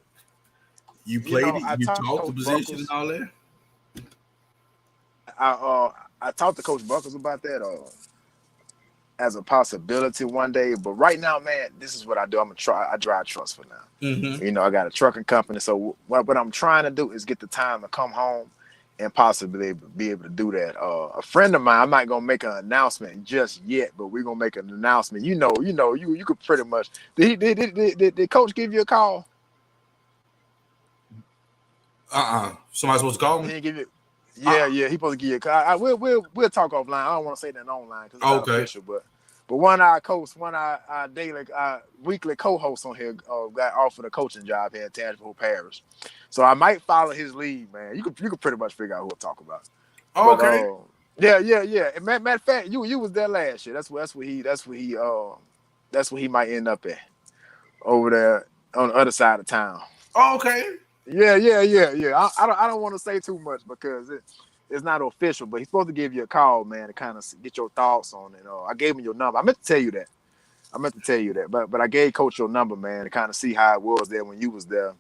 you you played know it, I you talked to talked the Coach position and Buckles. all that. I talked to Coach Buckles about that as a possibility one day. But right now, man, this is what I do. I drive trucks for now. Mm-hmm. You know, I got a trucking company. So what I'm trying to do is get the time to come home and possibly be able to do that. A friend of mine, I'm not gonna make an announcement just yet, but we're gonna make an announcement. You could pretty much. Did Coach give you a call? Somebody's supposed to call He me? didn't give you. Uh, Yeah, he supposed to give you a call. We'll talk offline. I don't want to say that online because it's not okay. official, but But one of our daily, weekly co-hosts on here got offered a coaching job here in Tangipahoa Parish. So I might follow his lead, man. You could pretty much figure out who I'm talking about. Oh, But okay. yeah. And matter of fact, you was there last year. That's what he might end up at over there on the other side of town. Oh, okay. Yeah. I don't want to say too much because it's not official, but he's supposed to give you a call, man, to kind of get your thoughts on it. I gave him your number. I meant to tell you that. But I gave Coach your number, man, to kind of see how it was there when you was there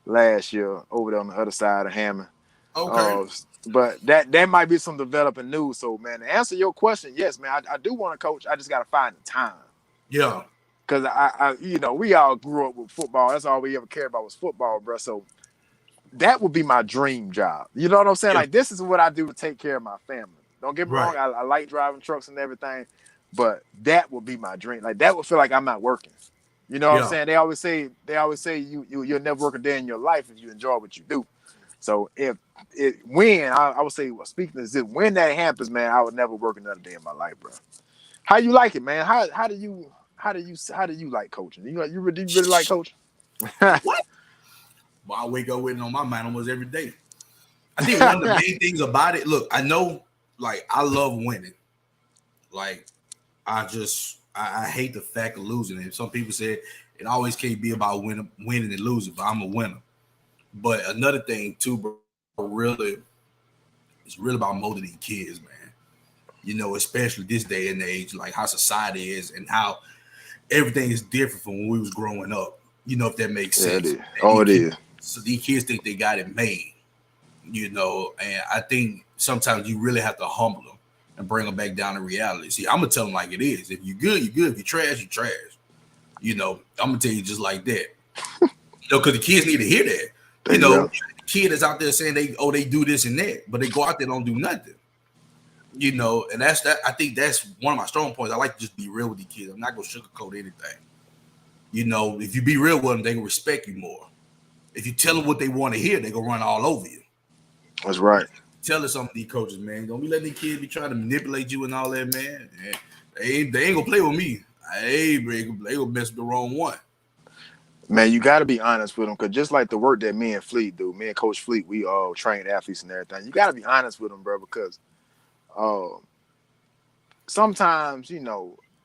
last year over there on the other side of Hammond. Okay. Uh, but that might be some developing news. So, man, to answer your question, yes, man, I do want to coach. I just got to find the time. Yeah. Because we all grew up with football. That's all we ever cared about was football, bro. So that would be my dream job. You know what I'm saying? Yeah. Like, this is what I do to take care of my family. Don't get me wrong. Right. I like driving trucks and everything, but that would be my dream. Like, that would feel like I'm not working. You know what I'm Yeah. saying? They always say you'll never work a day in your life if you enjoy what you do. So I would say, well, speaking of this, when that happens, man, I would never work another day in my life, bro. How you like it, man? How do you like coaching? You really like coaching? What? Well, I wake up with it on my mind almost every day. I think one of the main things about it, look, I know, like, I love winning. Like, I hate the fact of losing. And some people say it always can't be about winning and losing, but I'm a winner. But another thing too, bro, really, it's really about motivating kids, man. Especially this day and age, like how society is and how everything is different from when we was growing up. If that makes Yeah, it sense. is. And Oh, it is. these kids think they got it made. And I think sometimes you really have to humble them and bring them back down to reality. See, I'm gonna tell them like it is. If you're good, you're good. If you're trash, you're trash. I'm gonna tell you just like that. Because the kids need to hear that. There you go. The kid is out there saying they do this and that, but they go out there and don't do nothing. And that's that. I think that's one of my strong points. I like to just be real with the kids. I'm not gonna sugarcoat anything. If you be real with them, they can respect you more. If you tell them what they want to hear, they gonna run all over you. That's right. Tell us some of these coaches, man. Don't be letting these kids be trying to manipulate you and all that, man. They ain't gonna play with me. They gonna mess with the wrong one. Man, you got to be honest with them because just like the work that me and Fleet do, me and Coach Fleet, we all train athletes and everything. You got to be honest with them, bro, because uh, sometimes,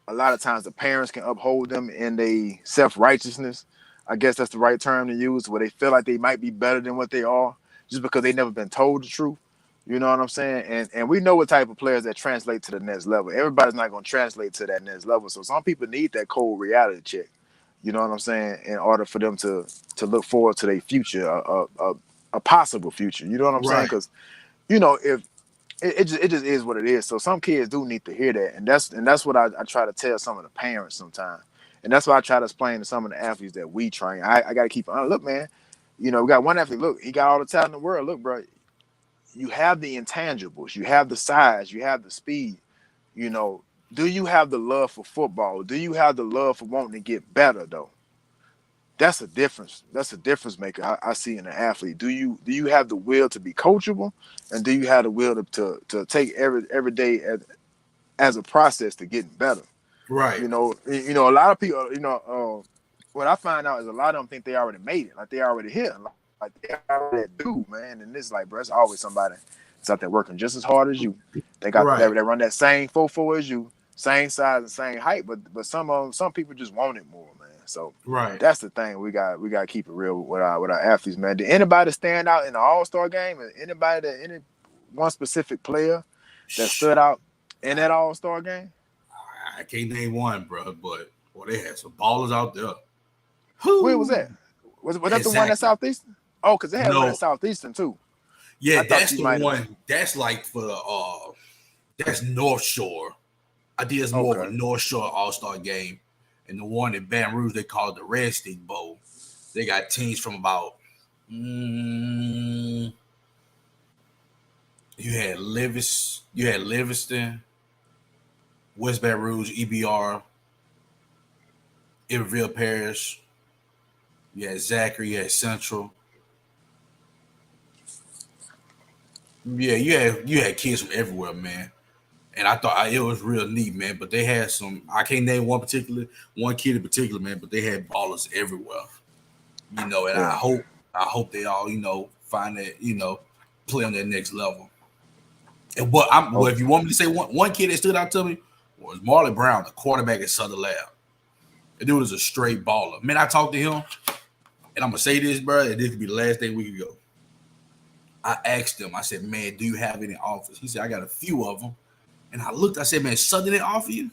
a lot of times the parents can uphold them in their self-righteousness. I guess that's the right term to use, where they feel like they might be better than what they are just because they never been told the truth. You know what I'm saying? And we know what type of players that translate to the next level. Everybody's not going to translate to that next level. So some people need that cold reality check. You know what I'm saying? In order for them to look forward to their future, a possible future. You know what I'm saying? Right, Because if it just is what it is. So some kids do need to hear that, and that's what I try to tell some of the parents sometimes, and that's why I try to explain to some of the athletes that we train. I got to keep on. Look, man, we got one athlete. Look, he got all the talent in the world. Look, bro, you have the intangibles, you have the size, you have the speed. You know, do you have the love for football? Do you have the love for wanting to get better though? That's a difference. That's a difference maker I see in an athlete. Do you have the will to be coachable, and do you have the will to take every day as a process to getting better? right, A lot of people, what I find out is a lot of them think they already made it, like they already here, like they already that dude, man. And it's like, bro, it's always somebody that's out there working just as hard as you. They right, run that same 4.4 as you, same size and same height, but some people just want it more, man. So right. that's the thing. We got to keep it real with our athletes, man. Did anybody stand out in the All-Star game? Any one specific player that stood out in that All-Star game? I can't name one, bro, but they had some ballers out there. Where was Who? that? Was that the one at Exactly. Southeastern? Oh, because they had one at No, Southeastern too. yeah, I thought that's you the might have. one. That's like for the that's North Shore. I think it's more of a Okay. North Shore All Star game, and the one in Baton Rouge they call it the Red Stick Bowl. They got teams from about. Mm, you had Livingston, West Baton Rouge, EBR, Iberville Parish. You had Zachary, you had Central. Yeah, you had kids from everywhere, man. and I thought it was real neat, man. But they had some. I can't name one kid in particular, man. But they had ballers everywhere, And Yeah. I hope they all, find that, play on that next level. And what I'm, Oh, well, if you want me to say one kid that stood out to me was Marley Brown, the quarterback at Southern Lab. The dude is a straight baller. Man, I talked to him, and I'm gonna say this, bro, and this could be the last thing we could go. I asked him, I said, man, do you have any offers? He said, I got a few of them. And I looked, I said, man, Southern didn't offer you?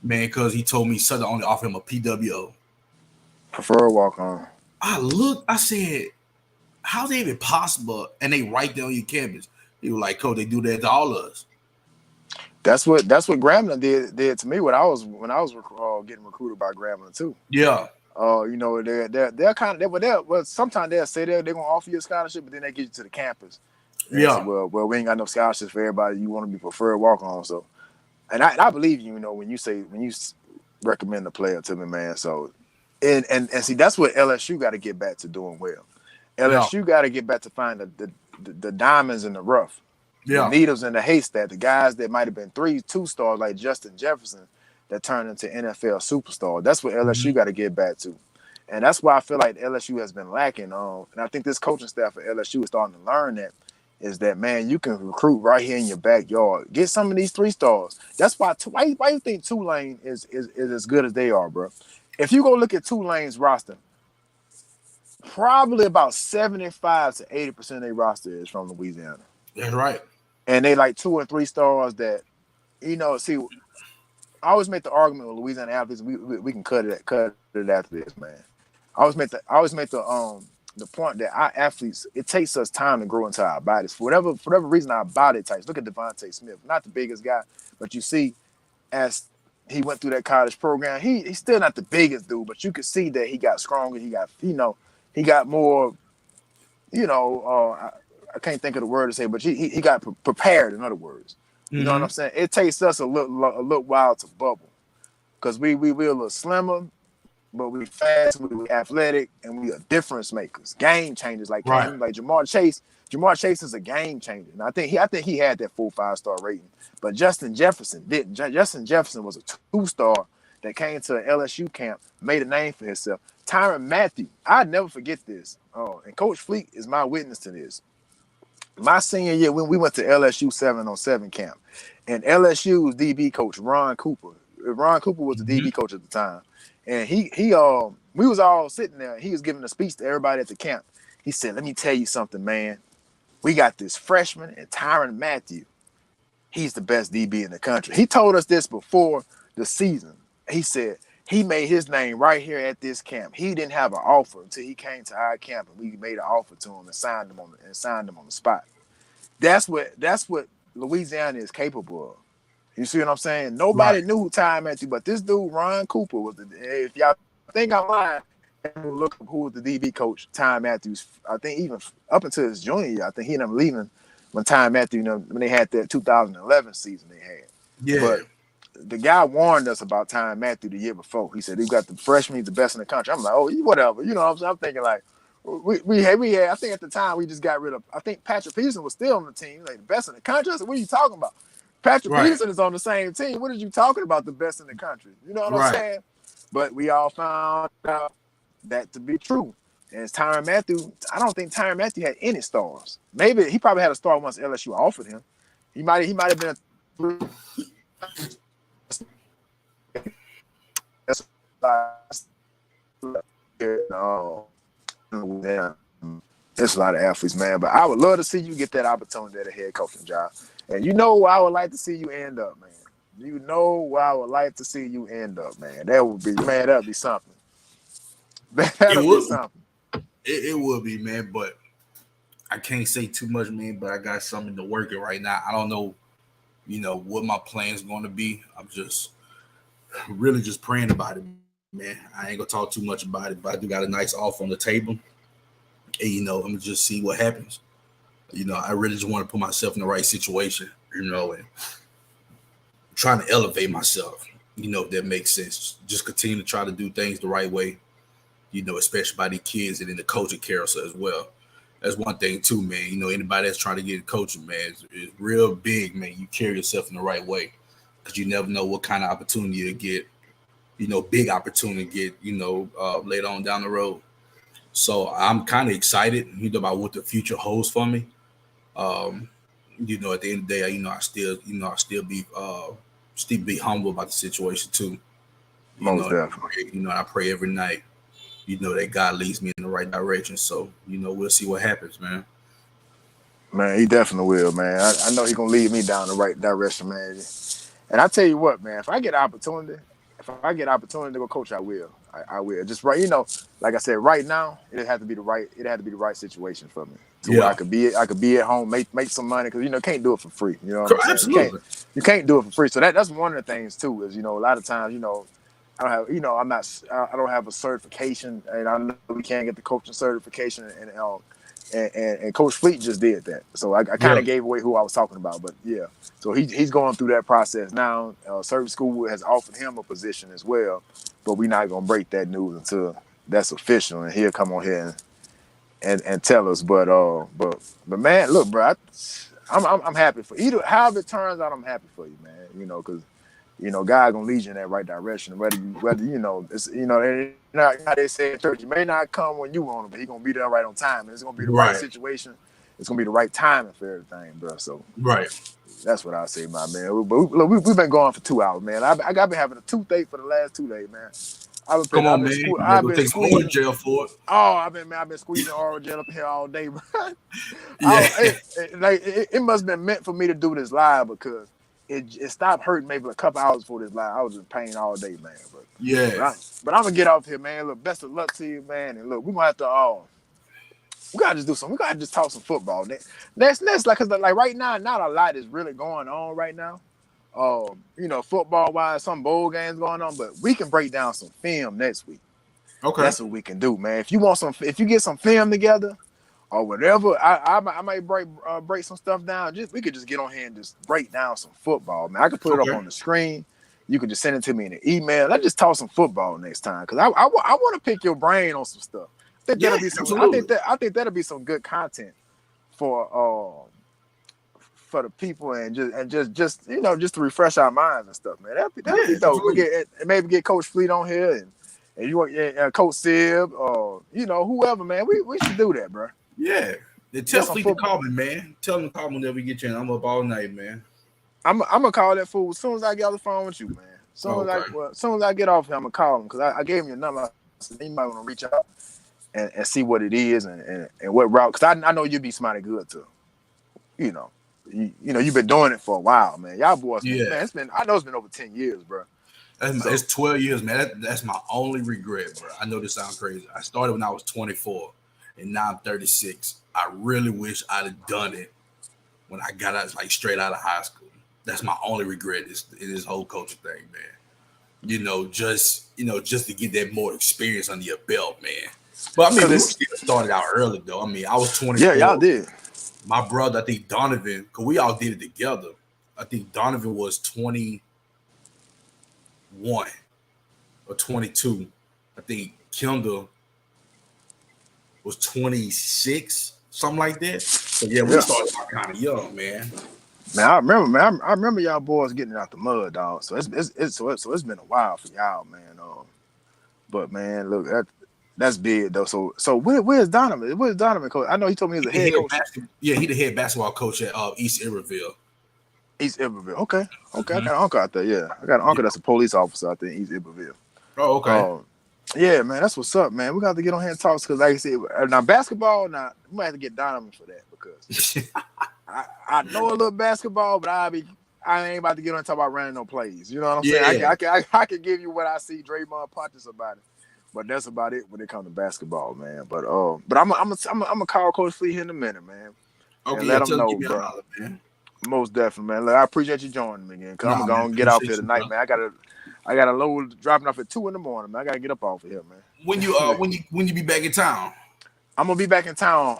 Man, because he told me Southern only offered him a PWO. prefer walk on. I looked, I said, how's that even possible? And they right there on your campus. He was like, coach, they do that to all of us. That's what Grambling did to me when I was getting recruited by Grambling too. Yeah. They're kind of well sometimes they'll say they're gonna offer you a scholarship, but then they get you to the campus. And Yeah. say, well, we ain't got no scholarships for everybody. You want to be preferred walk on. So, and I believe you, when you recommend the player to me, man. So, and see, that's what LSU got to get back to doing well. Yeah. LSU got to get back to find the diamonds in the rough, the Yeah. needles in the haystack, the guys that might have been 2 stars like Justin Jefferson that turned into NFL superstar. That's what LSU got to get back to. And that's why I feel like LSU has been lacking. And I think this coaching staff at LSU is starting to learn that, is that, man, you can recruit right here in your backyard. Get some of these 3 stars. That's why you think Tulane is as good as they are, bro. If you go look at Tulane's roster, probably about 75 to 80% of their roster is from Louisiana. That's right. And they like 2 and 3 stars that, see, I always make the argument with Louisiana athletes. We can cut it after this, man. I always make the point that our athletes, it takes us time to grow into our bodies. For whatever reason, our body types. Look at Devontae Smith, not the biggest guy, but you see, as he went through that college program, he's still not the biggest dude, but you could see that he got stronger. He got more. I can't think of the word to say, but he got prepared. In other words, you know what I'm saying? It takes us a little while to bubble, because we're a little slimmer, but we fast, we athletic, and we are difference makers, game changers. Like Right. Jamar Chase. Jamar Chase is a game changer, and I think he had that full 5-star rating. But Justin Jefferson didn't. Justin Jefferson was a 2-star that came to an LSU camp, made a name for himself. Tyrann Mathieu, I'd never forget this. And Coach Fleet is my witness to this. My senior year, when we went to LSU 7-on-7 camp, and LSU's DB coach Ron Cooper. Ron Cooper was the DB coach at the time, and we was all sitting there. He was giving a speech to everybody at the camp. He said, "Let me tell you something, man. We got this freshman and Tyrann Mathieu. He's the best DB in the country." He told us this before the season. He said he made his name right here at this camp. He didn't have an offer until he came to our camp, and we made an offer to him and signed him on the spot. That's what Louisiana is capable of. You see what I'm saying? Nobody Right. knew who Tyrann Mathieu, but this dude Ron Cooper was if y'all think I'm lying, look up who was the DB coach, Tyrann Mathieu's. I think even up until his junior year, I think he ended up leaving when Tyrann Mathieu, when they had that 2011 season they had. Yeah. But the guy warned us about Tyrann Mathieu the year before. He said he got the freshman, he's the best in the country. I'm like, oh, whatever. You know what I'm saying? I'm thinking like, we had. I think at the time we just got rid of. I think Patrick Peterson was still on the team, like the best in the country. I said, what are you talking about? Patrick Right. Peterson is on the same team. What are you talking about? The best in the country. You know what I'm saying? But we all found out that to be true. And it's Tyrann Mathieu. I don't think Tyrann Mathieu had any stars. Maybe he probably had a star once LSU offered him. He might have been there's a lot of athletes, man. But I would love to see you get that opportunity at a head coaching job. And you know where I would like to see you end up, man. You know where I would like to see you end up, man. That'd be something. That'll be something. It would be, man, but I can't say too much, man, but I got something to work it right now. I don't know, what my plan's going to be. I'm just really just praying about it, man. I ain't going to talk too much about it, but I do got a nice offer on the table. And, I'm going to just see what happens. I really just want to put myself in the right situation, and trying to elevate myself, if that makes sense. Just continue to try to do things the right way, especially by the kids and in the coaching carousel as well. That's one thing too, man. You know, anybody that's trying to get coaching, man, is real big, man. You carry yourself in the right way because you never know what kind of opportunity you get. You know, big opportunity to get. Later on down the road. So I'm kind of excited, about what the future holds for me. Um, at the end of the day, still be humble about the situation too. Most definitely. I pray every night. That God leads me in the right direction. So we'll see what happens, man. Man, he definitely will, man. I know he gonna lead me down the right direction, man. And I tell you what, man, if I get opportunity to go coach, I will. I will. Just right, like I said, right now, it had to be the right situation for me. To where Yeah, I could be at home, make some money, because can't do it for free. You know what I'm saying? absolutely. You can't do it for free. So that's one of the things too, is a lot of times, I don't have, I don't have a certification, and I know we can't get the coaching certification, and Coach Fleet just did that. So I kind Yeah, of gave away who I was talking about, but yeah. So he's going through that process now. Service School has offered him a position as well, but we're not gonna break that news until that's official, and he'll come on here and tell us. But man, look, bro, I'm happy for either however it turns out. I'm happy for you, man. Because God gonna lead you in that right direction. Whether it's how they say in church, you may not come when you want him, but he gonna be there right on time, and it's gonna be the right right, situation. It's gonna be the right timing for everything, bro. So right. that's what I say, my man. But look, we've been going for 2 hours, man. I've been having a toothache for the last 2 days, man. Come I've on, been man. sque- You better I've go been take some orange squeezing. gel for it. Oh, I've been squeezing oral gel up here all day, bro. Yeah, It must have been meant for me to do this live, because it stopped hurting maybe a couple hours before this live. I was in pain all day, man. yeah. But I'm gonna get off here, man. Look, best of luck to you, man. And look, we're gonna have to we gotta just do something. We gotta just talk some football. That's like, cause like right now, not a lot is really going on right now. Football wise, some bowl games going on, but we can break down some film next week. Okay. That's what we can do, man. If you get some film together or whatever, I might break some stuff down. We could just get on here and just break down some football, man. I could put it up Okay. on the screen. You could just send it to me in an email. Let's just talk some football next time, because I want to pick your brain on some stuff. I think Yeah, that'll be some. absolutely. I think that'll be some good content for for the people, and just to refresh our minds and stuff, man. That'll be Yeah, dope. We absolutely. get and maybe get Coach Fleet on here, and you want Coach Sib, or whoever, man. We should do that, bro. Yeah. Then tell Just some Fleet to football. call me, man. Tell him to call me whenever you get in. I'm up all night, man. I'm gonna call that fool as soon as I get off the phone with you, man. Okay. As soon as I get off here, I'm gonna call him, because I gave him your number. I said, you might want to reach out and see what it is, and what route. Because I know you'd be somebody good to, you know. You've been doing it for a while, man. Y'all boys been, Yeah. man. I know it's been over 10 years, bro. It's So 12 years, man. That's my only regret, bro. I know this sounds crazy. I started when I was 24, and now I'm 36. I really wish I'd have done it when I got out, like straight out of high school. That's my only regret in this whole coaching thing, man. Just to get that more experience under your belt, man. But I mean, because we it's still started out early, though. I mean, I was yeah, y'all 24. did. My brother, I think Donovan, because we all did it together. I think Donovan was 21 or 22. I think Kendall was 26, something like that. So yeah, we Yeah, started out kind of young, man. man. I remember, man. I remember y'all boys getting out the mud, dog. So it's been a while for y'all, man. But man, look, that's big though. So where's Donovan? Where's Donovan coach? I know he told me he was a head coach. He the head basketball coach at East Iberville. East Iberville. Okay. I Mm-hmm. got an uncle out there. Yeah, I got an Yeah. uncle that's a police officer out there in East Iberville. Oh, okay. Yeah, man, that's what's up, man. We got to get on here and talk, because, like I said, now basketball. Now we might have to get Donovan for that, because I know a little basketball, but I ain't about to get on and talk about running no plays. You know what I'm saying? Yeah. I can give you what I see Draymond punches about it, but that's about it when it comes to basketball, man. But I'm gonna call Coach Fleet here in a minute, man, Okay, and yeah, let him tell him know, give me a bro. holler, man. Most definitely, man. Look, I appreciate you joining me again, because I'm Nah, gonna go man, and get off appreciate here you, tonight, bro. man. I got a load dropping off at 2 in the morning, man. I gotta get up off of here, When you man. be back in town? I'm gonna be back in town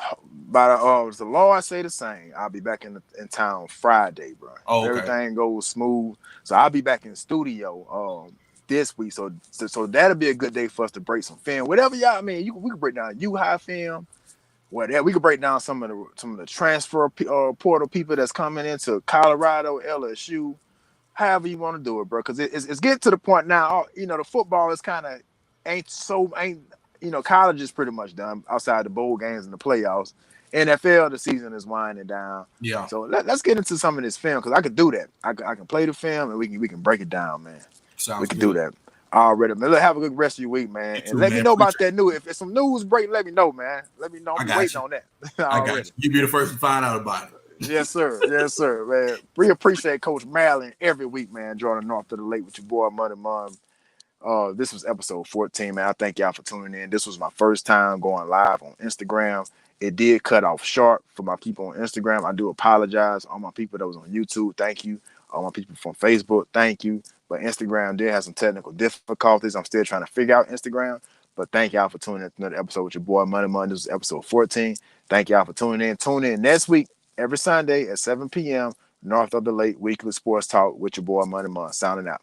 by the law. I say the same. I'll be back in town Friday, bro. If Oh, okay. everything goes smooth, so I'll be back in the studio this week. So that'll be a good day for us to break some film. Whatever y'all, I mean, we can break down high film, Well, yeah, we could break down some of the transfer portal people that's coming into Colorado, LSU, however you want to do it, bro. Because it's getting to the point now. The football is kind of ain't college is pretty much done outside the bowl games and the playoffs. NFL, the season is winding down. Yeah, So let's get into some of this film because I could do that. I can play the film and we can break it down, man. We sounds can do good. that. Already, man. Look, have a good rest of your week, You man. And too, let me man. know about Appreciate that news. If it's some news break, let me know, man. Let me know. it. I'll I be got waiting you. on that I got already. you. You be the first to find out about it. Yes, sir. Yes, sir, man. We appreciate Coach Maryland every week, man. Drawing north to the lake with your boy Money Mom. This was episode 14, man. I thank y'all for tuning in. This was my first time going live on Instagram. It did cut off short for my people on Instagram. I do apologize. All my people that was on YouTube, thank you. All my people from Facebook, thank you. But Instagram did have some technical difficulties. I'm still trying to figure out Instagram. But thank y'all for tuning in to another episode with your boy Money Money. This is episode 14. Thank y'all for tuning in. Tune in next week, every Sunday at 7 p.m. North of the Lake Weekly Sports Talk with your boy Money Money. Sounding out.